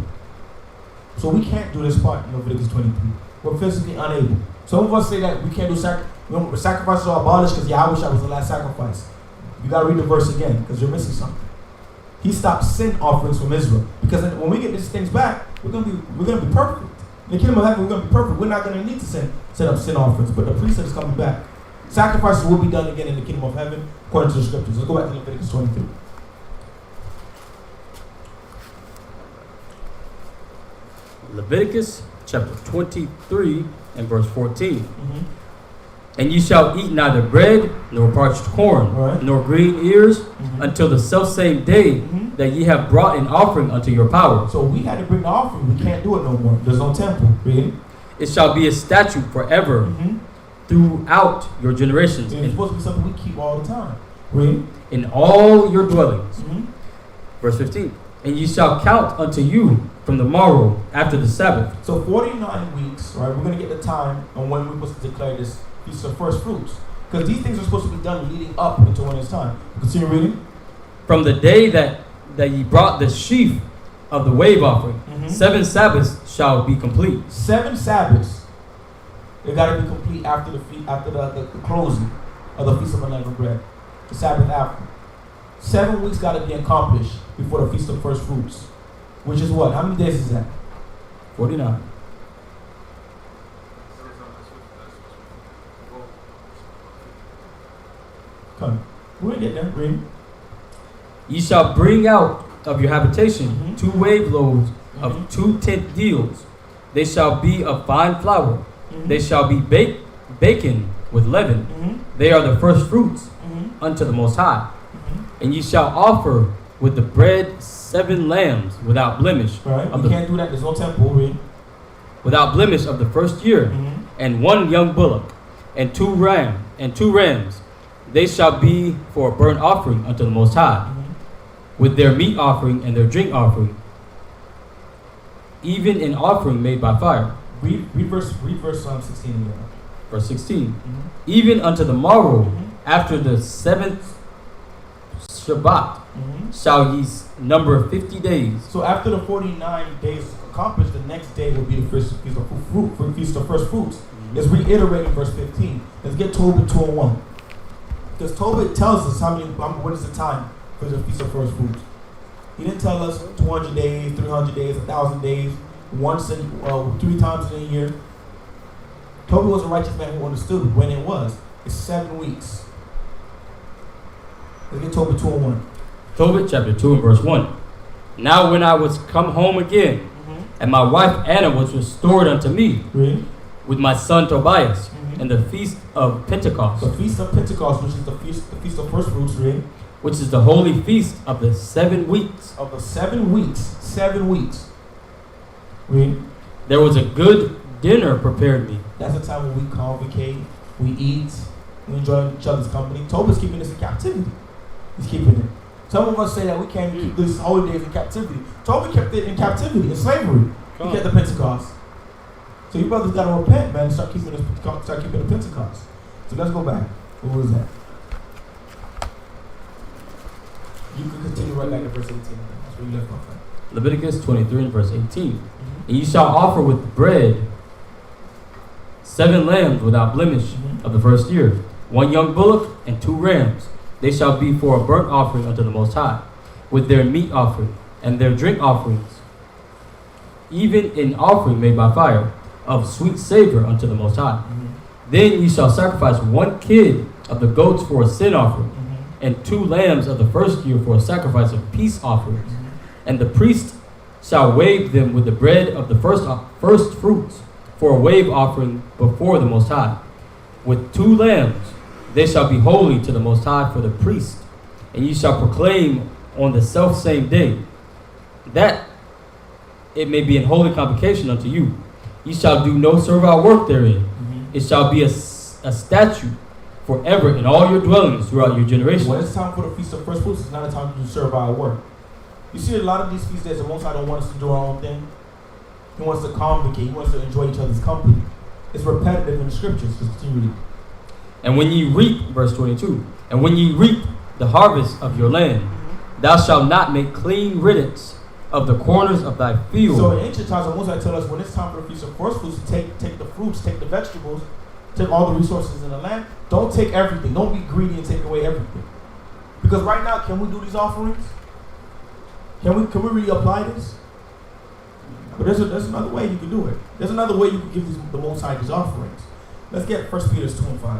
C: so we can't do this part in Leviticus 23. We're physically unable. Some of us say that we can't do sacrifices are abolished because Yahweh was the last sacrifice. You got to read the verse again because you're missing something. He stopped sin offerings from Israel because when we get these things back, we're gonna be perfect. In the kingdom of heaven, we're gonna be perfect. We're not gonna need to set up sin offerings, but the priesthood is coming back. Sacrifices will be done again in the kingdom of heaven according to the scriptures. Let's go back to Leviticus 23.
D: Leviticus chapter 23 and verse 14. And ye shall eat neither bread, nor parched corn,
C: Right.
D: nor green ears, until the selfsame day that ye have brought an offering unto your power.
C: So we had to bring the offering. We can't do it no more. There's no temple. Read.
D: It shall be a statute forever throughout your generations
C: It's supposed to be something we keep all the time. Read.
D: in all your dwellings. Verse 15. And ye shall count unto you from the morrow after the Sabbath.
C: So 49 weeks, right? We're going to get the time on when we're supposed to declare this Feast of First Fruits. Because these things are supposed to be done leading up until when it's time. Continue reading.
D: From the day that ye brought the sheaf of the wave offering, 7 Sabbaths shall be complete.
C: 7 Sabbaths. They got to be complete after the closing of the Feast of Unleavened Bread. The Sabbath after. 7 weeks got to be accomplished before the Feast of First Fruits. Which is what? How many days is that?
D: 49.
C: Come. We'll get there. Read.
D: Ye shall bring out of your habitation 2 wave loaves of 2 tenth deals. They shall be of fine flour. They shall be baken with leaven. They are the first fruits unto the Most High. And ye shall offer with the bread 7 lambs without blemish.
C: Right. We can't do that. There's no temple. Read.
D: Without blemish of the first year, and 1 young bullock, and 2 rams. They shall be for a burnt offering unto the Most High, with their meat offering and their drink offering, even an offering made by fire.
C: Read verse 16 again.
D: Verse 16. Even unto the morrow, after the 7th Shabbat, shall ye number 50 days.
C: So after the 49 days accomplished, the next day will be the Feast of First Fruits. Let's reiterate in verse 15. Let's get Tobit 2:1. Because Tobit tells us what is the time for the Feast of First Fruits. He didn't tell us 200 days, 300 days, 1,000 days, 3 times in a year. Tobit was a righteous man who understood when it was. It's 7 weeks. Let's get Tobit 2:1.
D: Tobit chapter 2 and verse 1. Now when I was come home again, and my wife Anna was restored unto me,
C: Read.
D: with my son Tobias, and the feast of Pentecost,
C: The Feast of Pentecost, which is the feast of First Fruits, read.
D: which is the holy feast of the 7 weeks.
C: Of the 7 weeks. 7 weeks. Read.
D: There was a good dinner prepared me.
C: That's the time when we convocate, we eat, we enjoy each other's company. Tobit's keeping us in captivity. He's keeping it. Some of us say that we can't keep these holidays in captivity. Tobit kept it in captivity, in slavery. He kept the Pentecost. So you brothers got to repent, man, and start keeping the Pentecost. So let's go back. What was that? You can continue right back to verse 18. That's where you left off at.
D: Leviticus 23 and verse 18. And ye shall offer with bread 7 lambs without blemish of the first year, 1 young bullock and 2 rams. They shall be for a burnt offering unto the Most High, with their meat offering and their drink offerings, even an offering made by fire, of sweet savor unto the Most High. Then ye shall sacrifice 1 kid of the goats for a sin offering, and 2 lambs of the first year for a sacrifice of peace offerings. And the priest shall wave them with the bread of the first fruits for a wave offering before the Most High. With 2 lambs they shall be holy to the Most High for the priest. And ye shall proclaim on the selfsame day, that it may be an holy convocation unto you. Ye shall do no servile work therein. It shall be a statute forever in all your dwellings throughout your generations.
C: When it's time for the Feast of First Fruits, it's not a time to do servile work. You see, a lot of these feast days, the Most High don't want us to do our own thing. He wants to convocate. He wants to enjoy each other's company. It's repetitive in the scriptures. Just continue reading.
D: And when ye reap, verse 22, and when ye reap the harvest of your land, thou shalt not make clean riddance of the corners of thy field.
C: So in ancient times, Moses tell us when it's time for the feast of first fruits, take the fruits, take the vegetables, take all the resources in the land. Don't take everything. Don't be greedy and take away everything. Because right now, can we do these offerings? Can we really apply this? But there's another way you can do it. There's another way you can give the Most High these offerings. Let's get 1 Peter 2:5.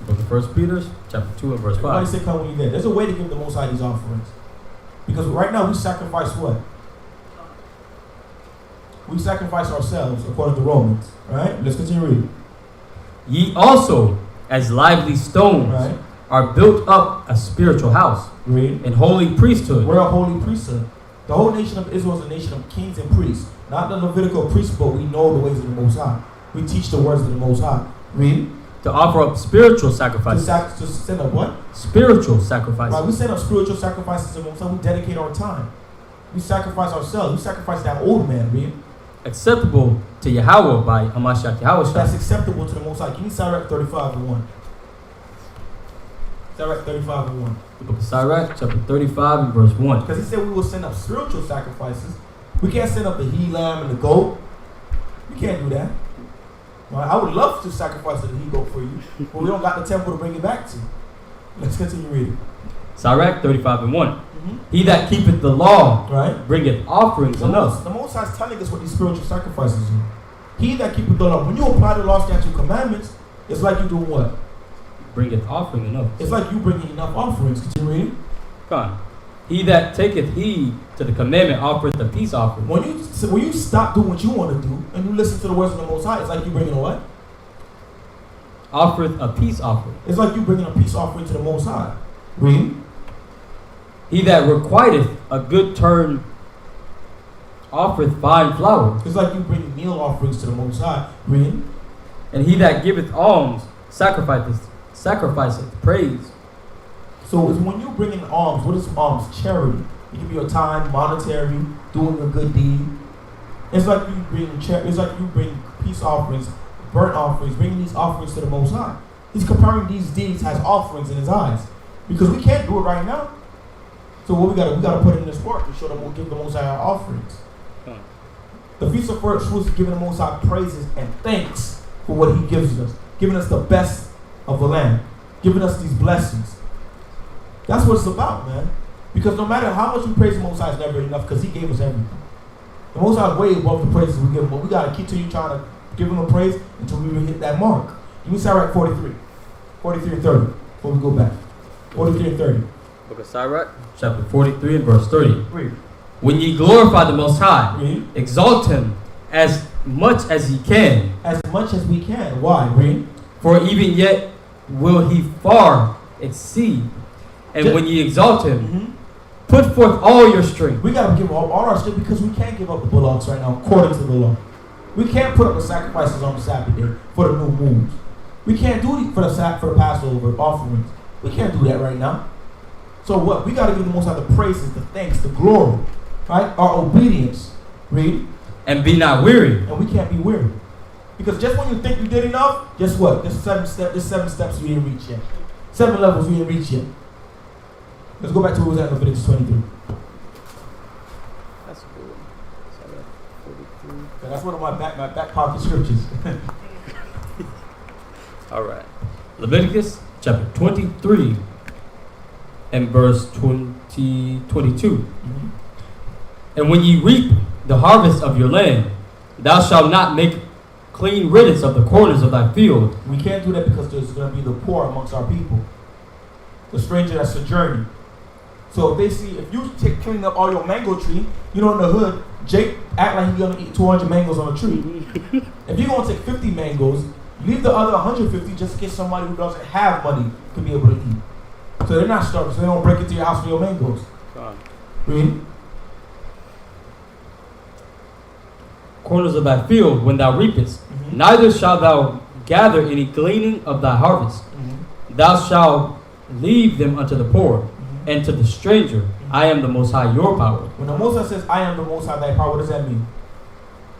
D: Book of 1 Peter, chapter 2 and verse 5.
C: Everybody say, come when you're there. There's a way to give the Most High these offerings. Because right now we sacrifice what? We sacrifice ourselves according to Romans. Right? Let's continue reading.
D: Ye also, as lively stones,
C: Right?
D: are built up a spiritual house,
C: Read.
D: and holy priesthood.
C: We're a holy priesthood. The whole nation of Israel is a nation of kings and priests. Not the Levitical priests, but we know the ways of the Most High. We teach the words of the Most High. Read.
D: To offer up spiritual sacrifices.
C: To send up what?
D: Spiritual sacrifices.
C: Right, we send up spiritual sacrifices to the Most High. We dedicate our time. We sacrifice ourselves. We sacrifice that old man, read.
D: Acceptable to Yahweh by Hamashiach Yahweh.
C: That's acceptable to the Most High. Give me Sirach 35:1. Sirach 35:1.
D: The book of Sirach, chapter 35 and verse 1.
C: Because he said we will send up spiritual sacrifices. We can't send up the he lamb and the goat. We can't do that. Right? I would love to sacrifice the he goat for you, but we don't got the temple to bring it back to. Let's continue reading.
D: Sirach 35 and 1. He that keepeth the law,
C: Right?
D: bringeth offerings
C: The
D: enough.
C: Most High is telling us what these spiritual sacrifices are. He that keepeth the law. When you apply the law, statute, commandments, it's like you doing what?
D: Bringeth offering enough.
C: It's like you bringing enough offerings. Continue reading.
D: Come on. He that taketh heed to the commandment offereth a peace offering.
C: When you stop doing what you want to do and you listen to the words of the Most High, it's like you bringing a what?
D: Offereth a peace offering.
C: It's like you bringing a peace offering to the Most High. Read.
D: He that requiteth a good turn offereth fine flour.
C: It's like you bringing meal offerings to the Most High. Read.
D: And he that giveth alms sacrificeth praise.
C: So it's when you bring in alms. What is alms? Charity. It can be your time, monetary, doing a good deed. It's like you bring It's like you bring peace offerings, burnt offerings, bringing these offerings to the Most High. He's comparing these deeds as offerings in his eyes, because we can't do it right now. So what we gotta put in this work to show that we'll give the Most High our offerings. The Feast of First Fruits is giving the Most High praises and thanks for what He gives us, giving us the best of the land, giving us these blessings. That's what it's about, man. Because no matter how much we praise the Most High, it's never enough, because He gave us everything. The Most High is way above the praises we give Him, but we gotta continue trying to give Him a praise until we hit that mark. Give me Sirach 43 and 30 before we go back. 43 and 30.
D: Book of Sirach, chapter 43 and verse 30.
C: Read.
D: When ye glorify the Most High,
C: Read.
D: exalt Him as much as ye can.
C: As much as we can. Why? Read.
D: For even yet will He far exceed. And when ye exalt Him, put forth all your strength.
C: We gotta give up all our strength, because we can't give up the bullocks right now according to the law. We can't put up the sacrifices on the Sabbath day for the new moons. We can't do it for the Passover offerings. We can't do that right now. So what? We gotta give the Most High the praises, the thanks, the glory, right? Our obedience. Read.
D: And be not weary.
C: And we can't be weary, because just when you think you did enough, guess what? There's seven steps we didn't reach yet. 7 levels we didn't reach yet. Let's go back to what was at Leviticus 23.
F: That's cool. Sirach 43.
C: That's one of my back pocket scriptures.
D: All right. Leviticus chapter 23 and verse 22. And when ye reap the harvest of your land, thou shalt not make clean riddance of the corners of thy field.
C: We can't do that because there's going to be the poor amongst our people, the stranger that's sojourning. So basically, if you clean up all your mango tree, you know, in the hood, Jake act like he's going to eat 200 mangoes on a tree. If you're going to take 50 mangoes, leave the other 150 just in case somebody who doesn't have money can be able to eat. So they're not starving, so they don't break into your house for your mangoes. Read.
D: Corners of thy field when thou reapest, neither shalt thou gather any gleaning of thy harvest. Thou shalt leave them unto the poor, and to the stranger, I am the Most High, your power.
C: When the Most High says, I am the Most High, thy power, what does that mean?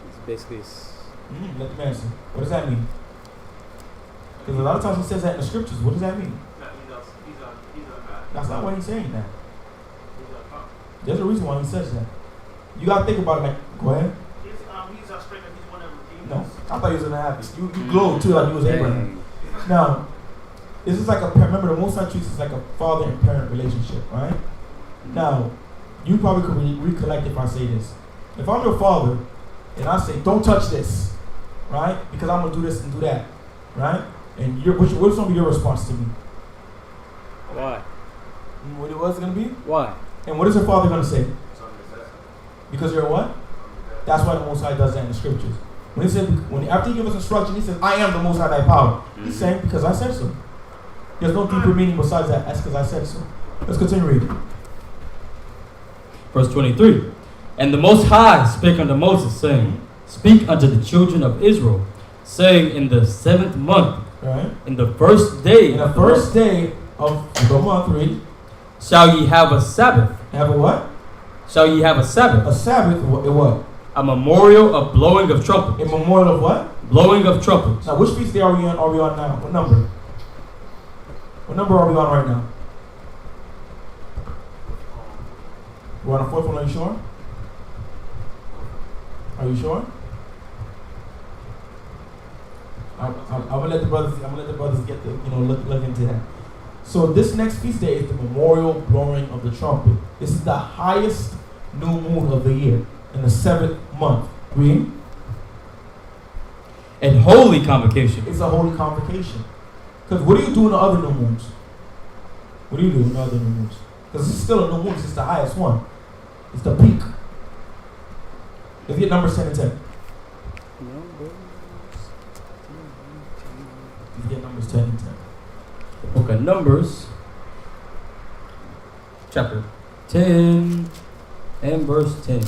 F: It's basically.
C: Let me answer. What does that mean? Because a lot of times he says that in the scriptures. What does that mean?
E: He's a God.
C: That's not why he's saying that.
E: He's a God.
C: There's a reason why he says that. You gotta think about it. Like, go ahead.
E: He's a stranger. He's one of the
C: No,
E: demons.
C: I thought he was gonna have it. You glowed too, like he was Abraham. Now, this is like a remember the Most High treats is like a father and parent relationship, right? Now, you probably could recollect if I say this. If I'm your father and I say, don't touch this, right? Because I'm gonna do this and do that, right? And what's gonna be your response to me?
F: Why?
C: What it was gonna be?
F: Why?
C: And what is your father gonna say? Because you're what? That's why the Most High does that in the scriptures. When he said, after he gives us instruction, he says, I am the Most High thy power. He's saying, because I said so. There's no deeper meaning besides that. That's because I said so. Let's continue reading.
D: Verse 23. And the Most High spake unto Moses, saying, Speak unto the children of Israel, saying, In the 7th month,
C: Right?
D: in the first day,
C: In the first day of the month, read.
D: shall ye have a Sabbath.
C: Have a what?
D: Shall ye have a Sabbath,
C: A Sabbath. What?
D: a memorial of blowing of trumpets.
C: A memorial of what?
D: Blowing of trumpets.
C: Now, which feast day are we on? Are we on now? What number? What number are we on right now? We're on the 4th one. Are you sure? Are you sure? I'm gonna let the brothers get the look into that. So this next feast day is the memorial blowing of the trumpet. This is the highest new moon of the year in the 7th month. Read.
D: And holy convocation.
C: It's a holy convocation. Because what do you do in the other new moons? What do you do in the other new moons? Because it's still a new moon. It's the highest one. It's the peak. Let's get Numbers 10 and 10. Let's get Numbers 10 and 10.
D: The book of Numbers, chapter 10 and verse 10.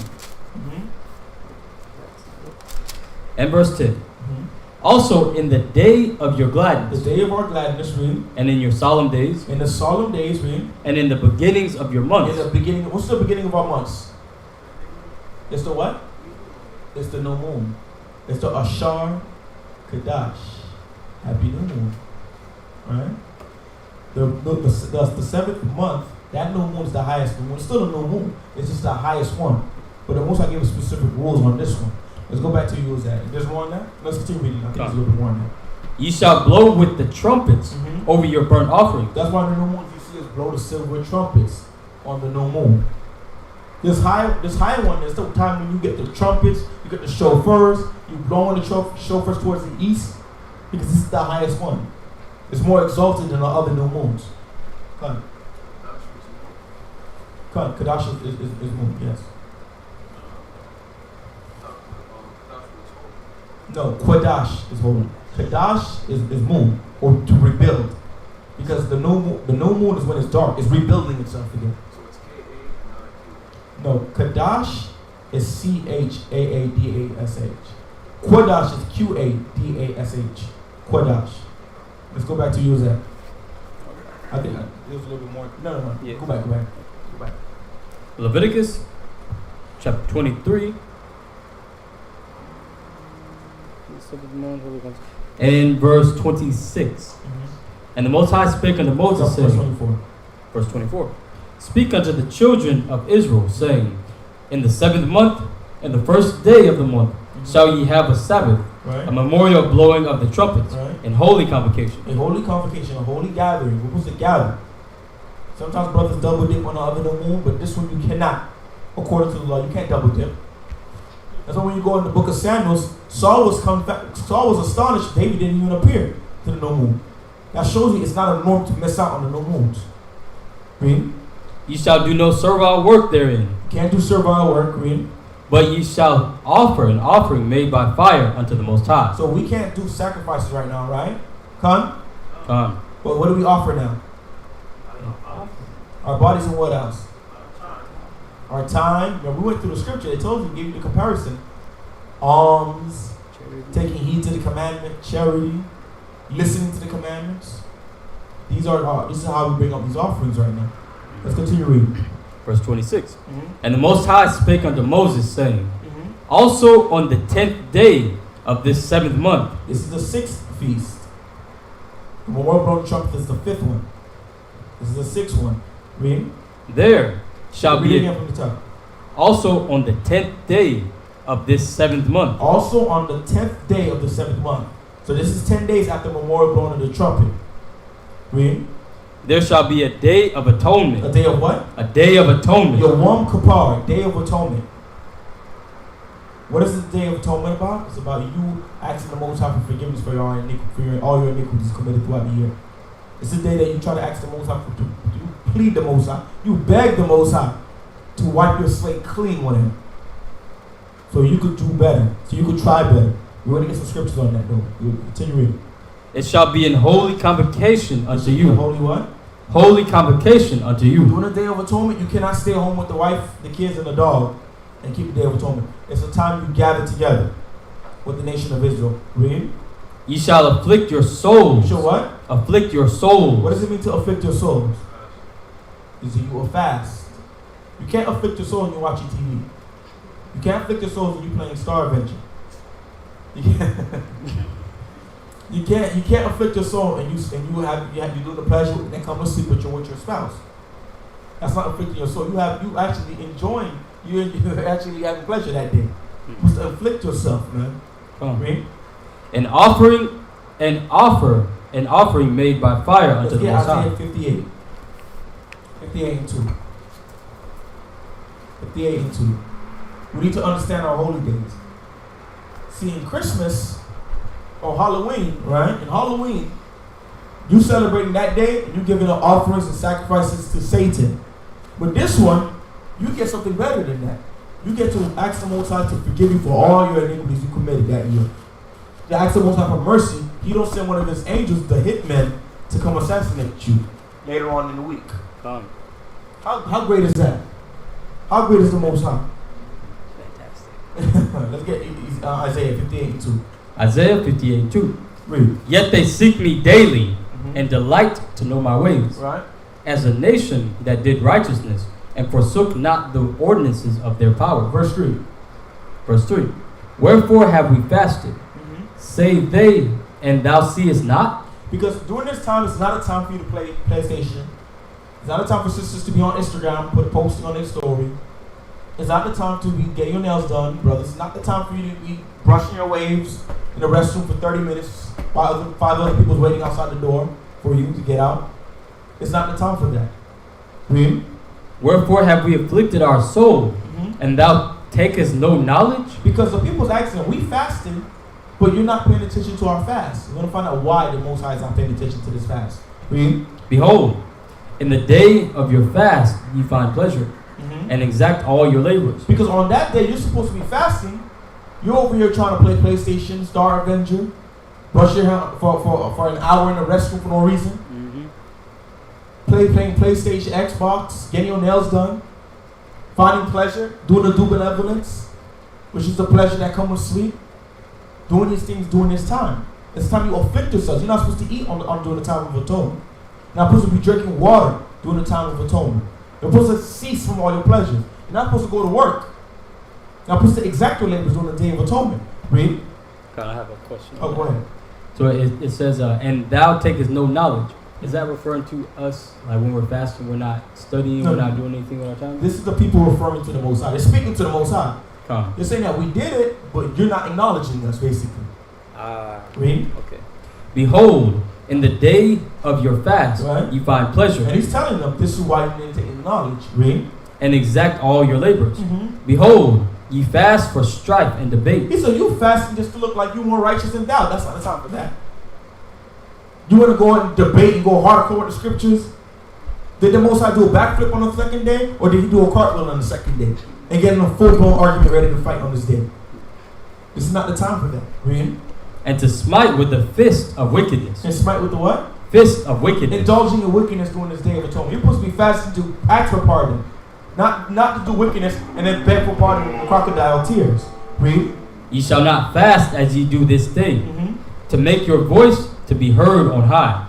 D: And verse 10. Also in the day of your
C: The
D: gladness,
C: day of our gladness, read.
D: and in your solemn days,
C: In the solemn days, read.
D: and in the beginnings of your
C: In
D: months,
C: the beginning, what's the beginning of our months? It's the what? It's the new moon. It's the Ashar Kadash. Happy new moon. Right? The 7th month, that new moon is the highest new moon. It's still a new moon. It's just the highest one. But the Most High gave us specific rules on this one. Let's go back to use that. There's more on that? Let's continue reading. I think there's a little bit more on that.
D: ye shall blow with the trumpets over your burnt offerings.
C: That's why the new moon, you see us blow the silver trumpets on the new moon. This high one, there's the time when you get the trumpets, you get the shofars, you blow on the shofars towards the east, because this is the highest one. It's more exalted than the other new moons. Come on. Kadash is moon, yes. No, Quadash is holy. Kadash is moon, or to rebuild. Because the new moon is when it's dark, it's rebuilding itself again.
E: So it's K-A and
C: No, Kadash is C-H-A-A-D-A-S-H. Quadash is Q-A-D-A-S-H. Quadash. Let's go back to use that. I think there's a little bit more. No.
F: Yeah.
C: Go back.
D: Leviticus, chapter 23, and verse 26. And the Most High spake unto Moses,
C: Verse
D: saying,
C: 24.
D: verse 24, Speak unto the children of Israel, saying, In the 7th month, in the first day of the month, shall ye have a Sabbath,
C: Right?
D: a memorial blowing of the trumpets,
C: Right.
D: in holy convocation.
C: A holy convocation, a holy gathering. We're supposed to gather. Sometimes brothers double dip on the other new moon, but this one you cannot. According to the law, you can't double dip. That's why when you go in the book of Samuel, Saul was astonished David didn't even appear to the new moon. That shows you it's not a norm to miss out on the new moons. Read.
D: Ye shall do no servile work therein,
C: Can't do servile work. Read.
D: but ye shall offer an offering made by fire unto the Most High.
C: So we can't do sacrifices right now, right? Come.
D: Come.
C: But what do we offer now? Our bodies and what else? Our time. When we went through the scripture, it told you, gave you the comparison. Alms, taking heed to the commandment, charity, listening to the commandments. This is how we bring up these offerings right now. Let's continue reading.
D: Verse 26. And the Most High spake unto Moses, saying, also on the 10th day of this 7th month.
C: This is the 6th feast. The memorial blown trumpet is the 5th one. This is the 6th one. Read.
D: There shall be
C: again from the top.
D: also on the 10th day of this 7th month.
C: Also on the 10th day of the 7th month. So this is 10 days after memorial blowing of the trumpet. Read.
D: There shall be a day of atonement.
C: A day of what?
D: A day of atonement.
C: Yom Kippur, Day of Atonement. What is the Day of Atonement about? It's about you asking the Most High for forgiveness for all your iniquities committed throughout the year. It's a day that you try to ask the Most High you plead the Most High. You beg the Most High to wipe your slate clean with Him. So you could do better. So you could try better. We're going to get some scriptures on that though. We'll continue reading.
D: It shall be in holy convocation unto you.
C: Holy what?
D: Holy convocation unto you.
C: During the Day of Atonement, you cannot stay home with the wife, the kids, and the dog and keep the Day of Atonement. It's a time you gather together with the nation of Israel. Read.
D: Ye shall afflict your souls.
C: You shall what?
D: Afflict your souls.
C: What does it mean to afflict your souls? Is you will fast. You can't afflict your soul when you're watching TV. You can't afflict your souls when you're playing Star Adventure. You can't afflict your soul and you do the pleasure and then come to sleep with your spouse. That's not afflicting your soul. You actually enjoying. You're actually having pleasure that day. You must afflict yourself, man. Read.
D: An offering made by fire unto the Most High.
C: Isaiah 58. 58 and 2. 58 and 2. We need to understand our holy days. See, in Christmas or Halloween, right? In Halloween, you celebrating that day and you giving up offerings and sacrifices to Satan. But this one, you get something better than that. You get to ask the Most High to forgive you for all your iniquities you committed that year. To ask the Most High for mercy, He don't send one of His angels, the hitmen, to come assassinate you later on in the week. How great is that? How great is the Most High? Fantastic. Let's get Isaiah 58 and 2.
D: Isaiah 58 2.
C: Read.
D: Yet they seek me daily and delight to know my ways.
C: Right.
D: As a nation that did righteousness and forsook not the ordinances of their power.
C: Verse 3.
D: Verse 3. Wherefore have we fasted? Say they, and thou seest not?
C: Because during this time, it's not a time for you to play PlayStation. It's not a time for sisters to be on Instagram, put posting on their story. It's not the time to be getting your nails done, brothers. It's not the time for you to be brushing your waves in the restroom for 30 minutes while 5 other people's waiting outside the door for you to get out. It's not the time for that. Read.
D: Wherefore have we afflicted our soul, and thou takest no knowledge?
C: Because the people's asking, we fasting, but you're not paying attention to our fast. We're going to find out why the Most High is not paying attention to this fast. Read.
D: Behold, in the day of your fast ye find pleasure, and exact all your labors.
C: Because on that day you're supposed to be fasting. You're over here trying to play PlayStation, Star Avenger, brush your hair for an hour in the restroom for no reason. Playing PlayStation, Xbox, getting your nails done, finding pleasure, doing the due benevolence, which is the pleasure that comes with sleep. Doing these things during this time. It's time you afflict yourselves. You're not supposed to eat during the time of atonement. You're not supposed to be drinking water during the time of atonement. You're supposed to cease from all your pleasures. You're not supposed to go to work. You're not supposed to exact your labors during the day of atonement. Read.
F: I have a question.
C: Oh, go ahead.
D: So it says, and thou takest no knowledge. Is that referring to us, like when we're fasting, we're not studying, we're not doing anything with our time?
C: This is the people referring to the Most High. They're speaking to the Most High. They're saying that we did it, but you're not acknowledging us, basically. Read.
F: Okay.
D: Behold, in the day of your fast, you find pleasure.
C: And He's telling them, this is why you didn't take knowledge. Read.
D: And exact all your labors. Behold, ye fast for strife and debate.
C: He said, you fasting just to look like you're more righteous than thou. That's not the time for that. You want to go and debate and go hardcore with the scriptures? Did the Most High do a backflip on the second day? Or did He do a cartwheel on the second day? And get in a full-blown argument ready to fight on this day? This is not the time for that. Read.
D: And to smite with the fist of wickedness.
C: And smite with the what?
D: Fist of wickedness.
C: Indulging in wickedness during this day of atonement. You're supposed to be fasting to ask for pardon. Not to do wickedness and then beg for pardon with crocodile tears. Read.
D: Ye shall not fast as ye do this day, to make your voice to be heard on high.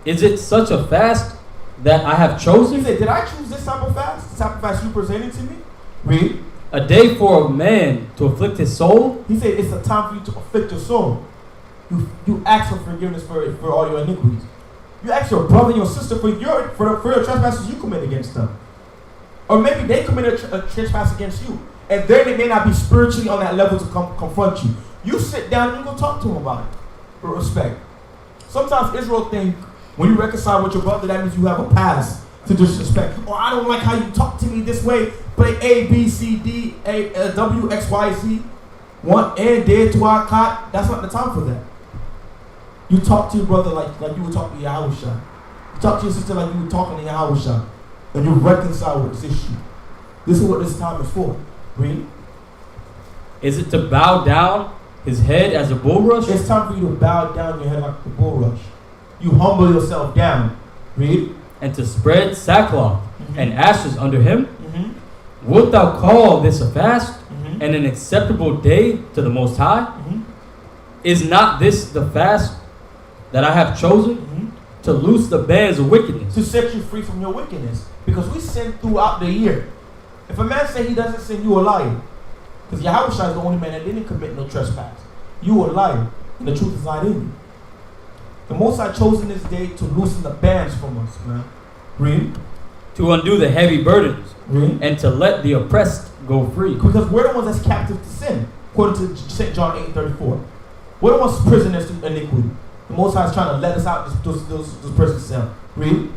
D: Is it such a fast that I have
C: He
D: chosen?
C: said, did I choose this type of fast? This type of fast you presented to me? Read.
D: A day for a man to afflict his soul?
C: He said, it's a time for you to afflict your soul. You ask for forgiveness for all your iniquities. You ask your brother and your sister for your trespasses you commit against them. Or maybe they committed a trespass against you. And then they may not be spiritually on that level to confront you. You sit down and you go talk to them about it. With respect. Sometimes Israel think when you reconcile with your brother, that means you have a past to disrespect. Or I don't like how you talk to me this way. But A, B, C, D, W, X, Y, Z. One and dead to our cot. That's not the time for that. You talk to your brother like you would talk to Yahusha. You talk to your sister like you would talk to Yahusha. And you reconcile with this issue. This is what this time is for. Read.
D: Is it to bow down his head as a bulrush?
C: It's time for you to bow down your head like the bulrush. You humble yourself down. Read.
D: And to spread sackcloth and ashes under him?
C: Mm-hmm.
D: Wilt thou call this a fast
C: Mm-hmm.
D: and an acceptable day to the Most High?
C: Mm-hmm.
D: Is not this the fast that I have chosen?
C: Mm-hmm.
D: To loose the bands of wickedness?
C: To set you free from your wickedness. Because we sin throughout the year. If a man say he doesn't sin, you a liar. Because Yahushua is the only man that didn't commit no trespass. You a liar. And the truth is not in you. The Most High chosen this day to loosen the bands from us, man. Read.
D: To undo the heavy burdens
C: Read.
D: and to let the oppressed go free.
C: Because we're the ones that's captive to sin. According to St. John 8:34. We're the ones prisoners to iniquity. The Most High is trying to let us out those prisoners sin. Read.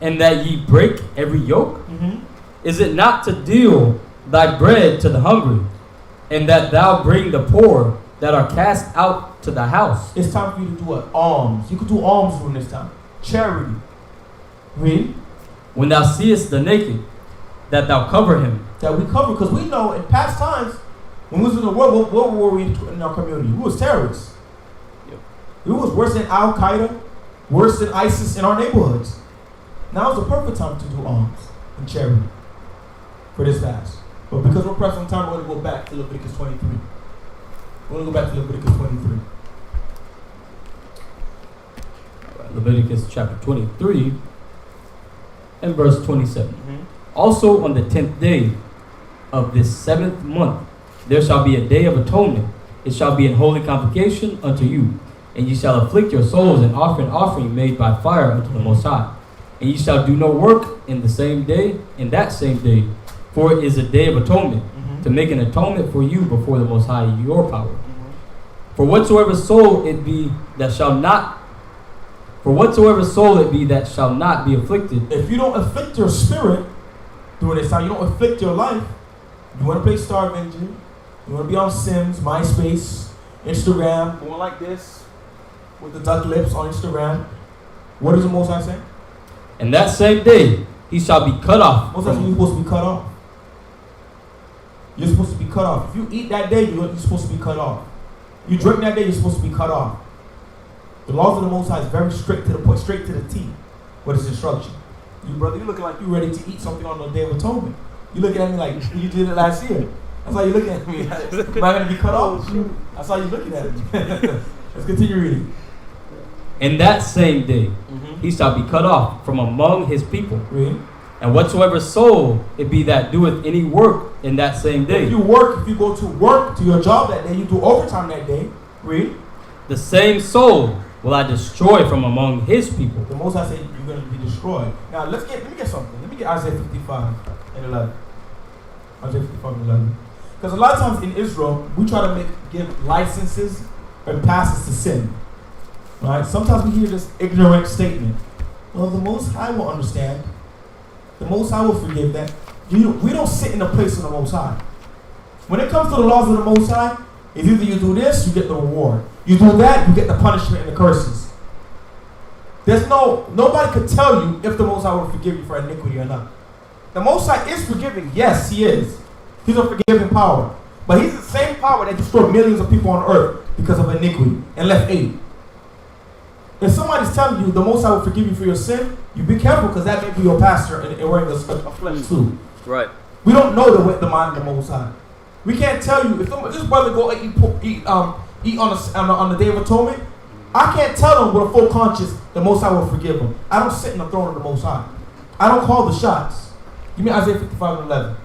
D: And that ye break every yoke?
C: Mm-hmm.
D: Is it not to deal thy bread to the hungry, and that thou bring the poor that are cast out to the house?
C: It's time for you to do an alms. You could do alms during this time. Charity. Read.
D: When thou seest the naked, that thou cover him.
C: That we cover, because we know in past times, when we was in the world, what were we in our community? We was terrorists.
D: Yep.
C: We was worse than Al-Qaeda, worse than ISIS in our neighborhoods. Now is the perfect time to do alms and charity for this fast. But because we're pressed on time, we're going to go back to Leviticus 23. We're going to go back to Leviticus 23.
D: Leviticus chapter 23 and verse 27.
C: Mm-hmm.
D: Also on the 10th day of this 7th month, there shall be a day of atonement. It shall be an holy convocation unto you. And ye shall afflict your souls and offer an offering made by fire unto the Most High. And ye shall do no work in that same day, for it is a day of atonement, to make an atonement for you before the Most High, your power. For whatsoever soul it be that shall not be afflicted.
C: If you don't afflict your spirit during this time, you don't afflict your life. You want to play Star Avenger, you want to be on Sims, MySpace, Instagram, going like this with the duck lips on Instagram. What does the Most High say?
D: And that same day he shall be cut off.
C: Most High says you're supposed to be cut off. You're supposed to be cut off. If you eat that day, you're supposed to be cut off. You drink that day, you're supposed to be cut off. The laws of the Most High is very strict to the point, straight to the T. What is instruction? You brother, you looking like you ready to eat something on the Day of Atonement. You looking at me like you did it last year. That's how you looking at me. Am I going to be cut off? That's how you looking at me. Let's continue reading.
D: In that same day he shall be cut off from among his people.
C: Read.
D: And whatsoever soul it be that doeth any work in that same day,
C: If you go to work, to your job that day, you do overtime that day. Read.
D: the same soul will I destroy from among his people.
C: The Most High said you're going to be destroyed. Now let me get something. Let me get Isaiah 55 and 11. Isaiah 55 and 11. Because a lot of times in Israel, we try to give licenses and passes to sin. Right? Sometimes we hear this ignorant statement. Well, the Most High will understand. The Most High will forgive that. We don't sit in the place of the Most High. When it comes to the laws of the Most High, if either you do this, you get the reward. You do that, you get the punishment and the curses. Nobody could tell you if the Most High will forgive you for iniquity or not. The Most High is forgiving. Yes, He is. He's a forgiving power. But He's the same power that destroyed millions of people on earth because of iniquity and left 8. If somebody's telling you the Most High will forgive you for your sin, you be careful because that may be your pastor and wearing a flesh suit.
F: Right.
C: We don't know the mind of the Most High. We can't tell you if this brother go eat on the Day of Atonement. I can't tell him with a full conscience the Most High will forgive them. I don't sit in the throne of the Most High. I don't call the shots. Give me Isaiah 55 and 11.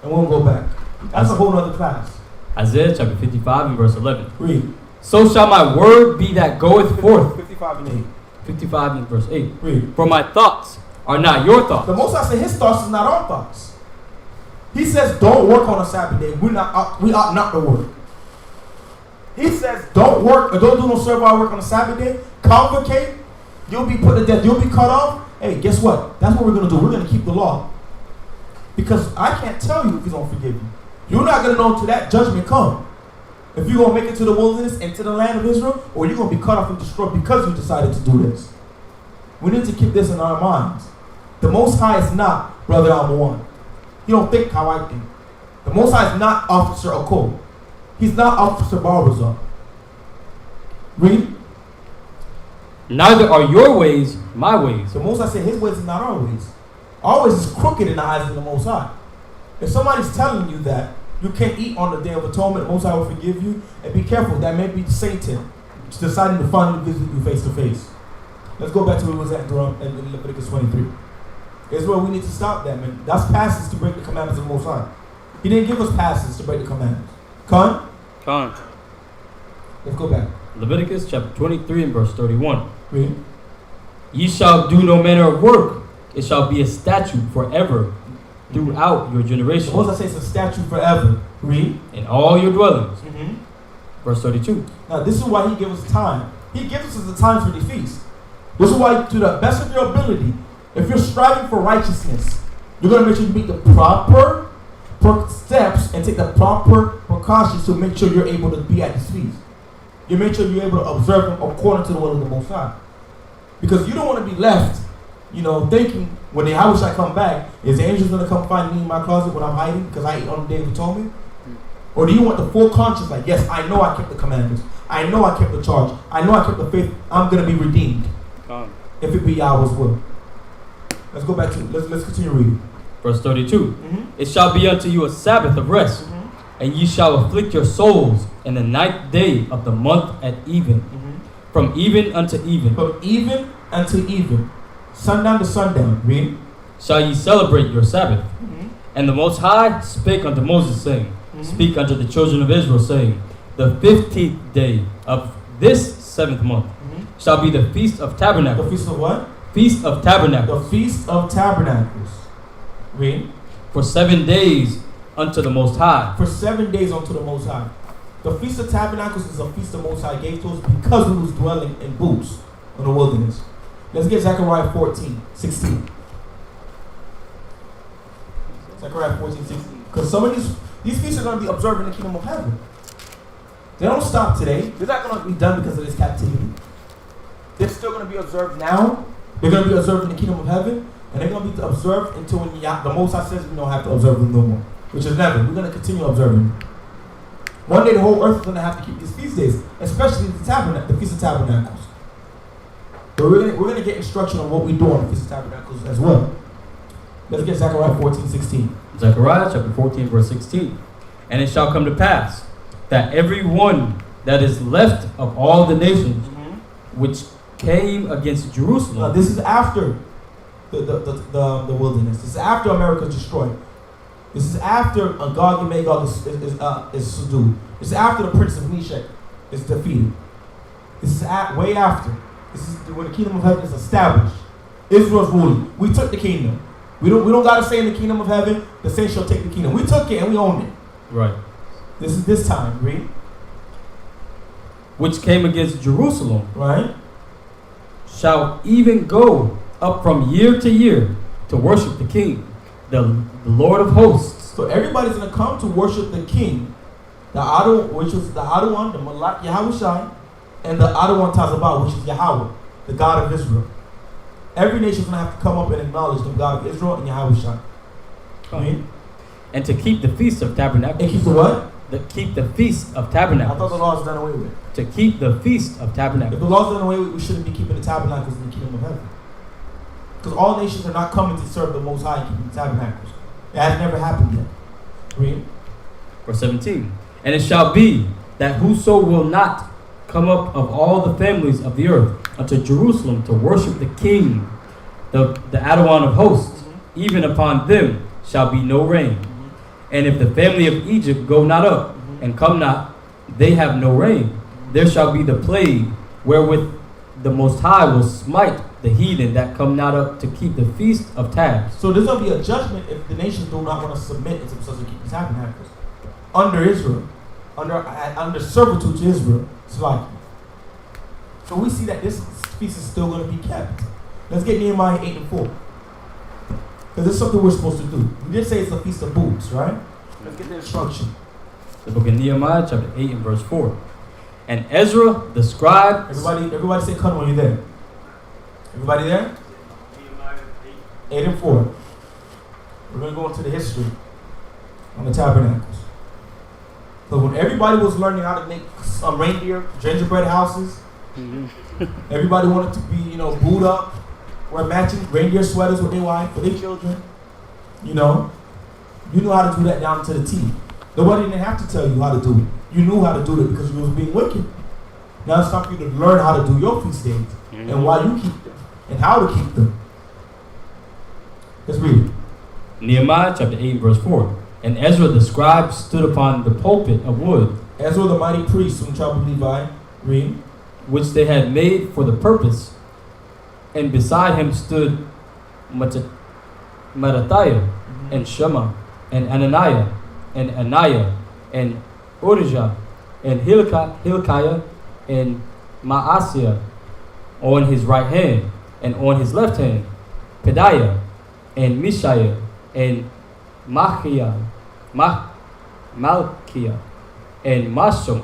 C: And we'll go back. That's a whole other class.
D: Isaiah chapter 55 and verse 11.
C: Read.
D: So shall my word be that goeth forth.
C: 55 and 8.
D: 55 and verse 8.
C: Read.
D: For my thoughts are not your thoughts.
C: The Most High said his thoughts is not our thoughts. He says don't work on a Sabbath day. We ought not to work. He says don't work or don't do no servile work on a Sabbath day. Convocate. You'll be put to death. You'll be cut off. Hey, guess what? That's what we're going to do. We're going to keep the law. Because I can't tell you if he's going to forgive you. You're not going to know until that judgment comes. If you're going to make it to the wilderness and to the land of Israel, or you're going to be cut off and destroyed because you decided to do this. We need to keep this in our minds. The Most High is not Brother Al-Muwan. He don't think how I think. The Most High is not Officer Akol. He's not Officer Barbazar. Read.
D: Neither are your ways my ways.
C: The Most High said his ways is not our ways. Our ways is crooked in the eyes of the Most High. If somebody's telling you that you can't eat on the Day of Atonement, the Most High will forgive you, and be careful, that may be Satan deciding to finally visit you face to face. Let's go back to where we was at in Leviticus 23. It's where we need to stop that, man. That's passes to break the commandments of the Most High. He didn't give us passes to break the commandments. Con? Let's go back.
D: Leviticus chapter 23 and verse 31.
C: Read.
D: Ye shall do no manner of work. It shall be a statute forever throughout your generations.
C: Suppose I say it's a statute forever. Read.
D: In all your dwellings.
C: Mm-hmm.
D: Verse 32.
C: Now this is why he gives us time. He gives us the time for these feasts. This is why, to the best of your ability, if you're striving for righteousness, you're going to make sure you make the proper steps and take the proper precautions to make sure you're able to be at these feasts. You make sure you're able to observe them according to the will of the Most High. Because you don't want to be left, thinking when the house I come back, is the angels going to come find me in my closet when I'm hiding because I ate on the Day of Atonement? Or do you want the full conscience, like, yes, I know I kept the commandments. I know I kept the charge. I know I kept the faith. I'm going to be redeemed. If it be Yahweh's will. Let's go back to, let's continue reading.
D: Verse 32.
C: Mm-hmm.
D: It shall be unto you a Sabbath of rest, and ye shall afflict your souls in the 9th day of the month at even, from even unto even.
C: From even unto even. Sundown to sundown. Read.
D: Shall ye celebrate your Sabbath. And the Most High spake unto Moses, saying, Speak unto the children of Israel, saying, The 15th day of this 7th month shall be the Feast of Tabernacles.
C: The Feast of what?
D: Feast of Tabernacles.
C: The Feast of Tabernacles. Read.
D: For 7 days unto the Most High.
C: For 7 days unto the Most High. The Feast of Tabernacles is a feast the Most High gave to us because we was dwelling in booths in the wilderness. Let's get Zechariah 14:16. Zechariah 14:16. Because some of these feasts are going to be observed in the kingdom of heaven. They don't stop today. They're not going to be done because of this captivity. They're still going to be observed now. They're going to be observed in the kingdom of heaven. And they're going to be observed until when the Most High says we don't have to observe them no more. Which is never. We're going to continue observing them. One day the whole earth is going to have to keep these feast days. Especially the Feast of Tabernacles. But we're going to get instruction on what we do on the Feast of Tabernacles as well. Let's get Zechariah 14:16.
D: Zechariah chapter 14 verse 16. And it shall come to pass that every one that is left of all the nations which came against Jerusalem.
C: Now, this is after the wilderness. This is after America is destroyed. This is after Gog and Magog is subdued. This is after the prince of Meshach is defeated. This is way after. This is when the kingdom of heaven is established. Israel's ruling. We took the kingdom. We don't gotta say in the kingdom of heaven, the saints shall take the kingdom. We took it and we own it.
D: Right.
C: This is this time, read.
D: Which came against Jerusalem.
C: Right.
D: Shall even go up from year to year to worship the King, the Lord of hosts.
C: So everybody's gonna come to worship the King, which was the Adawan, the Malak Yahushai, and the Adawan Tazabah, which is Yahweh, the God of Israel. Every nation is going to have to come up and acknowledge the God of Israel and Yahushua.
D: And to keep the Feast of Tabernacles.
C: And keep the what?
D: Keep the Feast of Tabernacles.
C: I thought the law is done away with.
D: To keep the Feast of Tabernacles.
C: If the law is done away with, we shouldn't be keeping the tabernacles in the kingdom of heaven. Because all nations are not coming to serve the Most High and keeping the tabernacles. That has never happened yet. Read.
D: Verse 17. And it shall be that whoso will not come up of all the families of the earth unto Jerusalem to worship the King, the Adawan of hosts. Even upon them shall be no rain. And if the family of Egypt go not up and come not, they have no rain. There shall be the plague wherewith the Most High will smite the heathen that come not up to keep the feast of tabs.
C: So there's going to be a judgment if the nations do not want to submit themselves to keep the tabernacles. Under Israel, under servitude to Israel, it's like. So we see that this feast is still going to be kept. Let's get Nehemiah 8 and 4. Because it's something we're supposed to do. We did say it's a feast of booths, right? Let's get the instruction.
D: The book of Nehemiah, chapter 8 and verse 4. And Ezra, the scribe...
C: Everybody say come when you're there. Everybody there? 8 and 4. We're going to go into the history on the tabernacles. So when everybody was learning how to make reindeer, gingerbread houses, everybody wanted to be, booed up, wear matching reindeer sweaters with their wife, for their children. You knew how to do that down to the T. Nobody didn't have to tell you how to do it. You knew how to do it because you was being wicked. Now it's time for you to learn how to do your feast days and why you keep them and how to keep them. Let's read it.
D: Nehemiah chapter 8 verse 4. And Ezra the scribe stood upon the pulpit of wood.
C: Ezra the mighty priest from the tribe of Levi, read,
D: which they had made for the purpose. And beside him stood Mattathiah and Shema and Ananiah and Anaiah and Urijah and Hilkiah and Maaseiah on his right hand, and on his left hand Pedaiah and Mishael and Malchiah and Mashum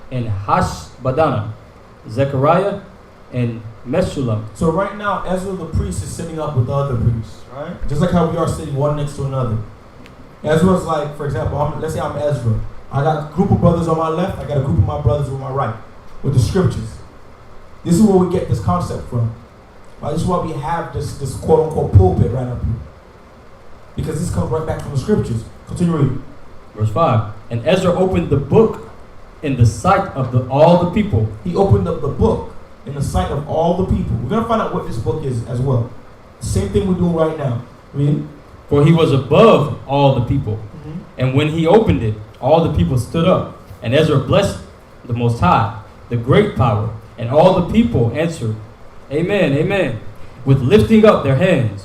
D: and Hashbadana, Zechariah and Meshullam.
C: So right now, Ezra the priest is sitting up with the other priests, right? Just like how we are sitting one next to another. Ezra's like, for example, let's say I'm Ezra. I got a group of brothers on my left. I got a group of my brothers on my right with the scriptures. This is where we get this concept from. Right? This is why we have this quote-unquote pulpit right up here. Because this comes right back from the scriptures. Continue reading.
D: Verse 5. And Ezra opened the book in the sight of all the people.
C: He opened up the book in the sight of all the people. We're going to find out what this book is as well. Same thing we're doing right now. Read.
D: For he was above all the people. And when he opened it, all the people stood up. And Ezra blessed the Most High, the great power. And all the people answered, Amen, Amen, with lifting up their hands.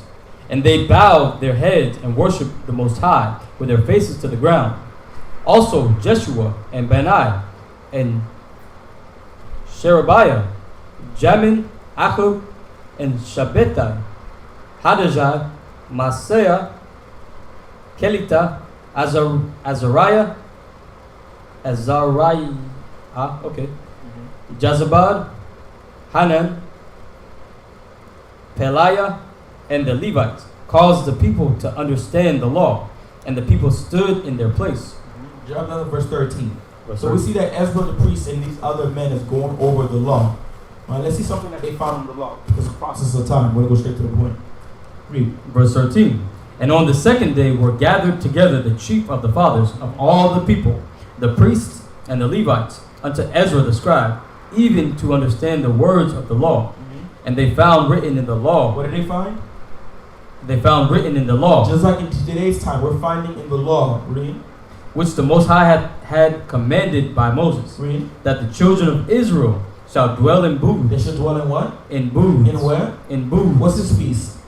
D: And they bowed their heads and worshipped the Most High with their faces to the ground. Also Jeshua and Benai and Sherebiah, Jamin, Achub, and Shabbetai, Hadajah, Maaseiah, Kelita, Azariah, Jazabad, Hanan, Peliah, and the Levites caused the people to understand the law, and the people stood in their place.
C: Jump down to verse 13. So we see that Ezra the priest and these other men is going over the law. All right, let's see something that they found in the law. Because the process of time. We're going to go straight to the point. Read.
D: Verse 13. And on the second day were gathered together the chief of the fathers of all the people, the priests and the Levites, unto Ezra the scribe, even to understand the words of the law. And they found written in the law.
C: What did they find?
D: They found written in the law.
C: Just like in today's time, we're finding in the law. Read.
D: Which the Most High had commanded by Moses.
C: Read. That
D: the children of Israel shall dwell in booths.
C: They should dwell in what?
D: In booths.
C: In where?
D: In booths.
C: What's this feast?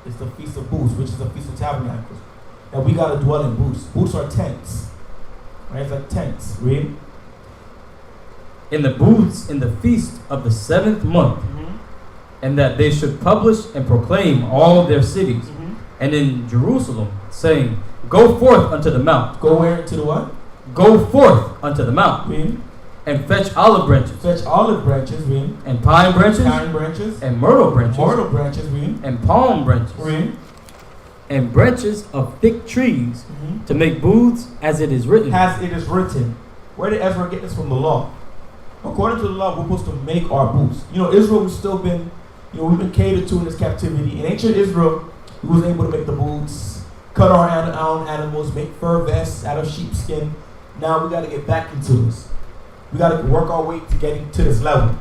C: It's the Feast of Booths, which is the Feast of Tabernacles. That we got to dwell in booths. Booths are tents. Right? It's like tents. Read.
D: In the booths in the feast of the 7th month. And that they should publish and proclaim all their cities. And in Jerusalem, saying, Go forth unto the mount.
C: Go where? To the what?
D: Go forth unto the mount.
C: Read.
D: And fetch olive branches.
C: Fetch olive branches. Read.
D: And pine branches.
C: Pine branches.
D: And myrtle branches.
C: Myrtle branches. Read.
D: And palm branches.
C: Read.
D: And branches of thick trees to make booths as it is written.
C: As it is written. Where did Ezra get this from? The law. According to the law, we're supposed to make our booths. Israel has still been, we've been catered to in this captivity. In ancient Israel, we was able to make the booths, cut our own animals, make fur vests out of sheepskin. Now we got to get back into this. We got to work our way to getting to this level.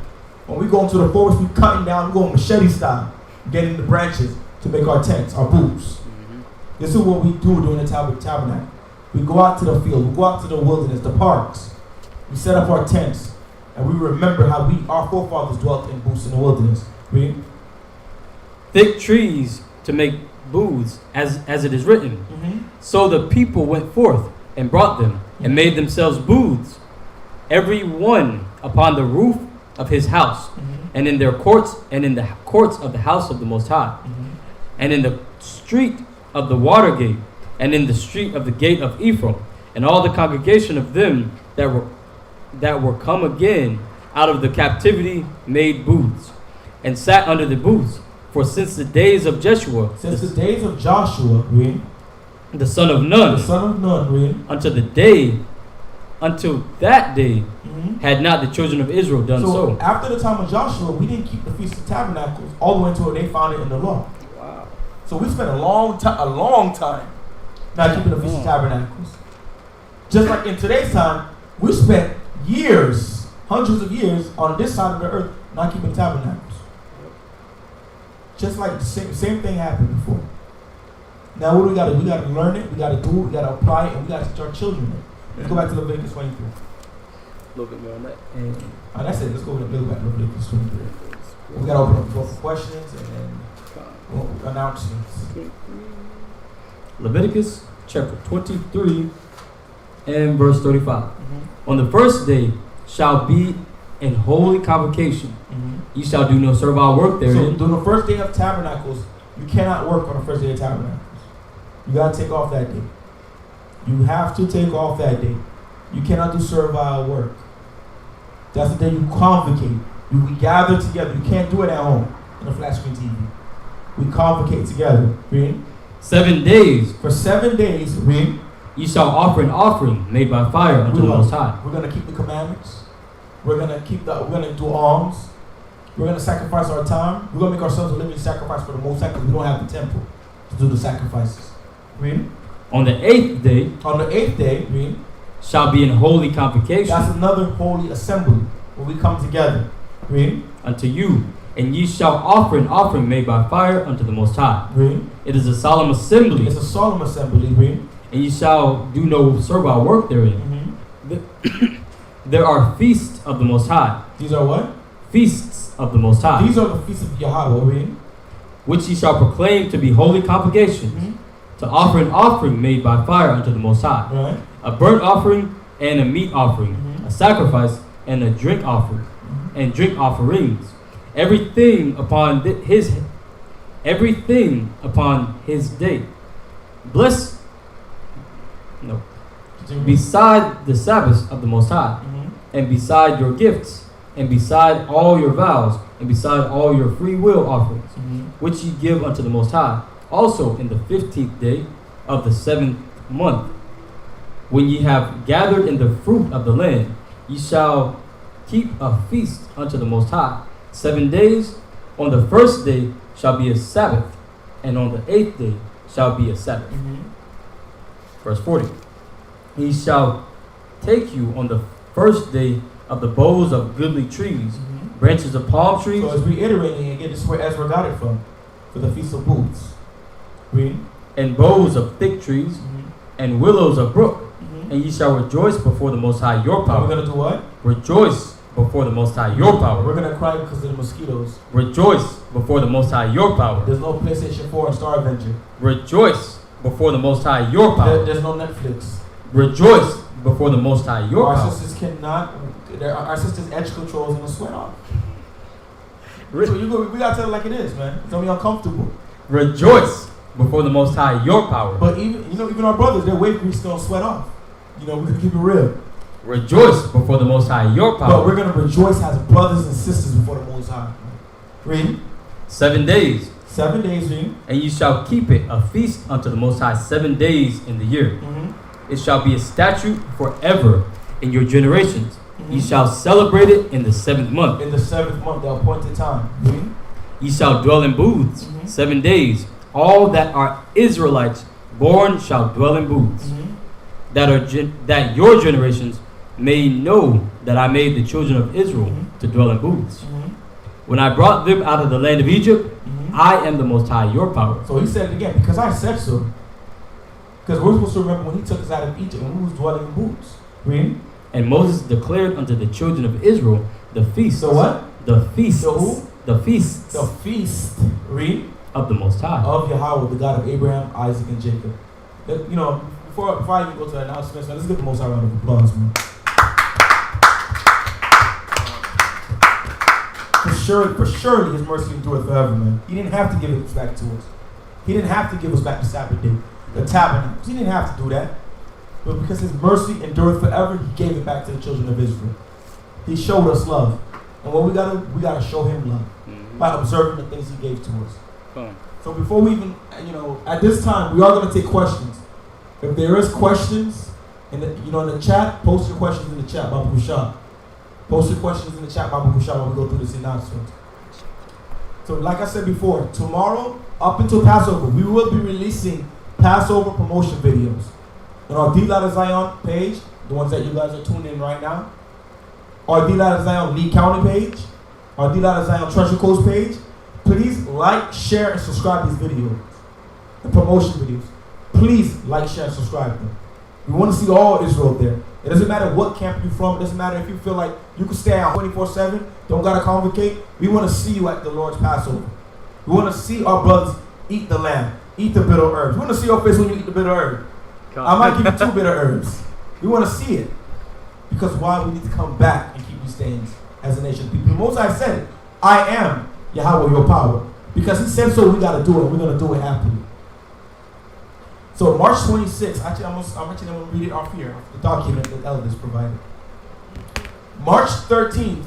C: When we go into the forest, we cutting down, we going machete style, getting the branches to make our tents, our booths. This is what we do during the tabernacle. We go out to the field, we go out to the wilderness, the parks. We set up our tents, and we remember how our forefathers dwelt in booths in the wilderness. Read.
D: Thick trees to make booths, as it is written. So the people went forth and brought them, and made themselves booths, every one upon the roof of his house, and in their courts, and in the courts of the house of the Most High, and in the street of the water gate, and in the street of the gate of Ephraim, and all the congregation of them that were come again out of the captivity made booths, and sat under the booths. For since the days of Joshua,
C: read,
D: the son of Nun,
C: read,
D: until that day, had not the children of Israel done so.
C: After the time of Joshua, we didn't keep the Feast of Tabernacles all the way until they found it in the law.
D: Wow.
C: So we spent a long time not keeping the Feast of Tabernacles. Just like in today's time, we spent years, hundreds of years on this side of the earth not keeping tabernacles. Just like the same thing happened before. Now what do we got to do? We got to learn it, we got to do it, we got to apply it, and we got to teach our children it. Let's go back to Leviticus 23.
D: A little bit more on that.
C: That's it. Let's go back to Leviticus 23. We got to open up the floor for questions and then announcements.
D: Leviticus chapter 23 and verse 35. On the first day shall be an holy convocation. You shall do no servile work therein.
C: So, on the first day of tabernacles, you cannot work on the first day of tabernacles. You got to take off that day. You have to take off that day. You cannot do servile work. That's the day you convocate. We gather together. You can't do it at home on a flat screen TV. We convocate together. Read.
D: 7 days.
C: For 7 days, read.
D: You shall offer an offering made by fire unto the Most High.
C: We're going to keep the commandments. We're going to do alms. We're going to sacrifice our time. We're going to make ourselves a living sacrifice for the Most High because we don't have the temple to do the sacrifices. Read.
D: On the 8th day.
C: On the 8th day, read.
D: Shall be an holy convocation.
C: That's another holy assembly where we come together. Read.
D: Unto you. And ye shall offer an offering made by fire unto the Most High.
C: Read.
D: It is a solemn assembly.
C: It's a solemn assembly. Read.
D: And ye shall do no servile work therein. There are feasts of the Most High.
C: These are what?
D: Feasts of the Most High.
C: These are the feasts of Yahweh. Read.
D: Which ye shall proclaim to be holy convocations. To offer an offering made by fire unto the Most High.
C: Right.
D: A burnt offering and a meat offering. A sacrifice and a drink offering. And drink offerings. Everything upon his day. Beside the Sabbaths of the Most High, and beside your gifts, and beside all your vows, and beside all your free will offerings, which ye give unto the Most High. Also in the 15th day of the 7th month, when ye have gathered in the fruit of the land, ye shall keep a feast unto the Most High. 7 days. On the first day shall be a Sabbath, and on the 8th day shall be a Sabbath. Verse 40. He shall take you on the first day of the boughs of goodly trees, branches of palm trees.
C: So it's reiterating again, this is where Ezra got it from, for the Feast of Booths. Read.
D: And boughs of thick trees, and willows of brook. And ye shall rejoice before the Most High your power.
C: We're going to do what?
D: Rejoice before the Most High your power.
C: We're going to cry because of the mosquitoes.
D: Rejoice before the Most High your power.
C: There's no PlayStation 4 and Star Avenger.
D: Rejoice before the Most High your power.
C: There's no Netflix.
D: Rejoice before the Most High your power.
C: Our sisters cannot, our sisters' edge controls and sweat off. So we got to tell it like it is, man. It's going to be uncomfortable.
D: Rejoice before the Most High your power.
C: But even our brothers, their wave grease going to sweat off. We're going to keep it real.
D: Rejoice before the Most High your power.
C: But we're going to rejoice as brothers and sisters before the Most High. Read.
D: 7 days.
C: 7 days, read.
D: And you shall keep it a feast unto the Most High 7 days in the year. It shall be a statute forever in your generations. Ye shall celebrate it in the 7th month.
C: In the 7th month, the appointed time. Read.
D: Ye shall dwell in booths 7 days. All that are Israelites born shall dwell in booths. That your generations may know that I made the children of Israel
C: Mhm.
D: to dwell in booths.
C: Mhm.
D: When I brought them out of the land of Egypt,
C: Mhm.
D: I am the Most High, your power.
C: So he said it again, because I said so. Because we're supposed to remember when he took us out of Egypt and we was dwelling in booths. Read.
D: And Moses declared unto the children of Israel the feast.
C: So what?
D: The feasts.
C: The who?
D: The feasts
C: The feast. Read.
D: of the Most High.
C: Of Yahweh, the God of Abraham, Isaac, and Jacob. You know, before I even go to the announcements, man, let's give the Most High a round of applause, man. For surely his mercy endureth forever, man. He didn't have to give it back to us. He didn't have to give us back the Sabbath day, the tabernacles. He didn't have to do that. But because his mercy endureth forever, he gave it back to the children of Israel. He showed us love. And what we gotta show him love by observing the things he gave to us.
F: Boom.
C: So before we even, at this time, we are going to take questions. If there is questions, in the chat, post your questions in the chat, Baba Kushab. Post your questions in the chat, Baba Kushab, when we go through this announcement. So like I said before, tomorrow, up until Passover, we will be releasing Passover promotion videos. On our D-Light of Zion page, the ones that you guys are tuned in right now, our D-Light of Zion Lee County page, our D-Light of Zion Treasure Coast page. Please like, share, and subscribe these videos, the promotion videos. Please like, share, and subscribe them. We want to see all Israel there. It doesn't matter what camp you're from. It doesn't matter if you feel like you can stay out 24/7, don't got to convocate. We want to see you at the Lord's Passover. We want to see our brothers eat the lamb, eat the bitter herbs. We want to see your face when you eat the bitter herb. I might give you 2 bitter herbs. We want to see it. Because why? We need to come back and keep these things as a nation. The Most High said it. I am Yahweh, your power. Because he said so, we got to do it. We're going to do it happily. So March 26th, actually I'm going to read it off here, the document that elders provided. March 13th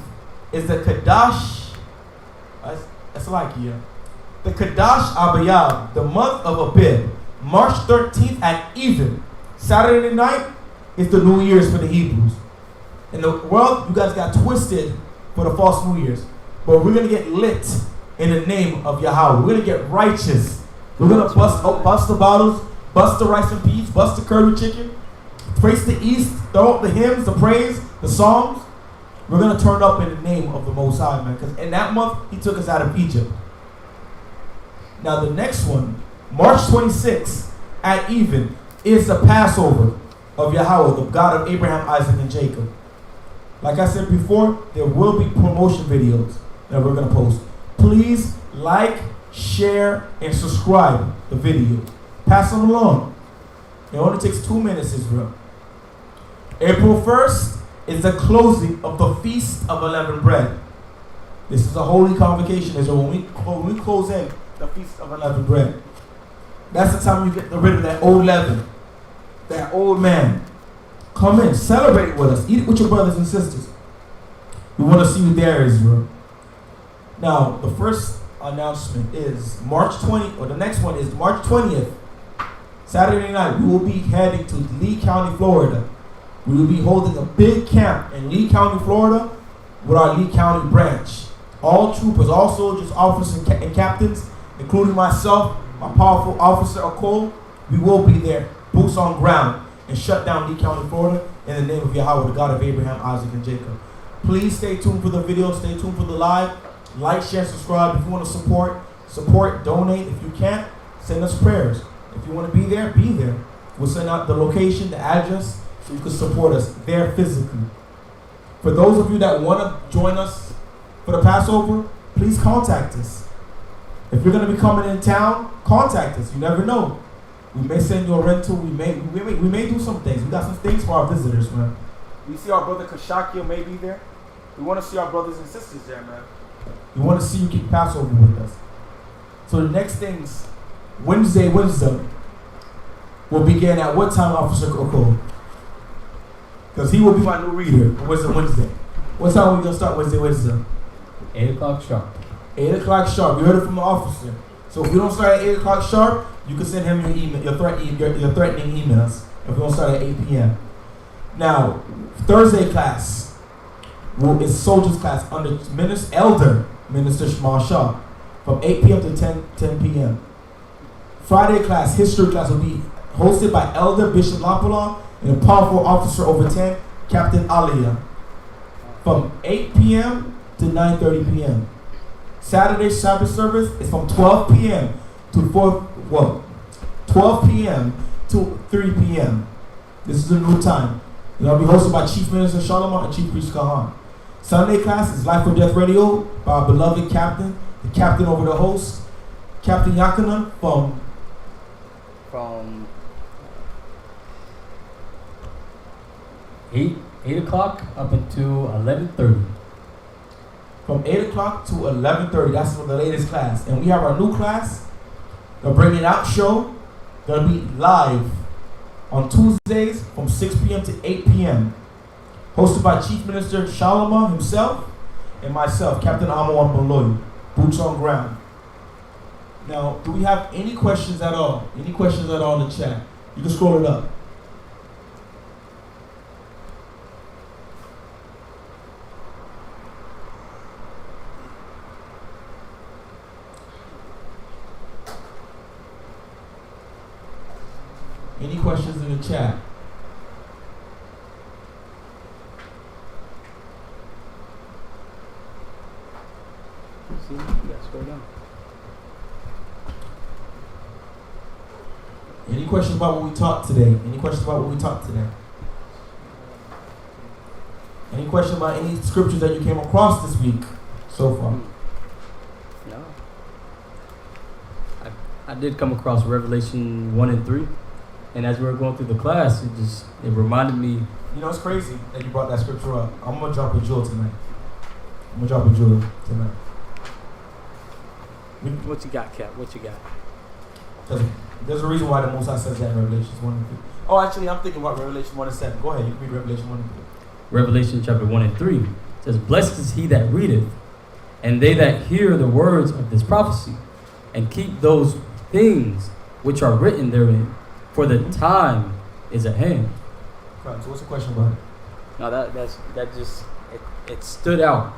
C: is the Kadash, that's like here, the Kadash Abayab, the month of Abib. March 13th at even, Saturday night, is the New Year's for the Hebrews. In the world, you guys got twisted for the false New Year's. But we're going to get lit in the name of Yahweh. We're going to get righteous. We're going to bust the bottles, bust the rice and peas, bust the curry chicken, face the east, throw up the hymns, the praise, the songs. We're going to turn up in the name of the Most High, man. Because in that month, he took us out of Egypt. Now the next one, March 26th at even, is the Passover of Yahweh, the God of Abraham, Isaac, and Jacob. Like I said before, there will be promotion videos that we're going to post. Please like, share, and subscribe the video. Pass them along. It only takes 2 minutes, Israel. April 1st is the closing of the Feast of Unleavened Bread. This is a holy convocation, Israel. When we close in the Feast of Unleavened Bread, that's the time you get rid of that old leaven, that old man. Come in, celebrate it with us. Eat it with your brothers and sisters. We want to see you there, Israel. Now, the first announcement is March 20th, or the next one is March 20th, Saturday night. We will be heading to Lee County, Florida. We will be holding a big camp in Lee County, Florida, with our Lee County branch. All troopers, all soldiers, officers, and captains, including myself, my powerful officer, Akol, we will be there, boots on ground, and shut down Lee County, Florida, in the name of Yahweh, the God of Abraham, Isaac, and Jacob. Please stay tuned for the video. Stay tuned for the live. Like, share, subscribe. If you want to support, donate. If you can't, send us prayers. If you want to be there, be there. We'll send out the location, the address, so you can support us there physically. For those of you that want to join us for the Passover, please contact us. If you're going to be coming in town, contact us. You never know. We may send you a rental. We may do some things. We got some things for our visitors, man. We see our brother Kashakio may be there. We want to see our brothers and sisters there, man. We want to see you keep Passover with us. So the next things, Wednesday wisdom will begin at what time, Officer Okol? Because he will be my new reader for Wisdom Wednesday. What time are we going to start Wednesday wisdom?
D: 8 o'clock sharp.
C: 8 o'clock sharp. You heard it from the officer. So if we don't start at 8 o'clock sharp, you can send him your email, your threatening emails. If we don't start at 8 p.m. Now, Thursday class is soldiers class under Elder Minister Shema Shah from 8 p.m. to 10 p.m. Friday class, history class, will be hosted by Elder Bishop Lapala and a powerful officer over 10, Captain Aliyah. from 8 p.m. to 9:30 p.m. Saturday Sabbath service is from 12 p.m. to 12 p.m. to 3 p.m. This is a new time. It'll be hosted by Chief Minister Shalom and Chief Priest Kahan. Sunday class is Life or Death Radio by our beloved captain, the captain over the host, Captain Yakana from
D: 8 o'clock up until 11:30.
C: From 8 o'clock to 11:30. That's for the latest class. And we have our new class, the Bring It Out show. Gonna be live on Tuesdays from 6 p.m. to 8 p.m. Hosted by Chief Minister Shalama himself and myself, Captain Amon Baloy, boots on ground. Now, do we have any questions at all? Any questions at all in the chat? You can scroll it up. Any questions in the chat?
F: See, you gotta scroll down.
C: Any questions about what we taught today? Any questions about what we taught today? Any questions about any scriptures that you came across this week so far?
F: No. I did come across Revelation 1 and 3. And as we were going through the class, it reminded me.
C: You know, it's crazy that you brought that scripture up. I'm going to drop a jewel tonight.
F: What you got, Cap? What you got?
C: There's a reason why the Most High says that in Revelation 1 and 3. Oh, actually, I'm thinking about Revelation 1 and 7. Go ahead, you can read Revelation 1 and 3.
F: Revelation chapter 1 and 3 says, "Blessed is he that readeth, and they that hear the words of this prophecy, and keep those things which are written therein, for the time is at hand."
C: Right, so what's the question about it?
F: Now that just stood out.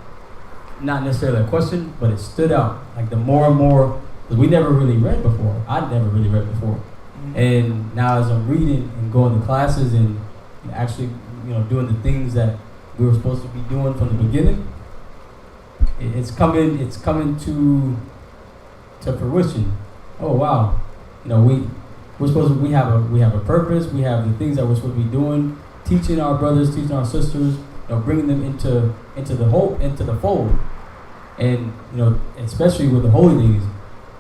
F: Not necessarily a question, but it stood out. Like the more and more, because we never really read before. I'd never really read before.
C: Mm-hmm.
F: And now as I'm reading and going to classes and actually, doing the things that we were supposed to be doing from the beginning, it's coming to fruition. Oh wow. We have a purpose. We have the things that we're supposed to be doing, teaching our brothers, teaching our sisters, bringing them into the fold, and especially with the holy days,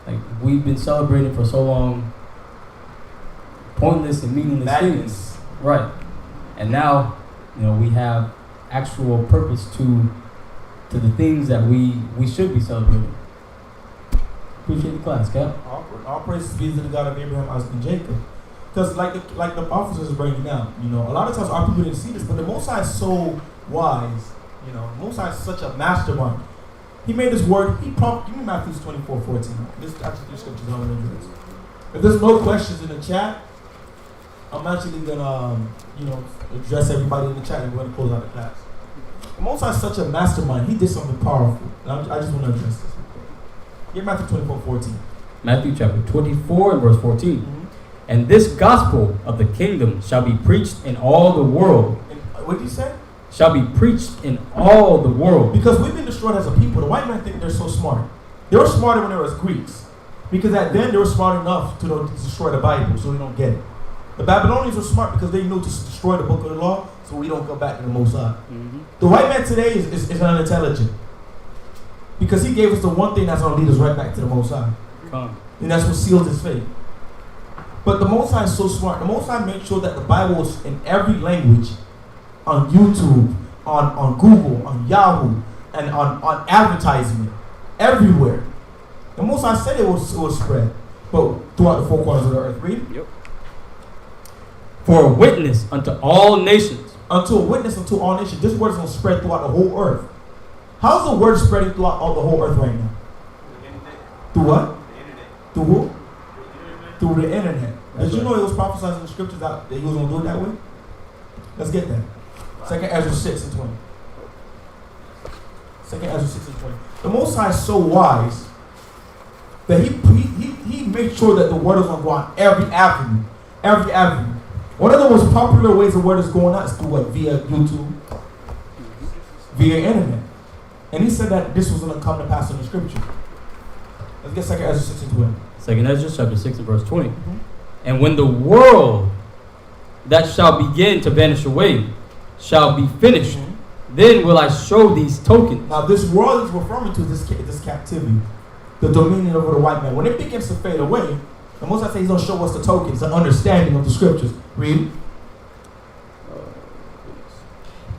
F: like we've been celebrating for so long, pointless and meaningless things, right? And now, we have actual purpose to the things that we should be celebrating. Appreciate the class, Cap.
C: All praises be to the God of Abraham, Isaac, and Jacob. Because like the officers are breaking down, a lot of times our people didn't see this, but the Most High is so wise. The Most High is such a mastermind. He made this word. Give me Matthew 24:14. This actually three scriptures on the. If there's no questions in the chat, I'm actually gonna address everybody in the chat and we're gonna close out the class. The Most High is such a mastermind. He did something powerful. And I just want to address this. Get Matthew 24:14.
F: Matthew chapter 24 and verse 14.
C: Mm-hmm.
F: "And this gospel of the kingdom shall be preached in all the world."
C: And what did you say?
F: Shall be preached in all the world.
C: Because we've been destroyed as a people. The white men think they're so smart. They were smarter when they were as Greeks. Because at then they were smart enough to destroy the Bible, so we don't get it. The Babylonians were smart because they knew to destroy the book of the law, so we don't go back to the Most High.
F: Mm-hmm.
C: The white man today is unintelligent. Because he gave us the one thing that's going to lead us right back to the Most High. And that's what seals his fate. But the Most High is so smart. The Most High made sure that the Bible was in every language, on YouTube, on Google, on Yahoo, and on advertisement, everywhere. The Most High said it will spread, but throughout the four corners of the earth. Read.
F: Yep. "For a witness unto all nations."
C: Unto a witness unto all nations. This word is going to spread throughout the whole earth. How's the word spreading throughout the whole earth right now? Through what? Through who? Through the internet. Did you know it was prophesied in the scriptures that he was going to do it that way? Let's get that. 2nd Ezra 6 and 20. 2nd Ezra 6 and 20. The Most High is so wise that he made sure that the word is going to go on every avenue. Every avenue. One of the most popular ways the word is going out is through what? Via YouTube. via internet. And he said that this was going to come to pass in the scripture. Let's get 2 Ezra 6 and 20.
F: 2 Ezra chapter 6 and verse 20. And when the world that shall begin to vanish away shall be finished, then will I show these tokens.
C: Now this world is referring to this captivity, the dominion over the white man. When it begins to fade away, the Most High says he's going to show us the tokens, the understanding of the scriptures. Read.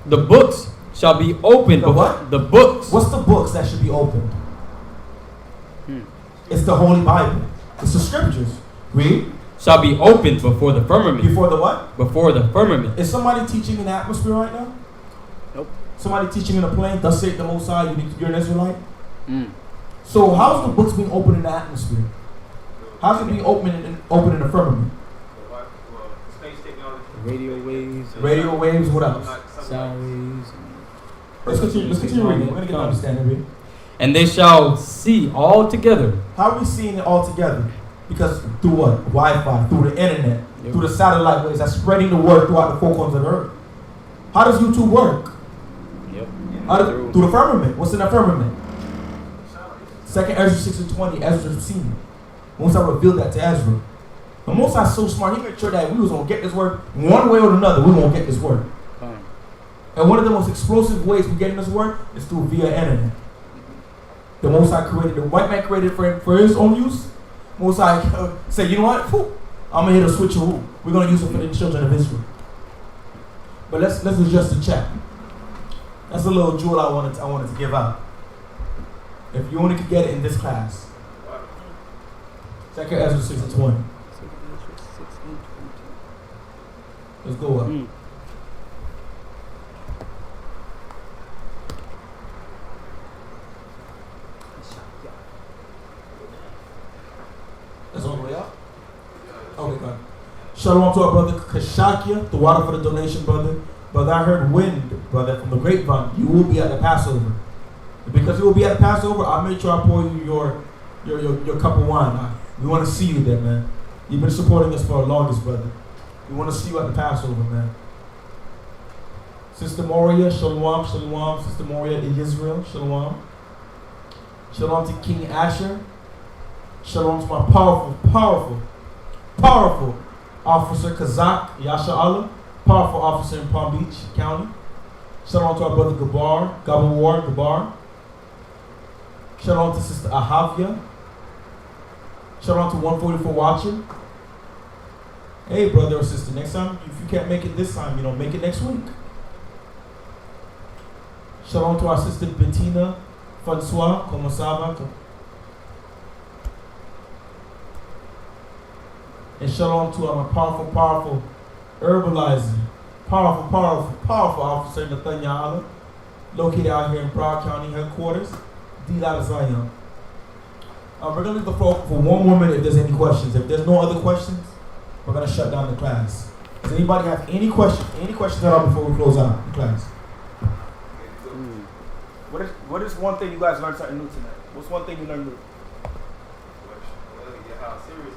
F: The books shall be opened.
C: The what?
F: The books.
C: What's the books that should be opened? It's the Holy Bible. It's the scriptures. Read.
F: Shall be opened before the firmament.
C: Before the what?
F: Before the firmament.
C: Is somebody teaching in the atmosphere right now?
F: Nope.
C: Somebody teaching in a plane? Thus saith the Most High, you're an Israelite? So how's the books being opened in the atmosphere? How's it being opened in the firmament?
E: Space technology.
F: Radio waves.
C: Radio waves, what else?
F: Sound waves.
C: Let's continue reading. We're going to get an understanding. Read.
F: And they shall see all together.
C: How are we seeing it all together? Because through what? Wi-Fi, through the internet, through the satellite waves that's spreading the word throughout the four corners of the earth. How does YouTube work? Through the firmament. What's in the firmament? 2 Ezra 6 and 20, Ezra's seen it. Most I revealed that to Ezra. The Most High so smart, he made sure that we was going to get this word one way or another. We going to get this word. And one of the most explosive ways we getting this word is through via internet. The Most High created, the white man created for his own use. Most High said, you know what? I'm going to hit a switcheroo. We're going to use it for the children of Israel. But let's adjust the chat. That's a little jewel I wanted to give out. If you only could get it in this class. 2 Ezra 6 and 20. Let's go up. That's all the way up? Okay, God. Shalom to our brother Kashakia, the water for the donation, brother. Brother, I heard wind, brother, from the grapevine. You will be at the Passover. Because you will be at the Passover, I'll make sure I pour you your cup of wine. We want to see you there, man. You've been supporting us for the longest, brother. We want to see you at the Passover, man. Sister Moria, shalom, shalom. Sister Moria in Israel, shalom. Shalom to King Asher. Shalom to my powerful officer Kazak Yasha Allah, powerful officer in Palm Beach County. Shalom to our brother Gabar. Shalom to Sister Ahavia. Shalom to 144 watching. Hey, brother or sister, next time, if you can't make it this time, make it next week. Shalom to our sister Bettina Francois, como sava. And shalom to our powerful herbalizer, powerful officer Nathaniel Allah, located out here in Broward County headquarters, D. Zion. We're going to leave the floor for one more minute if there's any questions. If there's no other questions, we're going to shut down the class. Does anybody have any questions? Any questions at all before we close out the class? What is one thing you guys learned something new tonight? What's one thing you learned new?
G: How serious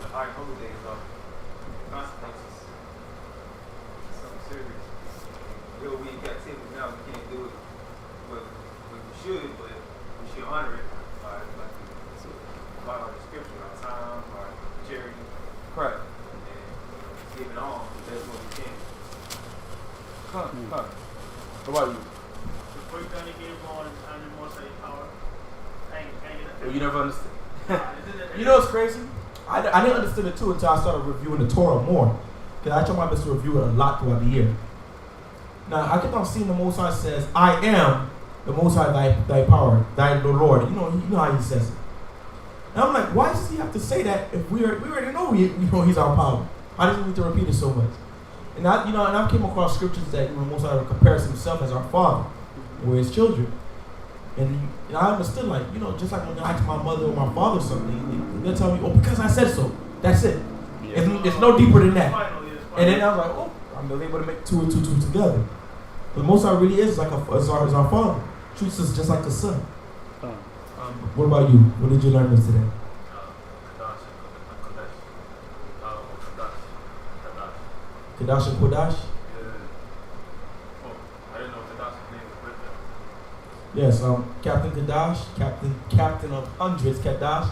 G: the high holidays are. Consequences. Something serious. Real, we in captivity now. We can't do it. Well, we should, but we should honor it by our description, our time, our charity.
C: Correct.
G: And giving on the best way we can.
C: What about you?
E: Before you gonna get on under more say power.
C: You never understood. You know what's crazy? I didn't understand it too until I started reviewing the Torah more. Because I try my best to review it a lot throughout the year. Now, I kept on seeing the Most High says, I am the Most High, thy power, thy Lord. You know how he says it. And I'm like, why does he have to say that if we already know he's our power? Why does he need to repeat it so much? And I came across scriptures that Most High compares himself as our father. We're his children. And I understood, just like when I ask my mother or my father something, they'll tell me, oh, because I said so. That's it. Yeah. It's no deeper than that. And then I was like, oh, I'm able to make two and two together. But Most High really is like is our father. Treats us just like a son. What about you? What did you learn this today?
G: Kadash and Kodash.
C: Kadash and Kodash? Yes, Captain Kadash, Captain of Hundreds, Kadash.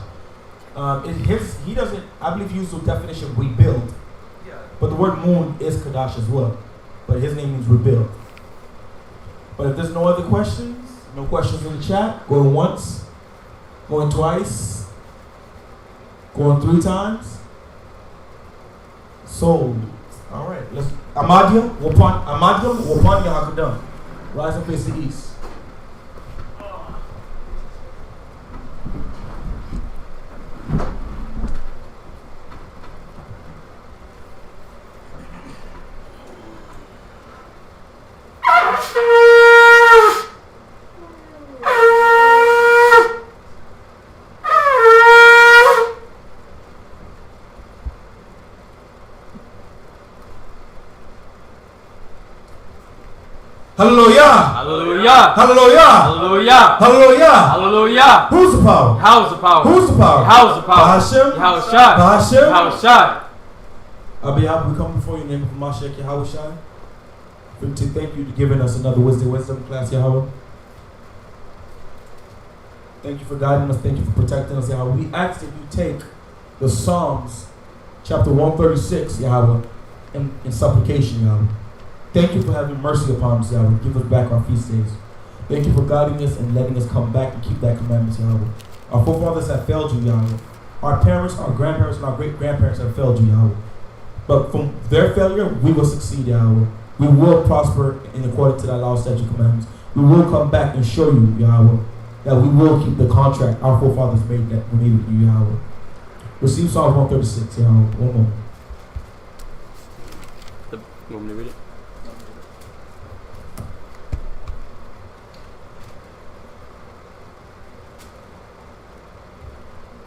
C: He doesn't, I believe he used the definition of rebuild.
G: Yeah.
C: But the word moon is Kadash as well. But his name means rebuild. But if there's no other questions, no questions in the chat, going once, going twice, going 3 times. Sold. All right, let's. Amadia, Wapanya Hakadan. Rise and face the east. Hallelujah!
D: Hallelujah!
C: Hallelujah!
D: Hallelujah!
C: Hallelujah!
D: Hallelujah!
C: Who's the power?
D: How's the power?
C: Who's the power?
D: How's the power?
C: Bahashem?
D: Yahushua.
C: Bahashem?
D: Yahushua.
C: I'll be happy to come before you in the name of Mashiach Yahushua. To thank you for giving us another wisdom class, Yahweh. Thank you for guiding us. Thank you for protecting us, Yahweh. We ask that you take the Psalms, chapter 136, Yahweh, in supplication, Yahweh. Thank you for having mercy upon us, Yahweh. Give us back our feast days. Thank you for guiding us and letting us come back and keep that commandment, Yahweh. Our forefathers have failed you, Yahweh. Our parents, our grandparents, and our great-grandparents have failed you, Yahweh. But from their failure, we will succeed, Yahweh. We will prosper in accordance to thy law, statute, commandments. We will come back and show you, Yahweh, that we will keep the contract our forefathers made that we made with you, Yahweh. Receive Psalm 136, Yahweh. One more.
D: You want me to read it?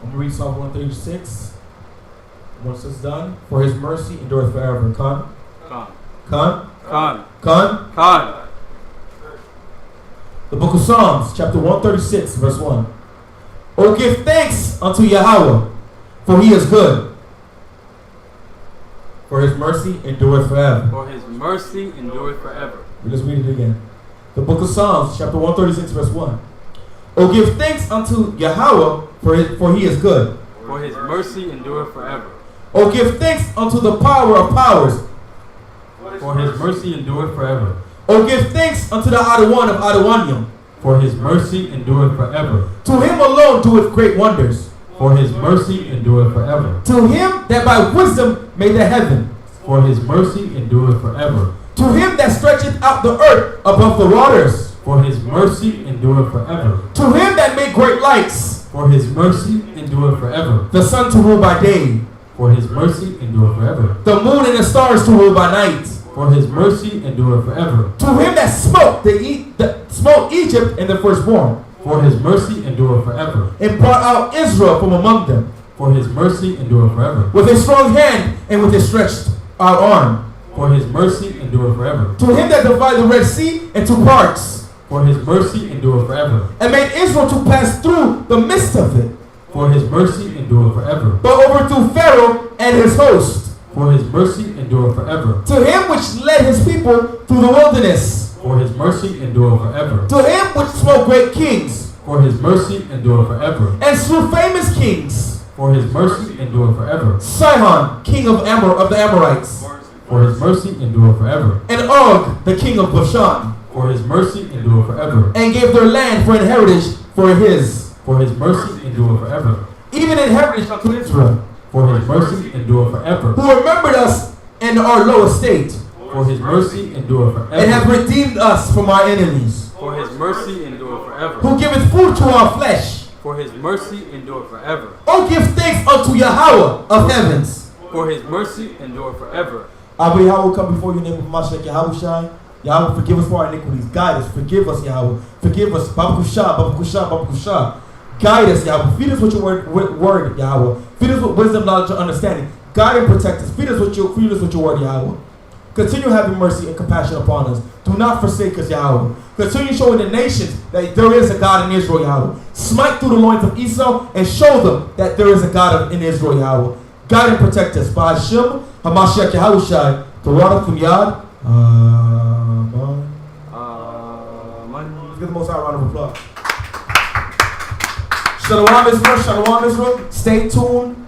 C: I'm going to read Psalm 136. Once it's done, for his mercy endureth forever. Khan?
D: Khan.
C: Khan?
D: Khan.
C: Khan?
D: Khan.
C: The book of Psalms, chapter 136, verse 1. Oh, give thanks unto Yahweh, for he is good. For his mercy endureth forever.
D: For his mercy endureth forever.
C: Let's read it again. The book of Psalms, chapter 136, verse 1. Oh, give thanks unto Yahweh, for he is good.
D: For his mercy endureth forever.
C: Oh, give thanks unto the power of powers.
D: For his mercy endureth forever.
C: Oh, give thanks unto the Adawan of Adawanium.
D: For his mercy endureth forever.
C: To him alone doeth great wonders.
D: For his mercy endureth forever.
C: To him that by wisdom made the heaven.
D: For his mercy endureth forever.
C: To him that stretcheth out the earth above the waters.
D: For his mercy endureth forever.
C: To him that made great lights.
D: For his mercy endureth forever.
C: The sun to rule by day.
D: For his mercy endureth forever.
C: The moon and the stars to rule by night.
D: For his mercy endureth forever.
C: To him that smote Egypt and the firstborn.
D: For his mercy endureth forever.
C: And brought out Israel from among them.
D: For his mercy endureth forever.
C: With a strong hand and with a stretched out arm.
D: For his mercy endureth forever.
C: To him that divided the Red Sea into parts.
D: For his mercy endureth forever.
C: And made Israel to pass through the midst of it.
D: For his mercy endureth forever.
C: But overthrew Pharaoh and his host.
D: For his mercy endureth forever.
C: To him which led his people through the wilderness.
D: For his mercy endureth forever.
C: To him which smote great kings.
D: For his mercy endureth forever.
C: And slew famous kings.
D: For his mercy endureth forever.
C: Sihon, king of the Amorites.
D: For his mercy endureth forever.
C: And Og, the king of Bashan.
D: For his mercy endureth forever.
C: And gave their land for inheritance for his.
D: For his mercy endureth forever.
C: Even inheritance unto Israel.
D: For his mercy endureth forever.
C: Who remembered us in our low estate.
D: For his mercy endureth forever.
C: And hath redeemed us from our enemies.
D: For his mercy endureth forever.
C: Who giveth food to our flesh.
D: For his mercy endureth forever.
C: Oh, give thanks unto Yahweh of heavens.
D: For his mercy endureth forever.
C: Abba Yahweh, come before you in the name of Mashiach Yahushai. Yahweh, forgive us for our iniquities. Guide us. Forgive us, Yahweh. Forgive us. Babakusha, Babakusha, Babakusha. Guide us, Yahweh. Feed us with your word, Yahweh. Feed us with wisdom, knowledge, and understanding. Guide and protect us. Feed us with your word, Yahweh. Continue having mercy and compassion upon us. Do not forsake us, Yahweh. Continue showing the nations that there is a God in Israel, Yahweh. Smite through the loins of Esau and show them that there is a God in Israel, Yahweh. Guide and protect us. By Hashem, HaMashiach Yahushai, Torah from Yad. Amen. Let's give the Most High a round of applause. Shalom Israel. Shalom Israel. Stay tuned.